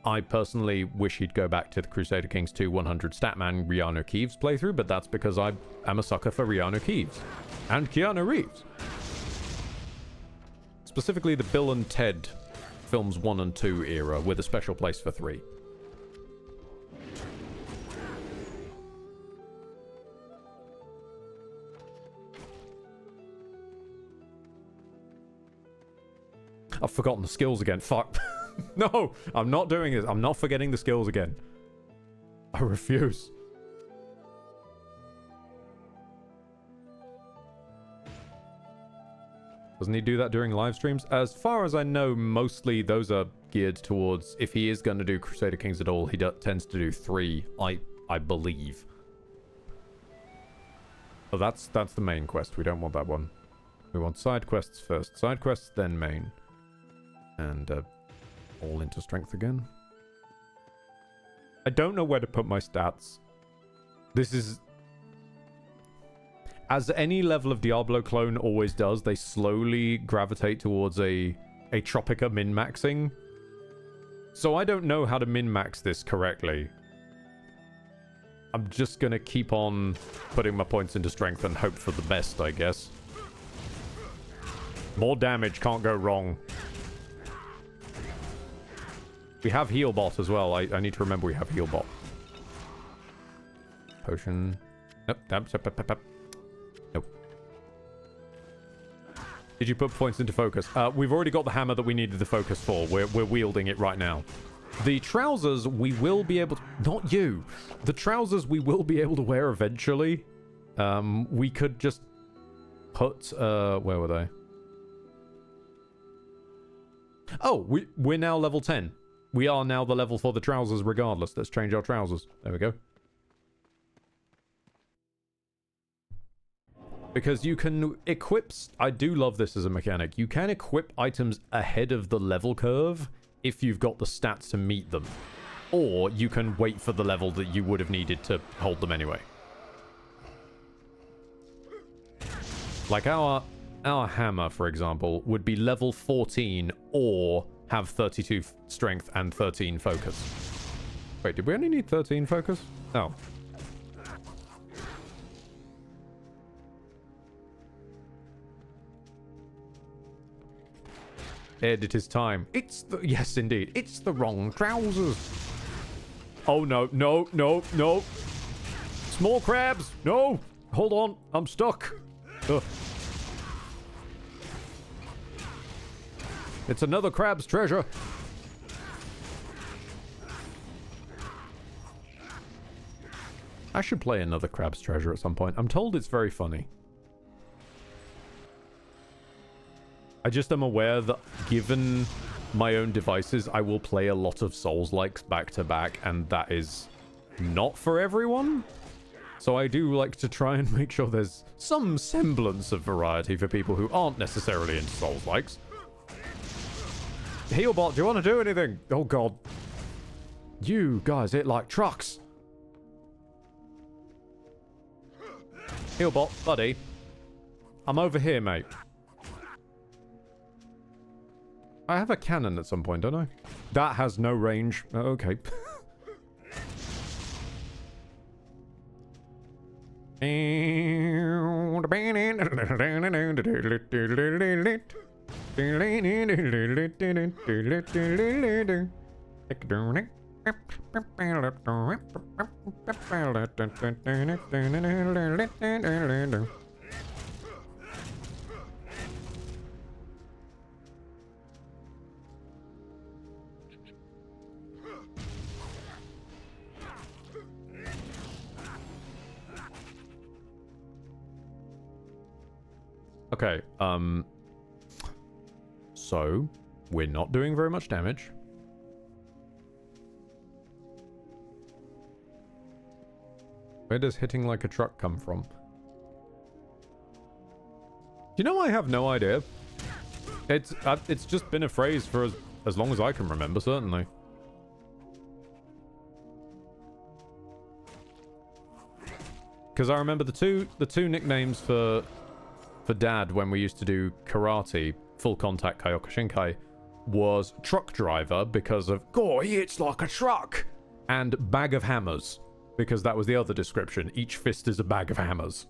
I personally wish he'd go back to the Crusader Kings 2 100 Statman Rihanna Keeves playthrough, but that's because I am a sucker for Rihanna Keeves. And Keanu Reeves. Specifically the Bill and Ted films 1 and 2 era, with a special place for 3. I've forgotten the skills again. Fuck. No, I'm not doing this. I'm not forgetting the skills again. I refuse. Doesn't he do that during live streams? As far as I know, mostly those are geared towards, if he is going to do Crusader Kings at all, he tends to do 3, I believe. Oh, that's the main quest. We don't want that one. We want side quests first. Side quests, then main. And all into strength again. I don't know where to put my stats. This is... As any level of Diablo clone always does, they slowly gravitate towards a Tropica min-maxing. So I don't know how to min-max this correctly. I'm just gonna keep on putting my points into strength and hope for the best, I guess. More damage, can't go wrong. We have heal bot as well. I need to remember we have heal bot. Potion. Nope. Nope. Did you put points into focus? We've already got the hammer that we needed the focus for. We're wielding it right now. The trousers we will be able to... Not you. The trousers we will be able to wear eventually. We could just put... where were they? Oh, we're now level 10. We are now the level for the trousers regardless. Let's change our trousers. There we go. Because you can equip... I do love this as a mechanic. You can equip items ahead of the level curve if you've got the stats to meet them. Or you can wait for the level that you would have needed to hold them anyway. Like our hammer, for example, would be level 14 or have 32 strength and 13 focus. Wait, did we only need 13 focus? Oh. Ed, it is time. It's the... Yes, indeed. It's the wrong trousers. Oh, no. No, no, no. Small crabs. No. Hold on. I'm stuck. Ugh. It's another crab's treasure. I should play another crab's treasure at some point. I'm told it's very funny. I just am aware that given my own devices, I will play a lot of Souls-likes back to back, and that is not for everyone. So I do like to try and make sure there's some semblance of variety for people who aren't necessarily into Souls-likes. Healbot, do you want to do anything? Oh god. You guys hit like trucks. Healbot, buddy. I'm over here, mate. I have a cannon at some point, don't I? That has no range. Okay. Okay, so we're not doing very much damage. Where does hitting like a truck come from? You know, I have no idea. It's just been a phrase for as long as I can remember, certainly. Because I remember the two nicknames for Dad when we used to do karate, full contact Kyokushinkai, was truck driver because of, "Oh, he hits like a truck," and bag of hammers, because that was the other description. Each fist is a bag of hammers.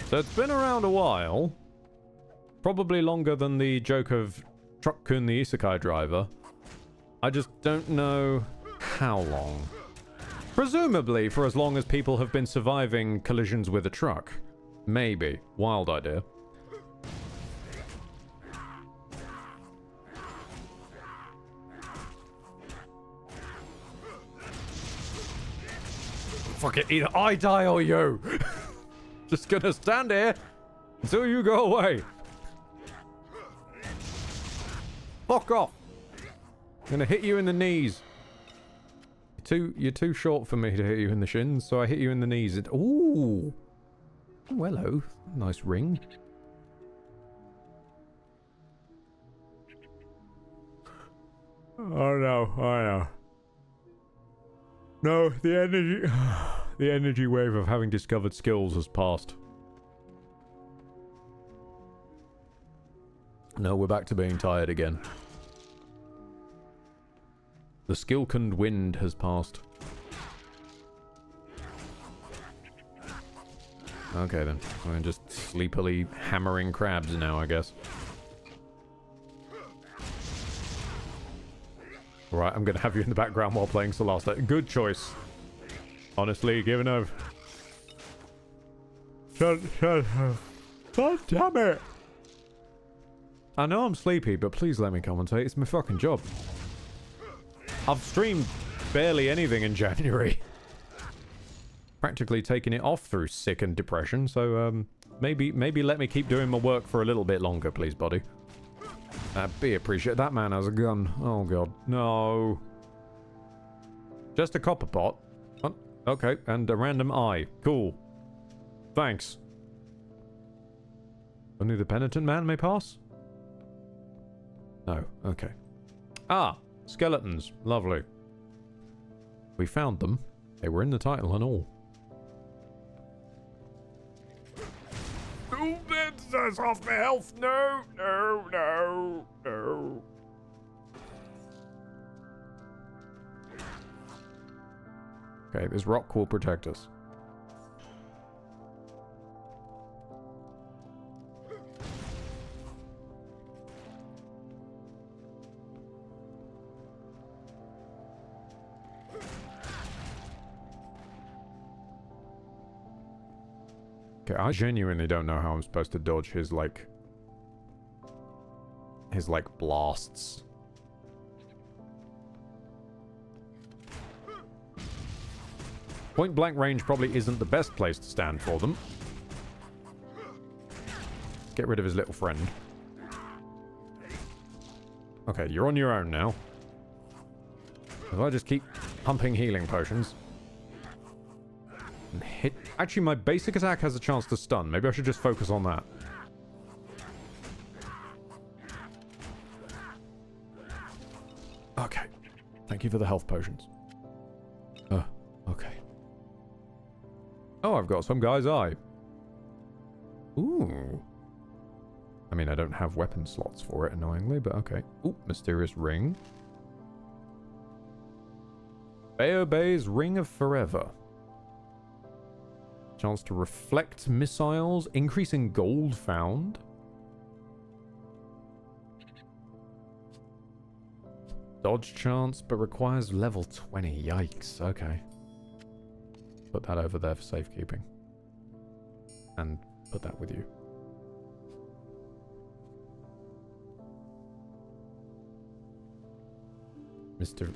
So it's been around a while. Probably longer than the joke of Truck-kun the isekai driver. I just don't know how long. Presumably for as long as people have been surviving collisions with a truck. Maybe. Wild idea. Fuck it, either I die or you. Just gonna stand here until you go away. Fuck off. I'm gonna hit you in the knees. You're too short for me to hit you in the shins, so I hit you in the knees. Ooh. Oh, hello. Nice ring. Oh no, I know. No, the energy wave of having discovered skills has passed. No, we're back to being tired again. The skilkened wind has passed. Okay then, I'm just sleepily hammering crabs now, I guess. Right, I'm gonna have you in the background while playing Solasta. Good choice. Honestly, given over. God damn it! I know I'm sleepy, but please let me commentate. It's my fucking job. I've streamed barely anything in January. Practically taking it off through sick and depression, so maybe let me keep doing my work for a little bit longer, please, buddy. Be appreciated. That man has a gun. Oh god, no. Just a copper pot. Oh, okay, and a random eye. Cool. Thanks. Only the penitent man may pass? No, okay. Ah, skeletons. Lovely. We found them. They were in the title and all. Oh, that's off my health. No, no, no, no. Okay, this rock will protect us. Okay, I genuinely don't know how I'm supposed to dodge his blasts. Point blank range probably isn't the best place to stand for them. Get rid of his little friend. Okay, you're on your own now. If I just keep pumping healing potions. And hit... Actually, my basic attack has a chance to stun. Maybe I should just focus on that. Okay. Thank you for the health potions. Okay. Oh, I've got some guy's eye. Ooh. I mean, I don't have weapon slots for it, annoyingly, but okay. Ooh, mysterious ring. Beobay's Ring of Forever. Chance to reflect missiles. Increasing gold found. Dodge chance, but requires level 20. Yikes. Okay. Put that over there for safekeeping. And put that with you.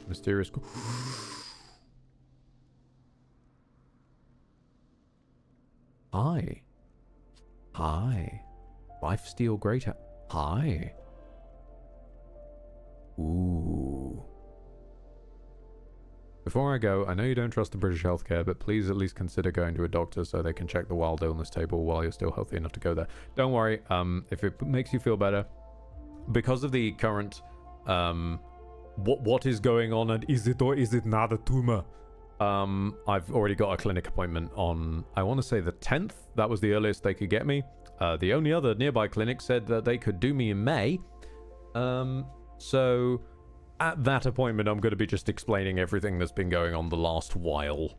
Mysterious. Hi. Hi. Lifesteal Greater. Hi. Ooh. Before I go, I know you don't trust the British healthcare, but please at least consider going to a doctor so they can check the wild illness table while you're still healthy enough to go there. Don't worry, if it makes you feel better, because of the current, what is going on, and is it or is it not a tumor? I've already got a clinic appointment on, I want to say the 10th. That was the earliest they could get me. The only other nearby clinic said that they could do me in May. So at that appointment, I'm going to be just explaining everything that's been going on the last while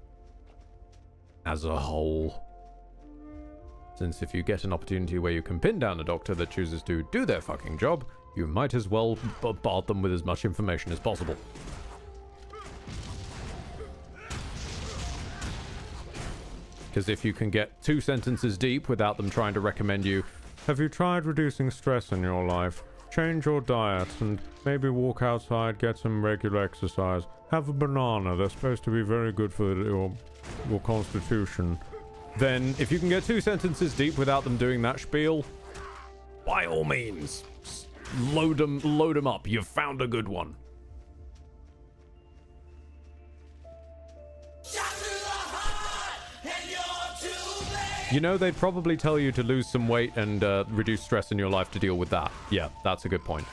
as a whole. Since if you get an opportunity where you can pin down a doctor that chooses to do their fucking job, you might as well bombard them with as much information as possible. Because if you can get 2 sentences deep without them trying to recommend you, have you tried reducing stress in your life? Change your diet and maybe walk outside, get some regular exercise. Have a banana, they're supposed to be very good for your constitution. Then, if you can get 2 sentences deep without them doing that spiel, by all means, load them up. You've found a good one. You know, they'd probably tell you to lose some weight and reduce stress in your life to deal with that. Yeah, that's a good point.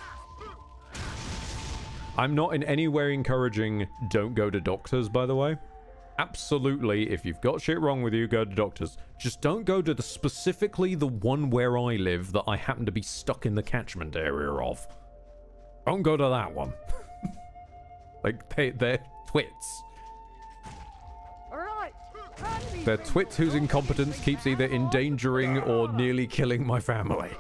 I'm not in any way encouraging don't go to doctors, by the way. Absolutely, if you've got shit wrong with you, go to doctors. Just don't go to specifically the one where I live that I happen to be stuck in the catchment area of. Don't go to that one. Like, they're twits. They're twits whose incompetence keeps either endangering or nearly killing my family.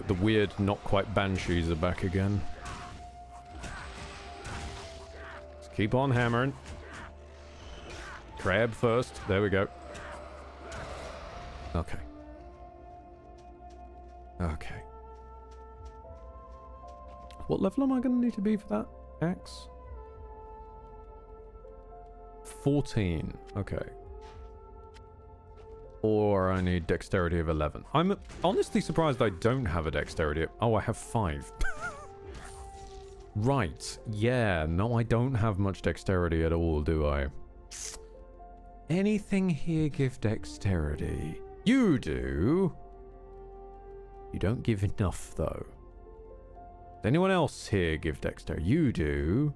The weird, not quite banshees are back again. Let's keep on hammering. Crab first. There we go. Okay. Okay. What level am I going to need to be for that axe? 14. Okay. Or I need dexterity of 11. I'm honestly surprised I don't have a dexterity. Oh, I have 5. Right. Yeah. No, I don't have much dexterity at all, do I? Anything here give dexterity? You do. You don't give enough, though. Does anyone else here give dexterity? You do.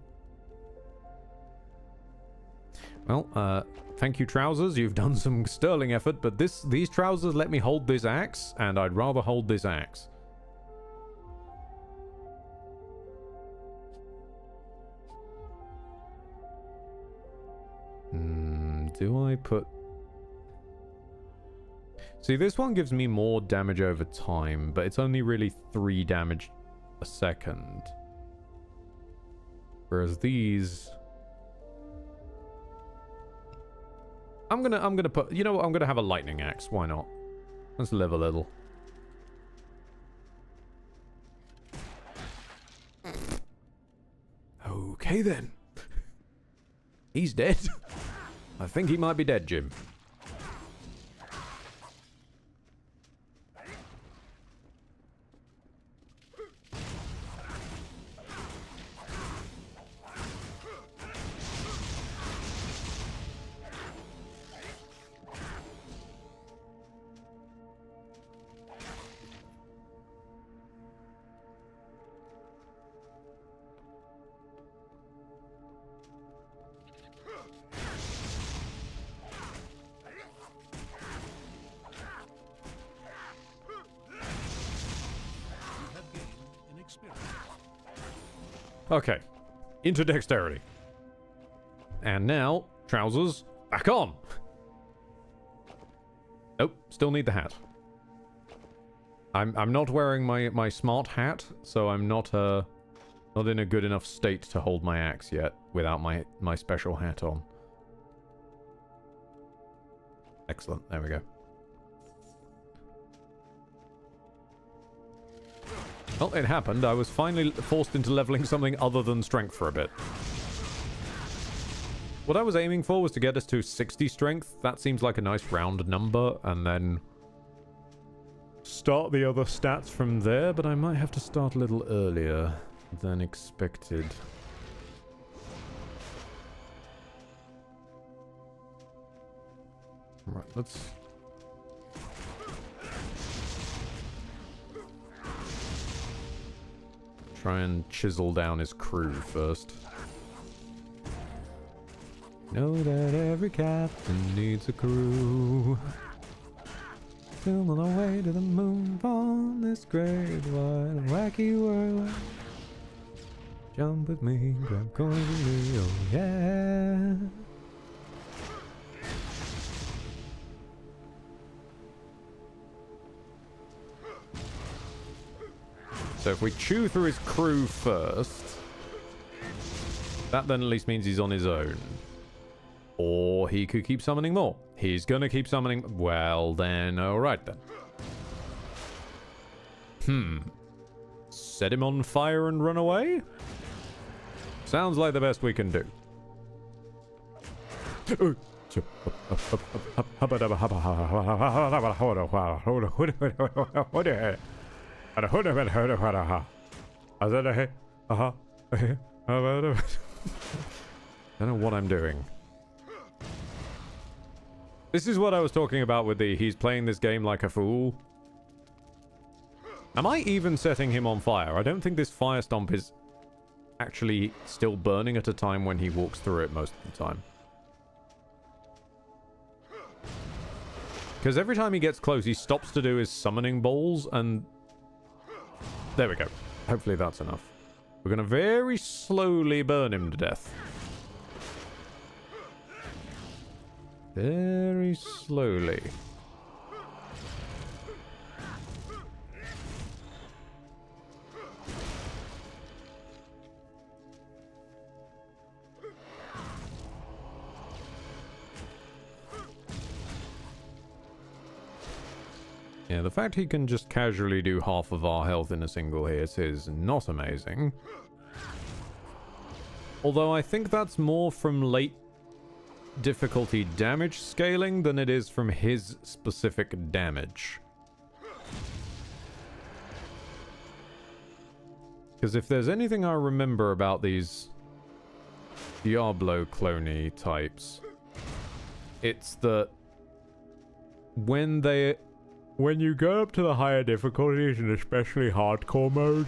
Well, thank you, trousers. You've done some sterling effort, but these trousers let me hold this axe, and I'd rather hold this axe. Do I put... See, this one gives me more damage over time, but it's only really 3 damage a second. Whereas these... I'm gonna put... You know what? I'm gonna have a lightning axe. Why not? Let's live a little. Okay, then. He's dead. I think he might be dead, Jim. Okay. Into dexterity. And now, trousers back on. Nope, still need the hat. I'm not wearing my smart hat, so I'm not in a good enough state to hold my axe yet without my special hat on. Excellent, there we go. Well, it happened. I was finally forced into leveling something other than strength for a bit. What I was aiming for was to get us to 60 strength. That seems like a nice round number, and then start the other stats from there, but I might have to start a little earlier than expected. Right, let's... try and chisel down his crew first. Know that every captain needs a crew. Still on the way to the moon on this great wide wacky world. Jump with me, grab coins with me, oh yeah. So if we chew through his crew first, that then at least means he's on his own. Or he could keep summoning more. He's gonna keep summoning... Well, then, alright then. Set him on fire and run away? Sounds like the best we can do. I don't know what I'm doing. This is what I was talking about with the he's playing this game like a fool. Am I even setting him on fire? I don't think this fire stomp is actually still burning at a time when he walks through it most of the time. Because every time he gets close, he stops to do his summoning bowls, and... There we go. Hopefully that's enough. We're going to very slowly burn him to death. Very slowly. Yeah, the fact he can just casually do half of our health in a single hit is not amazing. Although I think that's more from late difficulty damage scaling than it is from his specific damage. Because if there's anything I remember about these Diablo clone-y types, it's that when you go up to the higher difficulties, and especially hardcore mode,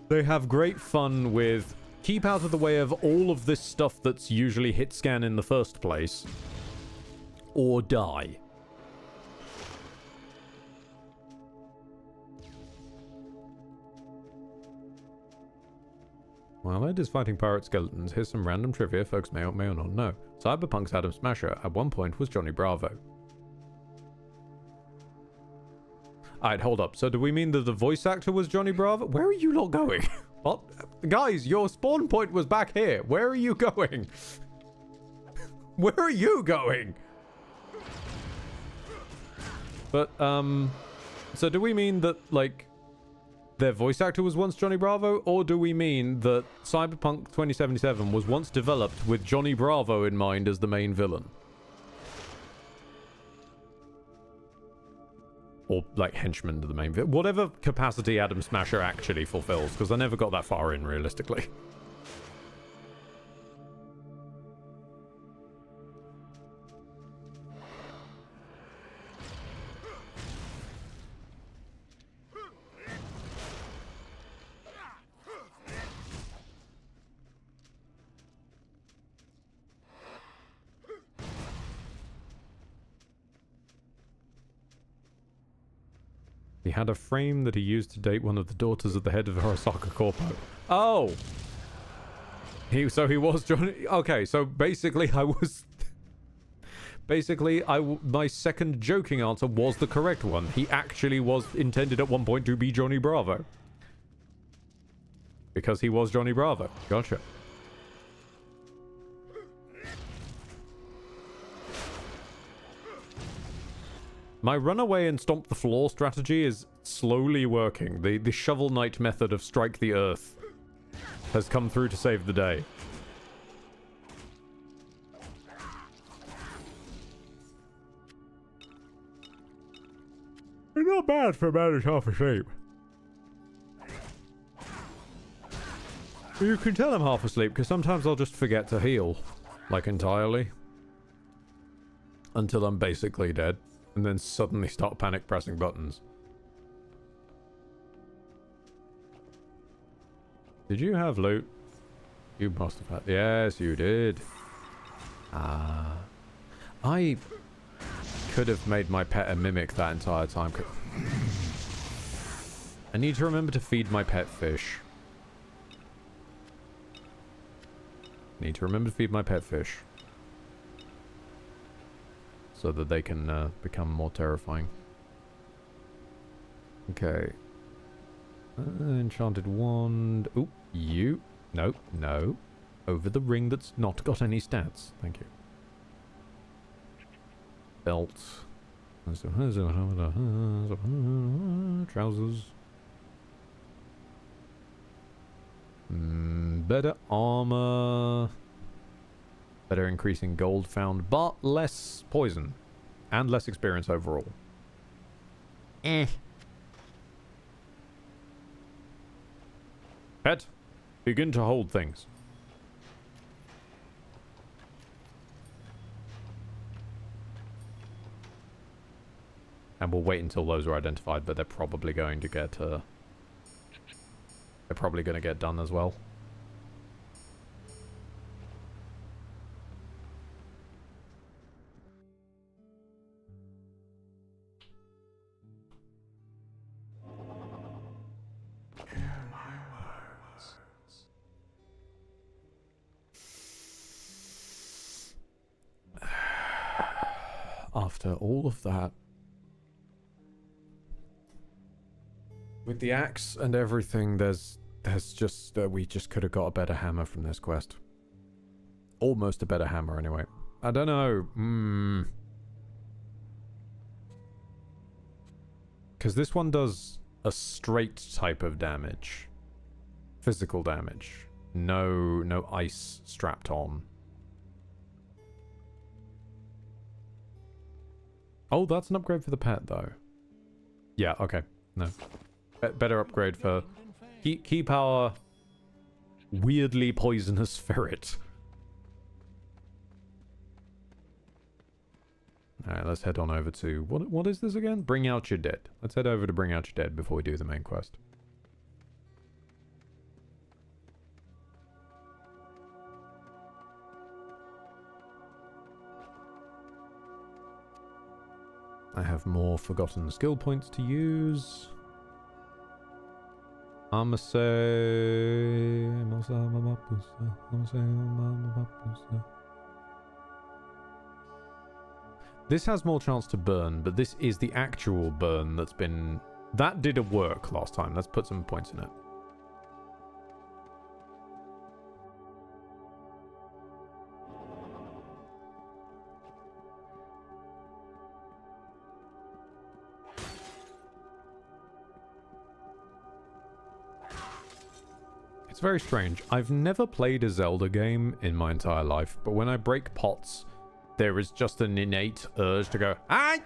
they have great fun with keep out of the way of all of this stuff that's usually hit scan in the first place, or die. While Ed is fighting pirate skeletons, here's some random trivia folks may or may not know. Cyberpunk's Adam Smasher at one point was Johnny Bravo. Alright, hold up. So do we mean that the voice actor was Johnny Bravo? Where are you lot going? What? Guys, your spawn point was back here. Where are you going? Where are you going? But, so do we mean that, like, their voice actor was once Johnny Bravo? Or do we mean that Cyberpunk 2077 was once developed with Johnny Bravo in mind as the main villain? Or, like, henchman to the main villain. Whatever capacity Adam Smasher actually fulfills, because I never got that far in, realistically. He had a frame that he used to date one of the daughters of the head of Arasaka Corpo. Oh! So he was Johnny... Okay, so basically I was... Basically, my second joking answer was the correct one. He actually was intended at one point to be Johnny Bravo. Because he was Johnny Bravo. Gotcha. My run away and stomp the floor strategy is slowly working. The Shovel Knight method of strike the earth has come through to save the day. It's not bad for a man who's half asleep. You can tell I'm half asleep because sometimes I'll just forget to heal. Like entirely. Until I'm basically dead. And then suddenly start panic pressing buttons. Did you have loot? You must have had... Yes, you did. Ah. I could have made my pet a mimic that entire time. I need to remember to feed my pet fish. Need to remember to feed my pet fish. So that they can become more terrifying. Okay. Enchanted wand. Oop, you. No, no. Over the ring that's not got any stats. Thank you. Belt. Trousers. Better armor. Better increasing gold found, but less poison. And less experience overall. Pet, begin to hold things. And we'll wait until those are identified, but they're probably going to get they're probably going to get done as well. After all of that, with the axe and everything, there's just we just could have got a better hammer from this quest. Almost a better hammer, anyway. I don't know. Because this one does a straight type of damage, physical damage. No ice strapped on. Oh, that's an upgrade for the pet, though. Yeah, okay. No. Better upgrade for... Keep our weirdly poisonous ferret. Alright, let's head on over to... What is this again? Bring out your dead. Let's head over to bring out your dead before we do the main quest. I have more forgotten skill points to use. This has more chance to burn, but this is the actual burn that's been... That did a work last time. Let's put some points in it. It's very strange. I've never played a Zelda game in my entire life, but when I break pots, there is just an innate urge to go, "Aye!"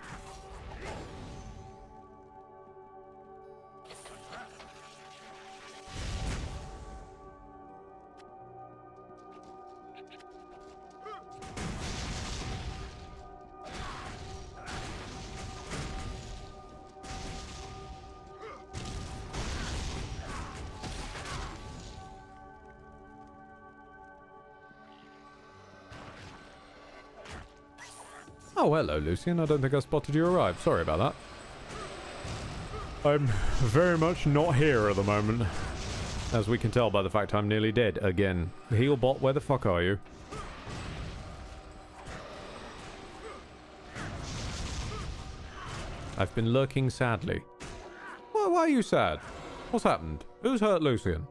Oh, hello, Lucian. I don't think I spotted you arrive. Sorry about that. I'm very much not here at the moment. As we can tell by the fact I'm nearly dead again. Healbot, where the fuck are you? I've been lurking sadly. Why are you sad? What's happened? Who's hurt Lucian?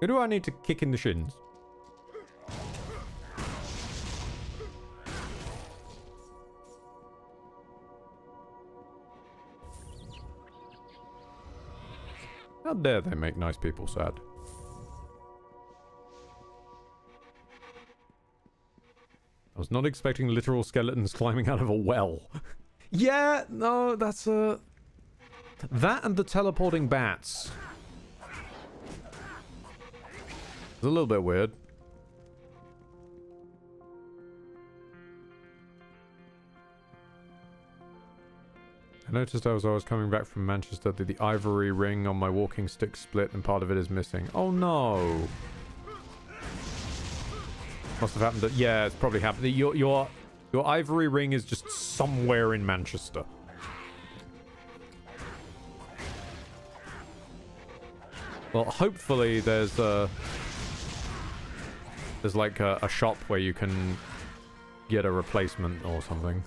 Who do I need to kick in the shins? How dare they make nice people sad? I was not expecting literal skeletons climbing out of a well. Yeah, no, that's that and the teleporting bats. It's a little bit weird. I noticed as I was coming back from Manchester that the ivory ring on my walking stick split and part of it is missing. Oh no! Must have happened. Yeah, it's probably happened. Your ivory ring is just somewhere in Manchester. Well, hopefully there's like a shop where you can get a replacement or something.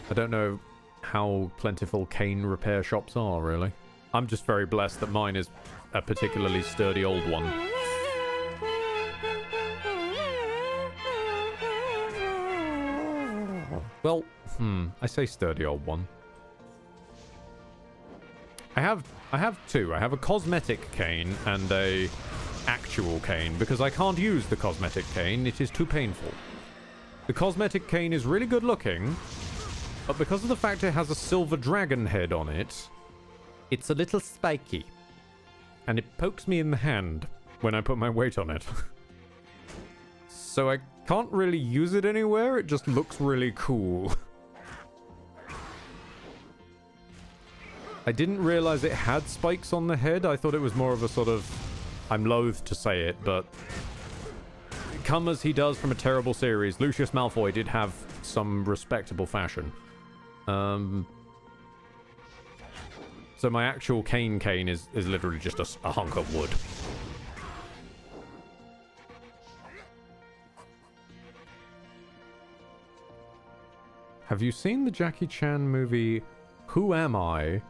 I don't know how plentiful cane repair shops are, really. I'm just very blessed that mine is a particularly sturdy old one. Well, I say sturdy old one. I have two. I have a cosmetic cane and a actual cane because I can't use the cosmetic cane. It is too painful. The cosmetic cane is really good looking, but because of the fact it has a silver dragon head on it, it's a little spiky. And it pokes me in the hand when I put my weight on it. So I can't really use it anywhere. It just looks really cool. I didn't realize it had spikes on the head. I thought it was more of a sort of... I'm loath to say it, but... come as he does from a terrible series, Lucius Malfoy did have some respectable fashion. So my actual cane is literally just a hunk of wood. Have you seen the Jackie Chan movie Who Am I?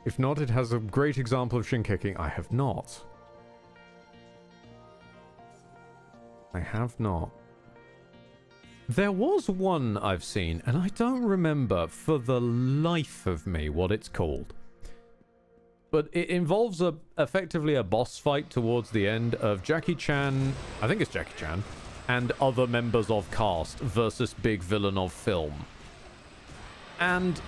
If not, it has a great example of shin-kicking. I have not. I have not. There was one I've seen, and I don't remember for the life of me what it's called. But it involves effectively a boss fight towards the end of Jackie Chan, I think it's Jackie Chan, and other members of cast versus big villain of film. And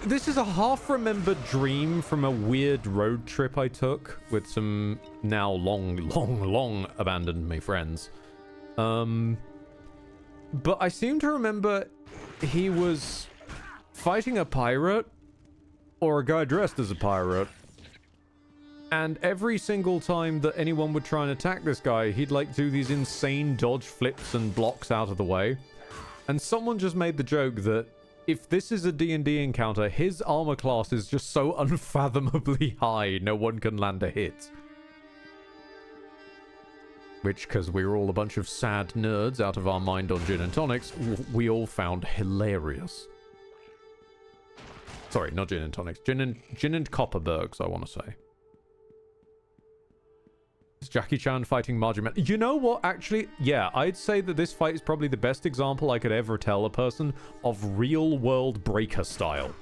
this is a half-remembered dream from a weird road trip I took with some now long abandoned me friends. But I seem to remember he was fighting a pirate or a guy dressed as a pirate. And every single time that anyone would try and attack this guy, he'd like do these insane dodge flips and blocks out of the way. And someone just made the joke that if this is a D&D encounter, his armor class is just so unfathomably high, no one can land a hit. Which, because we were all a bunch of sad nerds out of our mind on gin and tonics, we all found hilarious. Sorry, not gin and tonics. Gin and Copperbergs, I want to say. It's Jackie Chan fighting Marjorie. You know what? Actually, yeah, I'd say that this fight is probably the best example I could ever tell a person of real-world breaker style.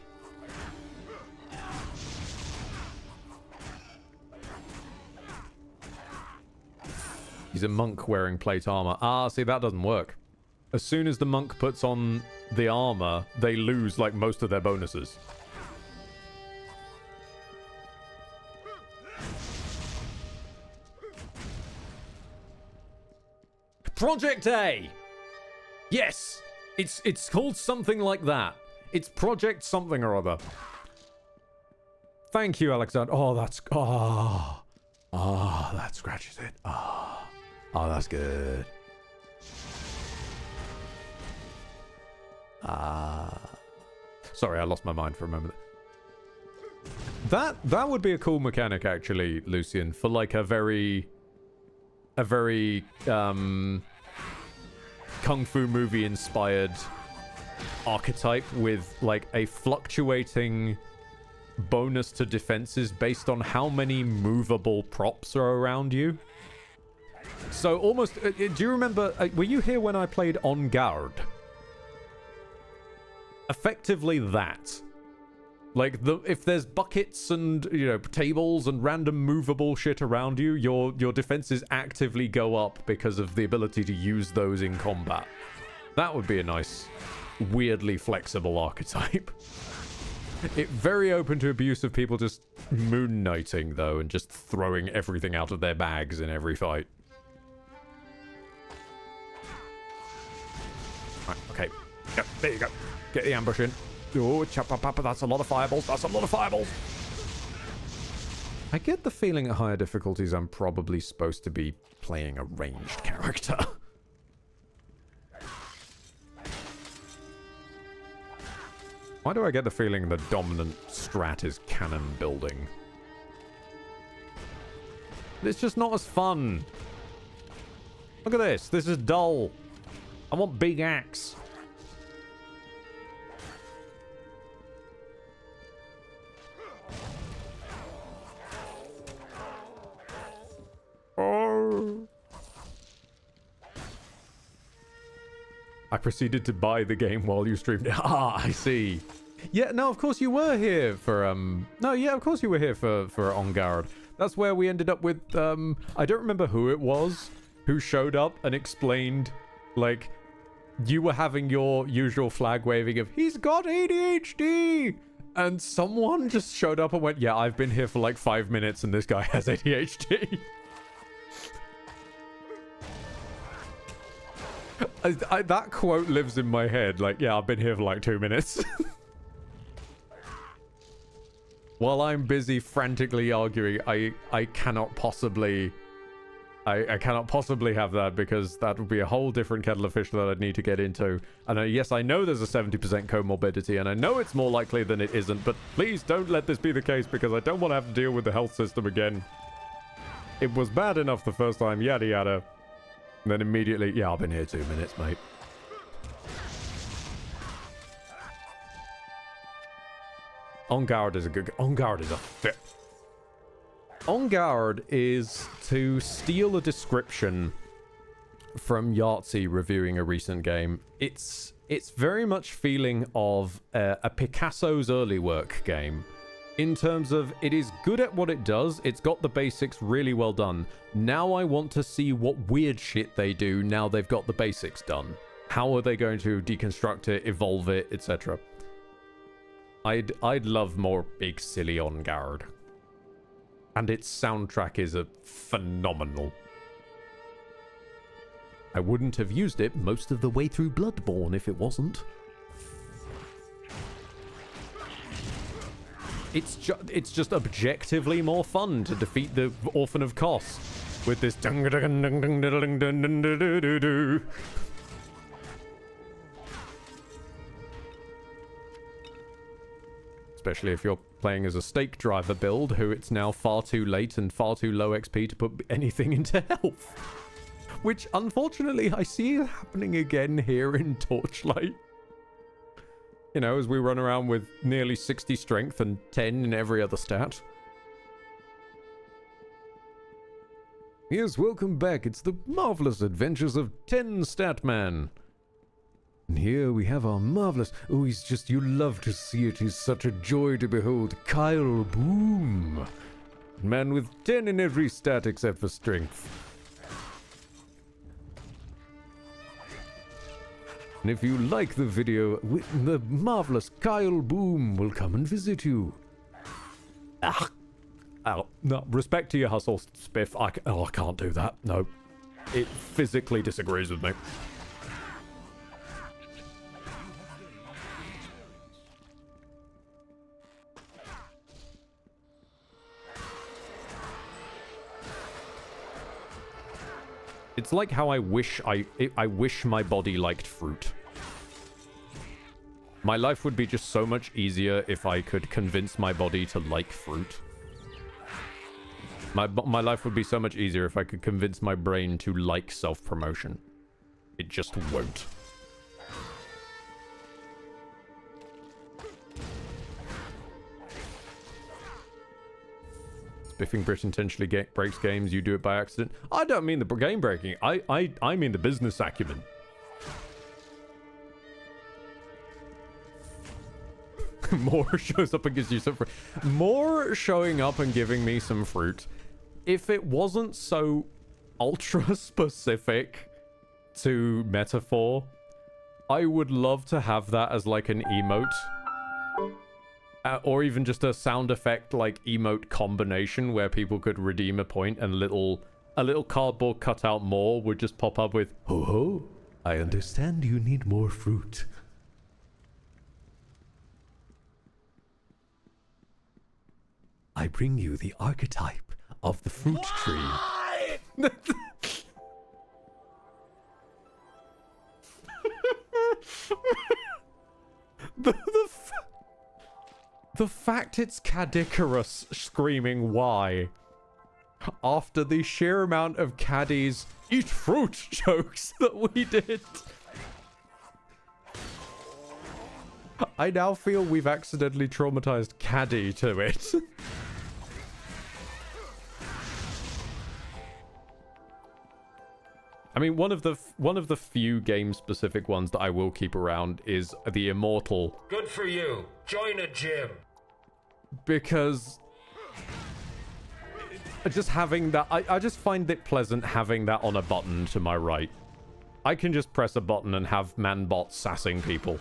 He's a monk wearing plate armor. Ah, see, that doesn't work. As soon as the monk puts on the armor, they lose, like, most of their bonuses. Project A! Yes! It's called something like that. It's Project something or other. Thank you, Alexander. Oh, that's... Oh, that scratches it. Oh, that's good. Sorry, I lost my mind for a moment. That would be a cool mechanic, actually, Lucian, for like a very kung fu movie inspired archetype with like a fluctuating bonus to defenses based on how many movable props are around you. So almost, do you remember, were you here when I played On Guard? Effectively that. Like, if there's buckets and, you know, tables and random movable shit around you, your defenses actively go up because of the ability to use those in combat. That would be a nice, weirdly flexible archetype. It's very open to abuse of people just moon knighting, though, and just throwing everything out of their bags in every fight. Right, okay. Yep, there you go. Get the ambush in. Oh, that's a lot of fireballs. That's a lot of fireballs. I get the feeling at higher difficulties I'm probably supposed to be playing a ranged character. Why do I get the feeling the dominant strat is cannon building? It's just not as fun. Look at this. This is dull. I want big axe. Oh. I proceeded to buy the game while you streamed it. Ah, I see. Yeah, no, of course you were here for, No, yeah, of course you were here for On Guard. That's where we ended up with, I don't remember who it was who showed up and explained, like, you were having your usual flag waving of, he's got ADHD! And someone just showed up and went, yeah, I've been here for like 5 minutes and this guy has ADHD. That quote lives in my head. Like, yeah, I've been here for like 2 minutes. While I'm busy frantically arguing, I cannot possibly... I cannot possibly have that because that would be a whole different kettle of fish that I'd need to get into. And yes, I know there's a 70% comorbidity, and I know it's more likely than it isn't, but please don't let this be the case because I don't want to have to deal with the health system again. It was bad enough the first time, yada yada. And then immediately, yeah, I've been here 2 minutes, mate. On Guard is a good... On Guard is a fit. On Guard is to steal a description from Yahtzee reviewing a recent game. It's very much feeling of a Picasso's early work game. In terms of, it is good at what it does. It's got the basics really well done. Now I want to see what weird shit they do now they've got the basics done. How are they going to deconstruct it, evolve it, etc. I'd love more big silly On Guard. And its soundtrack is phenomenal. I wouldn't have used it most of the way through Bloodborne if it wasn't. It's just objectively more fun to defeat the Orphan of Kos with this especially if you're playing as a stake driver build who it's now far too late and far too low XP to put anything into health. Which unfortunately I see happening again here in Torchlight. You know, as we run around with nearly 60 strength and 10 in every other stat. Yes, welcome back. It's the marvelous adventures of 10 Statman. And here we have our marvelous... Oh, he's just... You love to see it. He's such a joy to behold. Kyle Boom. Man with 10 in every stat except for strength. And if you like the video, the marvelous Kyle Boom will come and visit you. Ah. Oh, no, respect to your hustle, Spiff. I can't do that. No. It physically disagrees with me. It's like how I wish my body liked fruit. My life would be just so much easier if I could convince my body to like fruit. My life would be so much easier if I could convince my brain to like self-promotion. It just won't. Spiffing Brit intentionally breaks games, you do it by accident. I don't mean the game breaking. I mean the business acumen. More shows up and gives you some fruit. More showing up and giving me some fruit. If it wasn't so ultra specific to metaphor, I would love to have that as like an emote. Or even just a sound effect like emote combination where people could redeem a point and a little cardboard cutout more would just pop up with, "Ho ho, I understand you need more fruit." I bring you the archetype of the fruit tree. The fact it's Cadicarus screaming why after the sheer amount of Caddy's eat fruit jokes that we did. I now feel we've accidentally traumatized Caddy to it. I mean, one of the few game-specific ones that I will keep around is the Immortal.
Good for you. Join a gym.
Because just having that, I just find it pleasant having that on a button to my right. I can just press a button and have man-bots sassing people.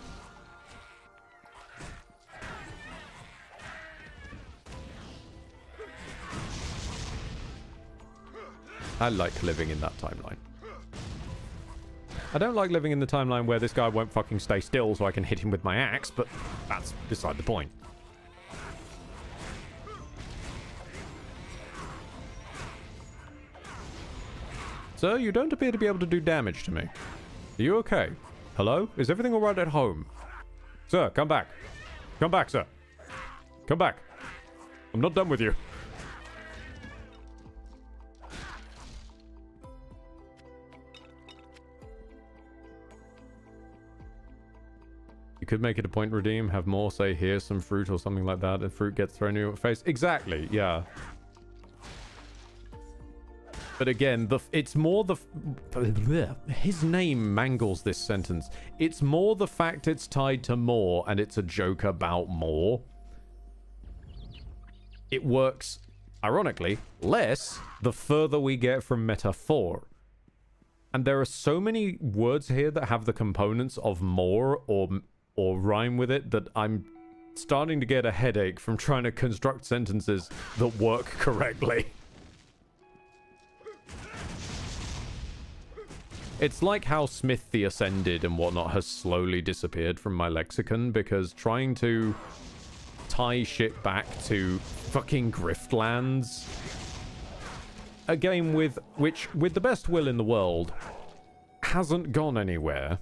I like living in that timeline. I don't like living in the timeline where this guy won't fucking stay still so I can hit him with my axe, but that's beside the point. Sir, you don't appear to be able to do damage to me. Are you okay? Hello? Is everything alright at home? Sir, come back. Come back, sir. Come back. I'm not done with you. You could make it a point redeem, have more, say, here's some fruit or something like that, and fruit gets thrown in your face. Exactly, yeah. But again, it's more the... His name mangles this sentence. It's more the fact it's tied to more, and it's a joke about more. It works, ironically, less the further we get from metaphor. And there are so many words here that have the components of more or rhyme with it that I'm starting to get a headache from trying to construct sentences that work correctly. It's like how Smith the Ascended and whatnot has slowly disappeared from my lexicon because trying to tie shit back to fucking Griftlands, a game with the best will in the world hasn't gone anywhere,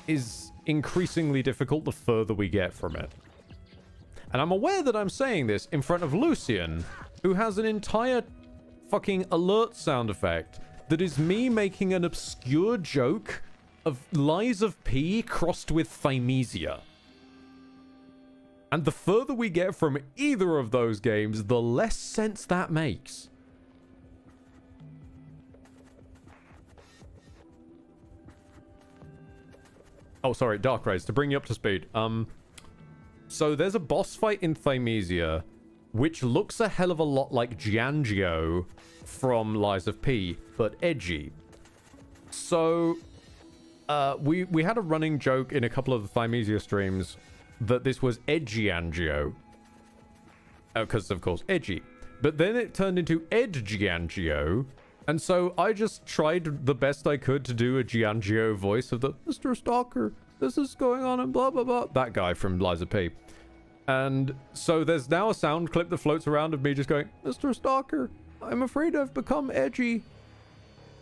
is increasingly difficult the further we get from it. And I'm aware that I'm saying this in front of Lucian, who has an entire fucking alert sound effect that is me making an obscure joke of Lies of P crossed with Thymesia. And the further we get from either of those games, the less sense that makes. Oh, sorry, Dark Rays, to bring you up to speed. So there's a boss fight in Thymesia, which looks a hell of a lot like Giangio from Lies of P, but edgy. So, we had a running joke in a couple of the Thymesia streams that this was edgy Giangio. Because, of course, edgy. But then it turned into Ed Giangio, and so I just tried the best I could to do a Giangio voice of the Mr. Stalker, this is going on and blah blah blah. That guy from Lies of P. And so there's now a sound clip that floats around of me just going, Mr. Stalker, I'm afraid I've become edgy.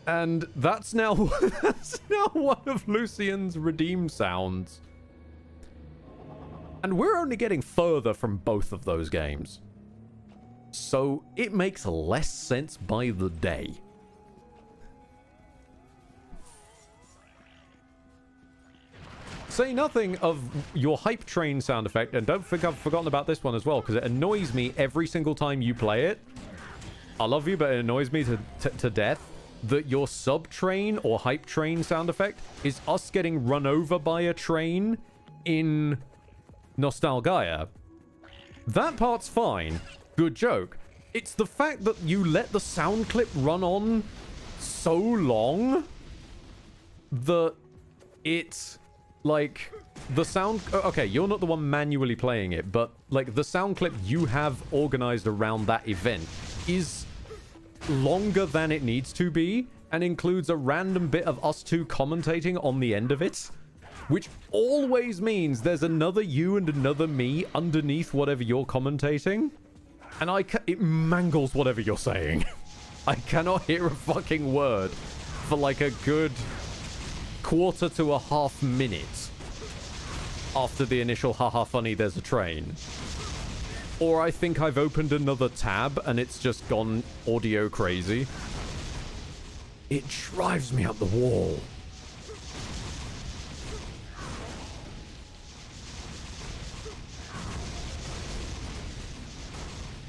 And that's now one of Lucian's redeem sounds. And we're only getting further from both of those games. So it makes less sense by the day. Say nothing of your hype train sound effect, and don't think I've forgotten about this one as well, because it annoys me every single time you play it. I love you, but it annoys me to death that your sub train or hype train sound effect is us getting run over by a train in Nostalgaia. That part's fine. Good joke. It's the fact that you let the sound clip run on so long that it's like the sound. Okay, you're not the one manually playing it, but like the sound clip you have organized around that event is longer than it needs to be and includes a random bit of us two commentating on the end of it, which always means there's another you and another me underneath whatever you're commentating, and it mangles whatever you're saying. I cannot hear a fucking word for like a good quarter to a half minute after the initial haha funny there's a train. Or I think I've opened another tab and it's just gone audio crazy. It drives me up the wall.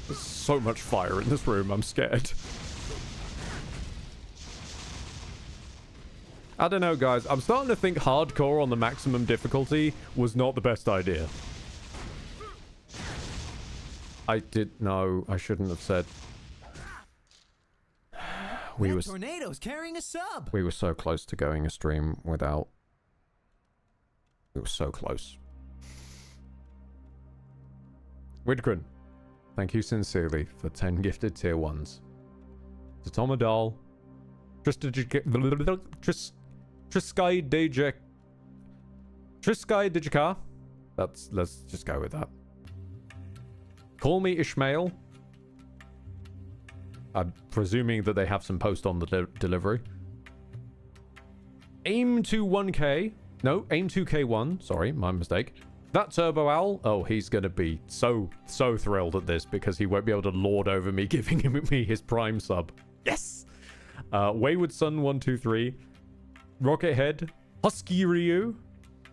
There's so much fire in this room, I'm scared. I don't know, guys. I'm starting to think hardcore on the maximum difficulty was not the best idea. No, I shouldn't have said.
Tornado's carrying a sub.
We were so close to going a stream without. We were so close. Widgren, thank you sincerely for 10 gifted tier 1s. To Tomadal, Triskai Dijika. Let's just go with that. Call me Ishmael. I'm presuming that they have some post on the delivery. Aim to 1k. No, aim 2k1. Sorry, my mistake. That Turbo Owl. Oh, he's going to be so thrilled at this because he won't be able to lord over me giving me his prime sub. Yes! Wayward Sun 123. Rocket Head. Husky Ryu.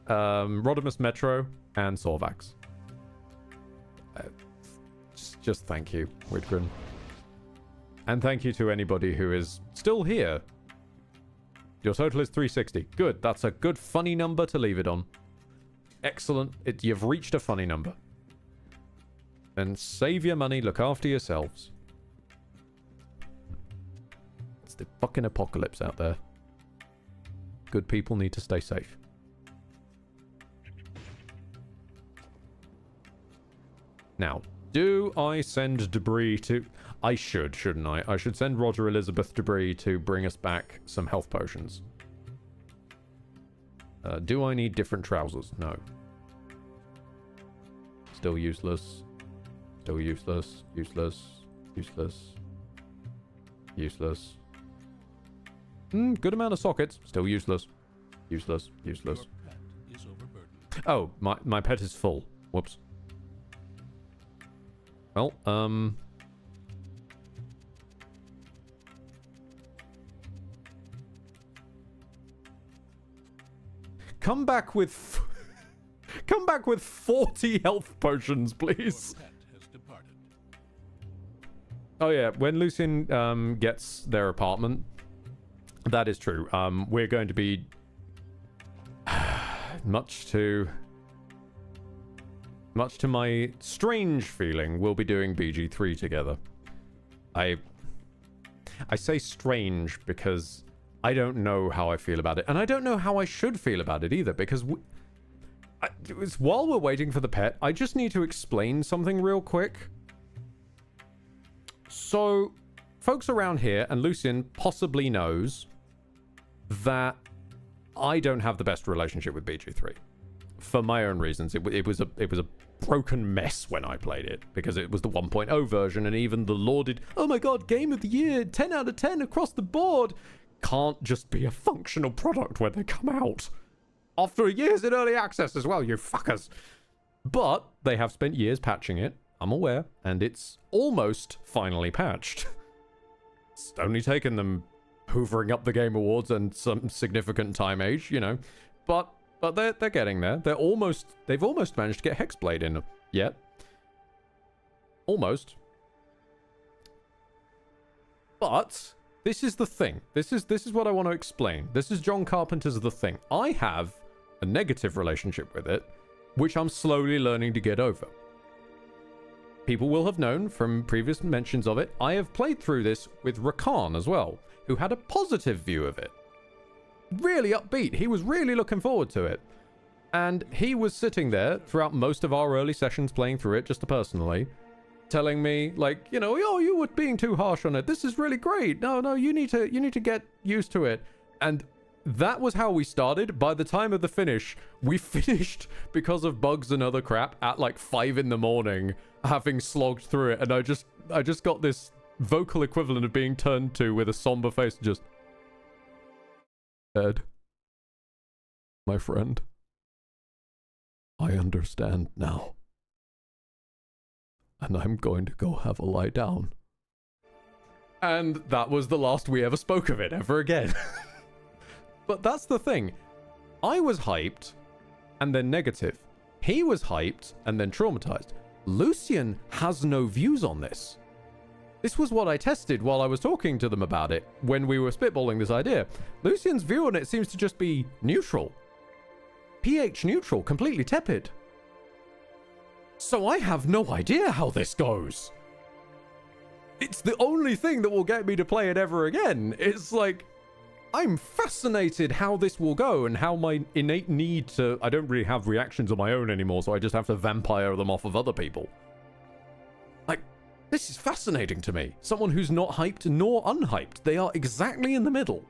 Rodimus Metro. And Sorvax. Just thank you, Widgren. And thank you to anybody who is still here. Your total is 360. Good. That's a good funny number to leave it on. Excellent. You've reached a funny number. Then save your money. Look after yourselves. It's the fucking apocalypse out there. Good people need to stay safe. Now, do I send debris to... I should, shouldn't I? I should send Roger Elizabeth debris to bring us back some health potions. Do I need different trousers? No. Still useless. Still useless. Useless. Useless. Useless. Good amount of sockets. Still useless. Useless. Useless.
Your pet is overburdened.
Oh, my pet is full. Whoops. Well, come back with 40 health potions, please.
Your pet has departed.
Oh yeah, when Lucien gets their apartment, that is true. We're going to be much to my strange feeling, we'll be doing BG3 together. I say strange because I don't know how I feel about it. And I don't know how I should feel about it either, because while we're waiting for the pet, I just need to explain something real quick. So, folks around here, and Lucien possibly knows, that I don't have the best relationship with BG3. For my own reasons. It was a broken mess when I played it, because it was the 1.0 version, and even the lauded, oh my god, game of the year, 10 out of 10 across the board, can't just be a functional product when they come out. After years in early access as well, you fuckers. But they have spent years patching it, I'm aware, and it's almost finally patched. It's only taken them hoovering up the Game Awards and some significant time age, you know. But they're getting there. They've almost managed to get Hexblade in yet. Almost. But this is the thing. This is what I want to explain. This is John Carpenter's The Thing. I have a negative relationship with it, which I'm slowly learning to get over. People will have known from previous mentions of it, I have played through this with Rakan as well, who had a positive view of it. Really upbeat. He was really looking forward to it. And he was sitting there throughout most of our early sessions playing through it, just personally, telling me, like, you know, oh, you were being too harsh on it. This is really great. No, you need to get used to it. And that was how we started. By the time of the finish, we finished because of bugs and other crap at like 5 in the morning, having slogged through it. And I just got this vocal equivalent of being turned to with a somber face and just, Ed, my friend, I understand now. And I'm going to go have a lie down. And that was the last we ever spoke of it ever again. But that's the thing. I was hyped and then negative. He was hyped and then traumatized. Lucian has no views on this. This was what I tested while I was talking to them about it when we were spitballing this idea. Lucian's view on it seems to just be neutral. pH neutral, completely tepid. So I have no idea how this goes. It's the only thing that will get me to play it ever again. It's like, I'm fascinated how this will go and how my innate need to... I don't really have reactions of my own anymore, so I just have to vampire them off of other people. Like, this is fascinating to me. Someone who's not hyped nor unhyped. They are exactly in the middle.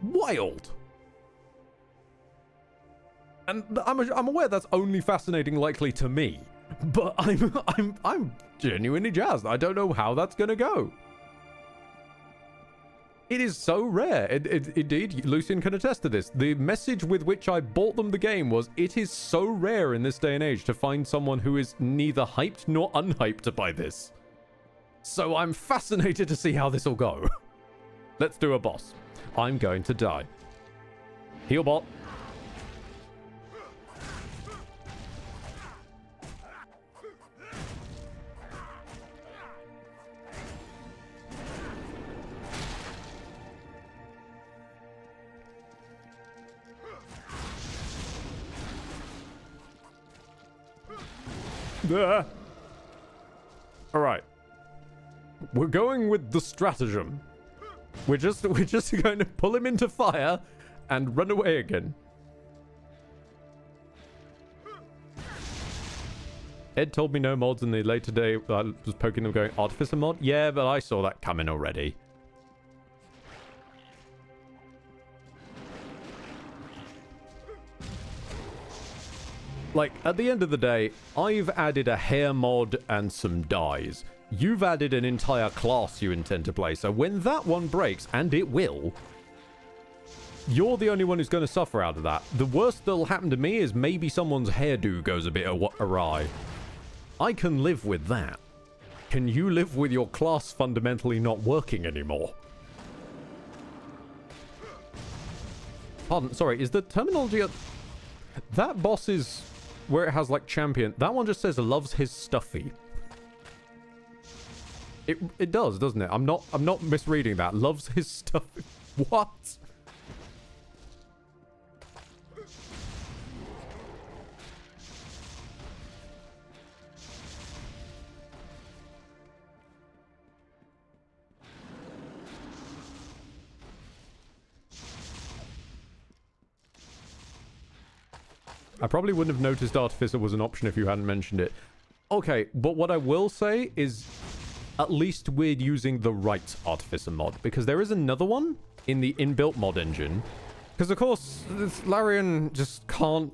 Wild. And I'm aware that's only fascinating likely to me, but I'm genuinely jazzed. I don't know how that's gonna go. It is so rare. Indeed, Lucian can attest to this. The message with which I bought them the game was, it is so rare in this day and age to find someone who is neither hyped nor unhyped by this. So I'm fascinated to see how this will go. Let's do a boss. I'm going to die. Heal bot. All right, we're going with the stratagem. We're just going to pull him into fire and run away again. Ed told me no mods, and later today I was poking them going, Artificer mod? Yeah, but I saw that coming already. Like, at the end of the day, I've added a hair mod and some dyes. You've added an entire class you intend to play, so when that one breaks, and it will, you're the only one who's going to suffer out of that. The worst that'll happen to me is maybe someone's hairdo goes a bit awry. I can live with that. Can you live with your class fundamentally not working anymore? Pardon, sorry, is the terminology... That boss is... where it has like champion, that one just says loves his stuffy. It does, doesn't it? I'm not misreading that. Loves his stuffy. What? I probably wouldn't have noticed Artificer was an option if you hadn't mentioned it. Okay, but what I will say is at least we're using the right Artificer mod, because there is another one in the inbuilt mod engine. Because, of course, Larian just can't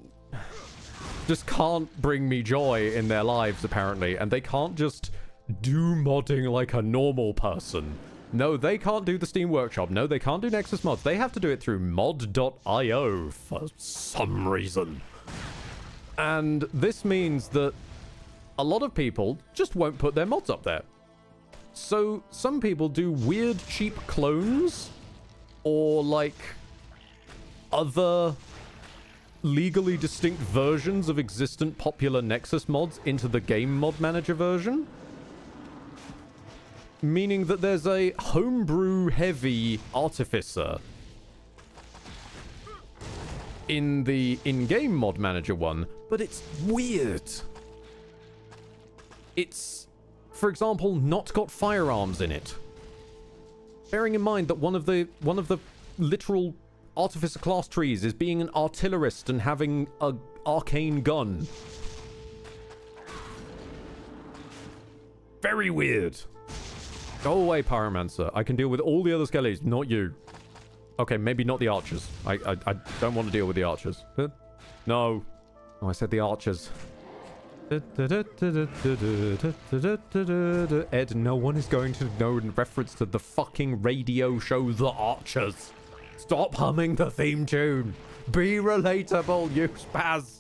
bring me joy in their lives, apparently, and they can't just do modding like a normal person. No, they can't do the Steam Workshop. No, they can't do Nexus mods. They have to do it through mod.io for some reason. And this means that a lot of people just won't put their mods up there. So some people do weird, cheap clones or like other legally distinct versions of existent popular Nexus mods into the game mod manager version. Meaning that there's a homebrew heavy artificer in the in-game mod manager one, but it's weird. It's, for example, not got firearms in it. Bearing in mind that one of the literal artificer class trees is being an artillerist and having a arcane gun. Very weird. Go away, Pyromancer. I can deal with all the other skellies, not you. Okay, maybe not the archers. I don't want to deal with the archers. No. Oh, I said the archers. Ed, no one is going to know in reference to the fucking radio show The Archers. Stop humming the theme tune. Be relatable, you spaz.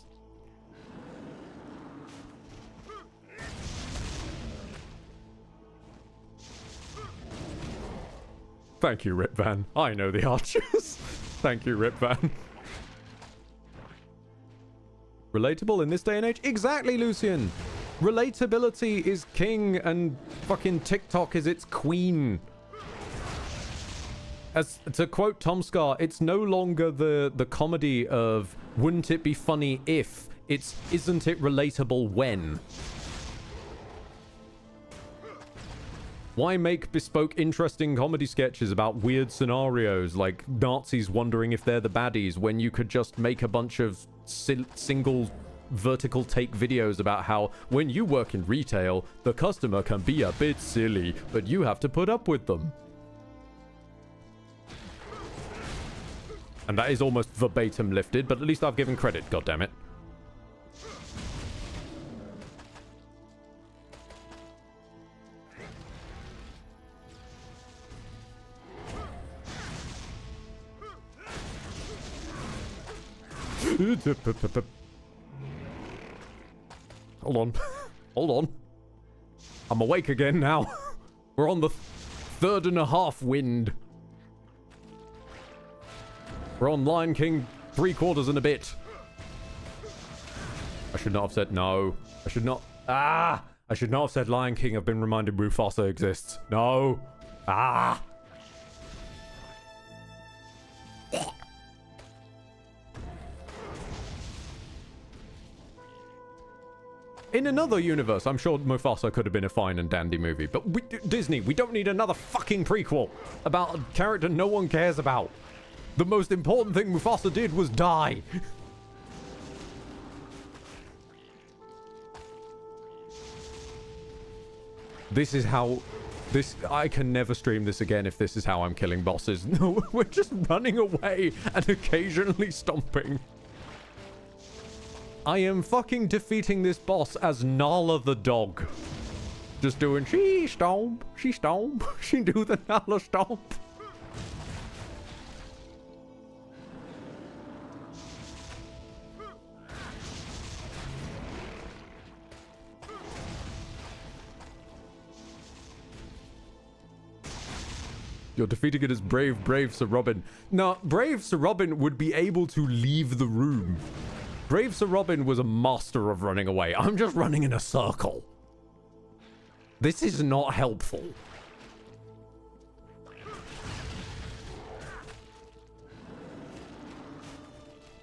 Thank you, Rip Van. I know the Archers. Thank you, Rip Van. Relatable in this day and age? Exactly, Lucian. Relatability is king and fucking TikTok is its queen. As to quote Tom Scar, it's no longer the comedy of wouldn't it be funny if, it's isn't it relatable when. Why make bespoke interesting comedy sketches about weird scenarios like Nazis wondering if they're the baddies when you could just make a bunch of single vertical take videos about how when you work in retail, the customer can be a bit silly, but you have to put up with them. And that is almost verbatim lifted, but at least I've given credit, goddammit. Hold on. Hold on. I'm awake again now. We're on the 3.5 wind. We're on Lion King 3/4 and a bit. I should not have said no. I should not. I should not have said Lion King. I've been reminded Mufasa exists. No. In another universe, I'm sure Mufasa could have been a fine and dandy movie, but Disney, we don't need another fucking prequel about a character no one cares about. The most important thing Mufasa did was die. This is how... I can never stream this again if this is how I'm killing bosses. No, we're just running away and occasionally stomping. I am fucking defeating this boss as Nala the dog. Just doing she stomp, she do the Nala stomp. You're defeating it as brave Sir Robin. Now, brave Sir Robin would be able to leave the room. Brave Sir Robin was a master of running away. I'm just running in a circle. This is not helpful.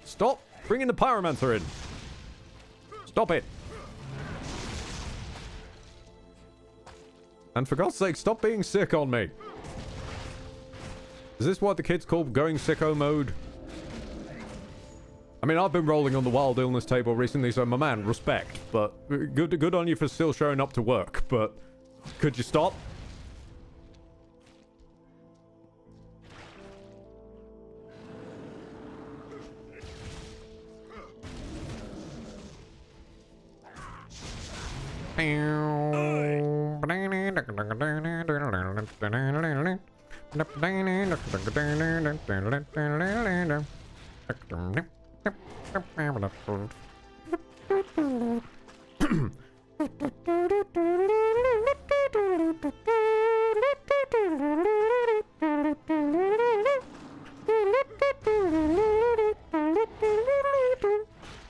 Stop bringing the Pyromancer in. Stop it. And for God's sake, stop being sick on me. Is this what the kids call going sicko mode? I mean, I've been rolling on the wild illness table recently, so my man, respect. But good on you for still showing up to work. But could you stop?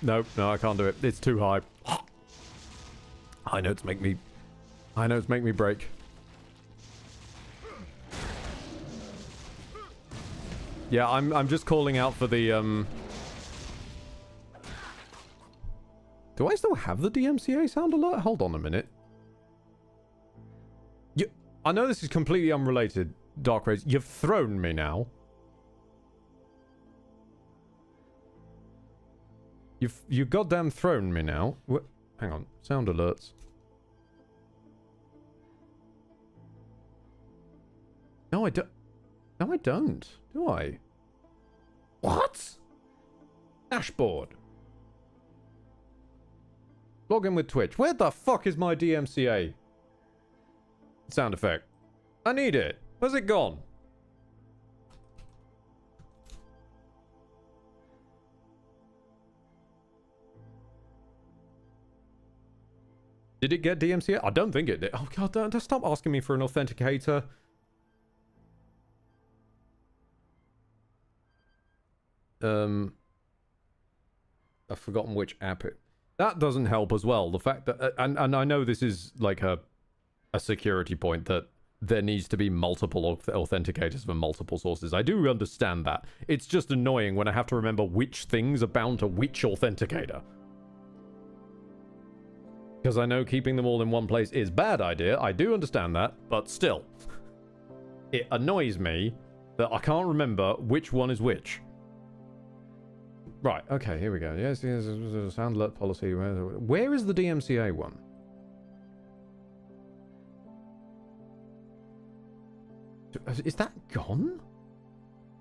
Nope, no, I can't do it. It's too high. High notes make me break. Yeah, I'm just calling out for the Do I still have the DMCA sound alert? Hold on a minute. I know this is completely unrelated, Dark Rays. You've thrown me now. You've goddamn thrown me now. Hang on. Sound alerts. No, I don't. No, I don't. Do I? What? Dashboard. Log in with Twitch. Where the fuck is my DMCA sound effect? I need it. Where's it gone? Did it get DMCA? I don't think it did. Oh god, don't stop asking me for an authenticator. I've forgotten which app it... That doesn't help as well. The fact that... And I know this is like a security point that there needs to be multiple authenticators for multiple sources. I do understand that. It's just annoying when I have to remember which things are bound to which authenticator. Because I know keeping them all in one place is a bad idea. I do understand that, but still. It annoys me that I can't remember which one is which. Right, okay, here we go. Yes, sound alert policy. Where is the DMCA one? Is that gone?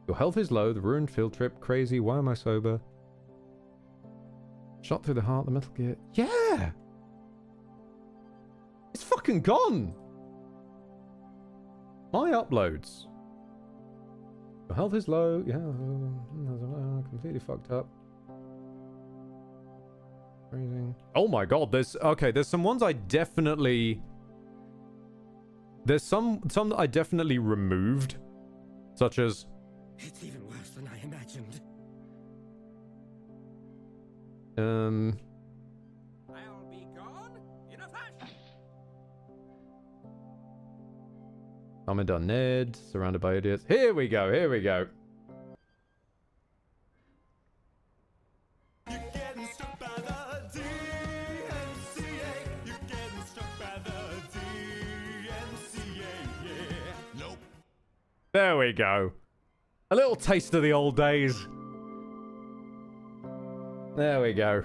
Your health is low, the ruined field trip, crazy, why am I sober? Shot through the heart, the Metal Gear. Yeah! It's fucking gone! My uploads. Your health is low, yeah, completely fucked up. Freezing. Oh my god, there's some ones I definitely... There's some that I definitely removed, such as...
It's even worse than I imagined. I'll be gone in a flash.
Commandant Ned, surrounded by idiots. Here we go, here we go.
You're getting struck by the DMCA. You're getting struck by the DMCA, yeah.
Nope.
There we go. A little taste of the old days. There we go.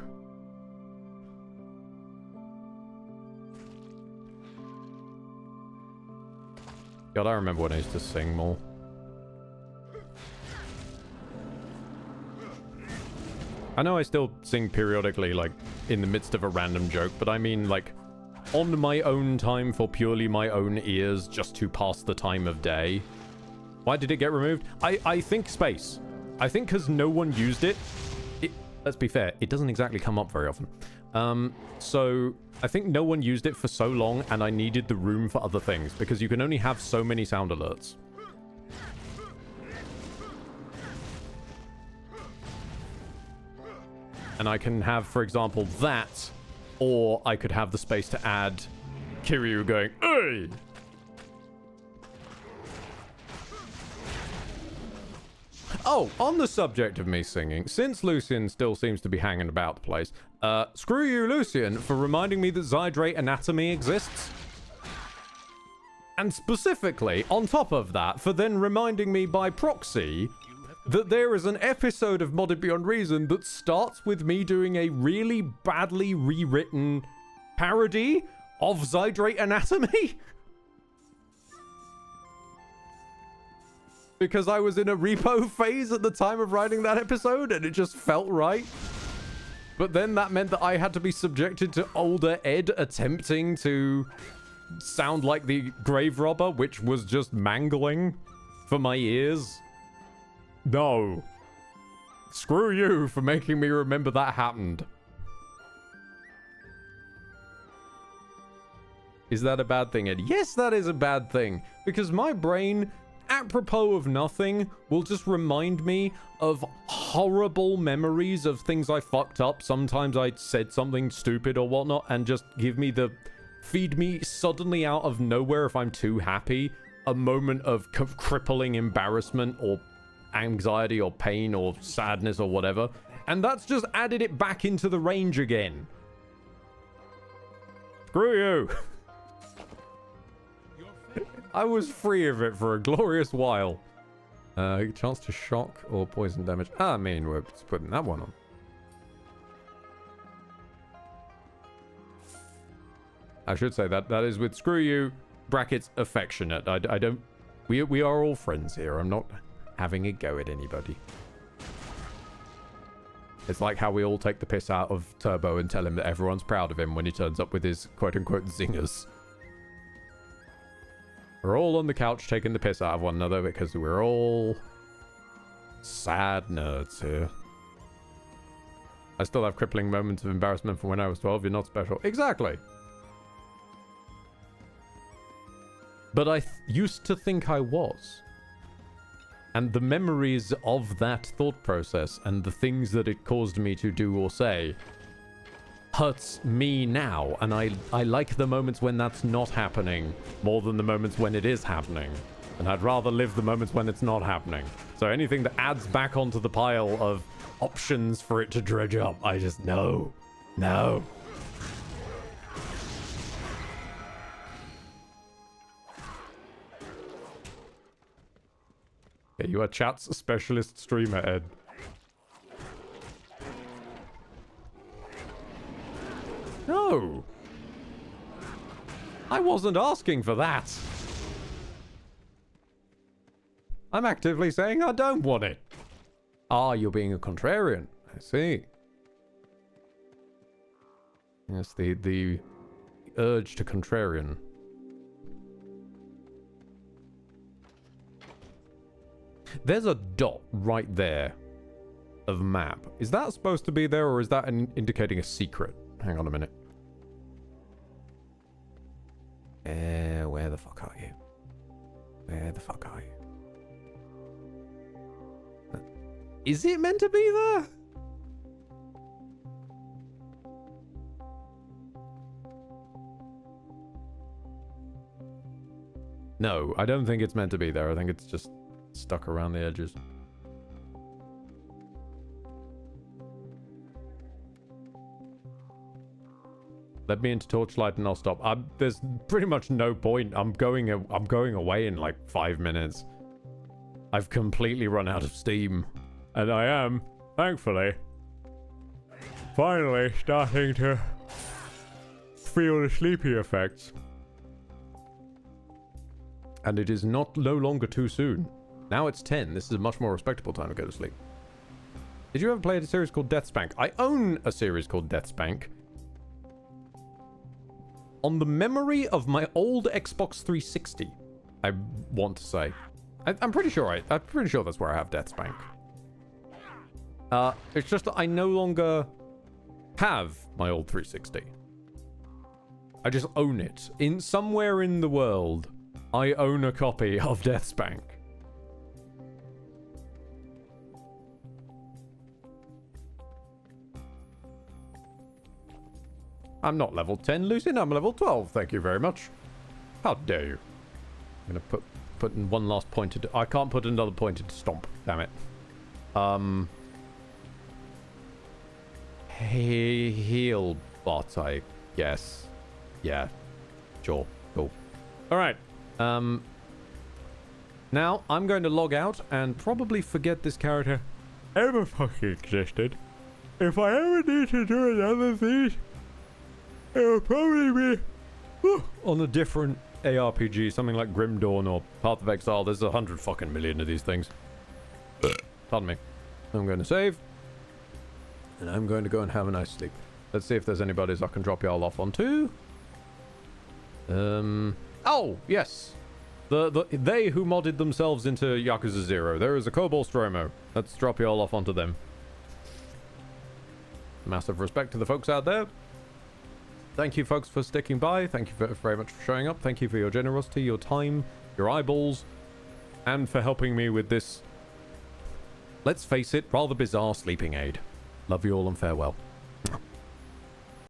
God, I remember when I used to sing more. I know I still sing periodically, like, in the midst of a random joke, but I mean, like, on my own time for purely my own ears, just to pass the time of day. Why did it get removed? I think space. I think because no one used it. Let's be fair, it doesn't exactly come up very often. So I think no one used it for so long, and I needed the room for other things, because you can only have so many sound alerts. And I can have, for example, that, or I could have the space to add Kiryu going, "Hey!" Oh, on the subject of me singing, since Lucian still seems to be hanging about the place, screw you, Lucian, for reminding me that Zydrate Anatomy exists. And specifically, on top of that, for then reminding me by proxy that there is an episode of Modded Beyond Reason that starts with me doing a really badly rewritten parody of Zydrate Anatomy. Because I was in a repo phase at the time of writing that episode, and it just felt right. But then that meant that I had to be subjected to older Ed attempting to sound like the grave robber, which was just mangling for my ears. No. Screw you for making me remember that happened. Is that a bad thing, Ed? Yes, that is a bad thing. Because my brain, apropos of nothing, will just remind me of horrible memories of things I fucked up. Sometimes I said something stupid or whatnot, and just feed me suddenly out of nowhere if I'm too happy, a moment of crippling embarrassment or anxiety or pain or sadness or whatever. And that's just added it back into the range again. Screw you. I was free of it for a glorious while. Chance to shock or poison damage. I mean, we're just putting that one on. I should say that is with screw you, brackets, affectionate. I don't... We are all friends here. I'm not having a go at anybody. It's like how we all take the piss out of Turbo and tell him that everyone's proud of him when he turns up with his quote-unquote zingers. We're all on the couch taking the piss out of one another because we're all sad nerds here. I still have crippling moments of embarrassment from when I was 12. You're not special. Exactly. But I used to think I was. And the memories of that thought process and the things that it caused me to do or say hurts me now. And I like the moments when that's not happening more than the moments when it is happening. And I'd rather live the moments when it's not happening. So anything that adds back onto the pile of options for it to dredge up, I just, no. No. Okay, you are chat's specialist streamer, Ed. No. I wasn't asking for that. I'm actively saying I don't want it. Ah, you're being a contrarian. I see. Yes, the urge to contrarian. There's a dot right there of map. Is that supposed to be there, or is that indicating a secret? Hang on a minute. Where the fuck are you? Where the fuck are you? Is it meant to be there? No, I don't think it's meant to be there. I think it's just stuck around the edges. Let me into Torchlight and I'll stop. There's pretty much no point. I'm going away in like 5 minutes. I've completely run out of steam. And I am, thankfully, finally starting to feel the sleepy effects. And it is no longer too soon. Now it's 10. This is a much more respectable time to go to sleep. Did you ever play a series called Deathspank? I own a series called Deathspank. On the memory of my old Xbox 360, I want to say. I'm pretty sure that's where I have Deathspank. It's just that I no longer have my old 360. I just own it. Somewhere in the world, I own a copy of Deathspank. I'm not level 10, Lucian. I'm level 12. Thank you very much. How dare you? I'm going to put in one last pointed... I can't put another pointed stomp. Damn it. Heal bot, I guess. Yeah. Sure. Cool. Alright. Now, I'm going to log out and probably forget this character ever fucking existed. If I ever need to do another thing, it'll probably be on a different ARPG, something like Grim Dawn or Path of Exile. There's 100 fucking million of these things. Pardon me. I'm going to save. And I'm going to go and have a nice sleep. Let's see if there's anybody I can drop y'all off onto. Oh, yes. They who modded themselves into Yakuza 0. There is a Cobalt Stromo. Let's drop y'all off onto them. Massive respect to the folks out there. Thank you, folks, for sticking by. Thank you very much for showing up. Thank you for your generosity, your time, your eyeballs, and for helping me with this, let's face it, rather bizarre sleeping aid. Love you all and farewell.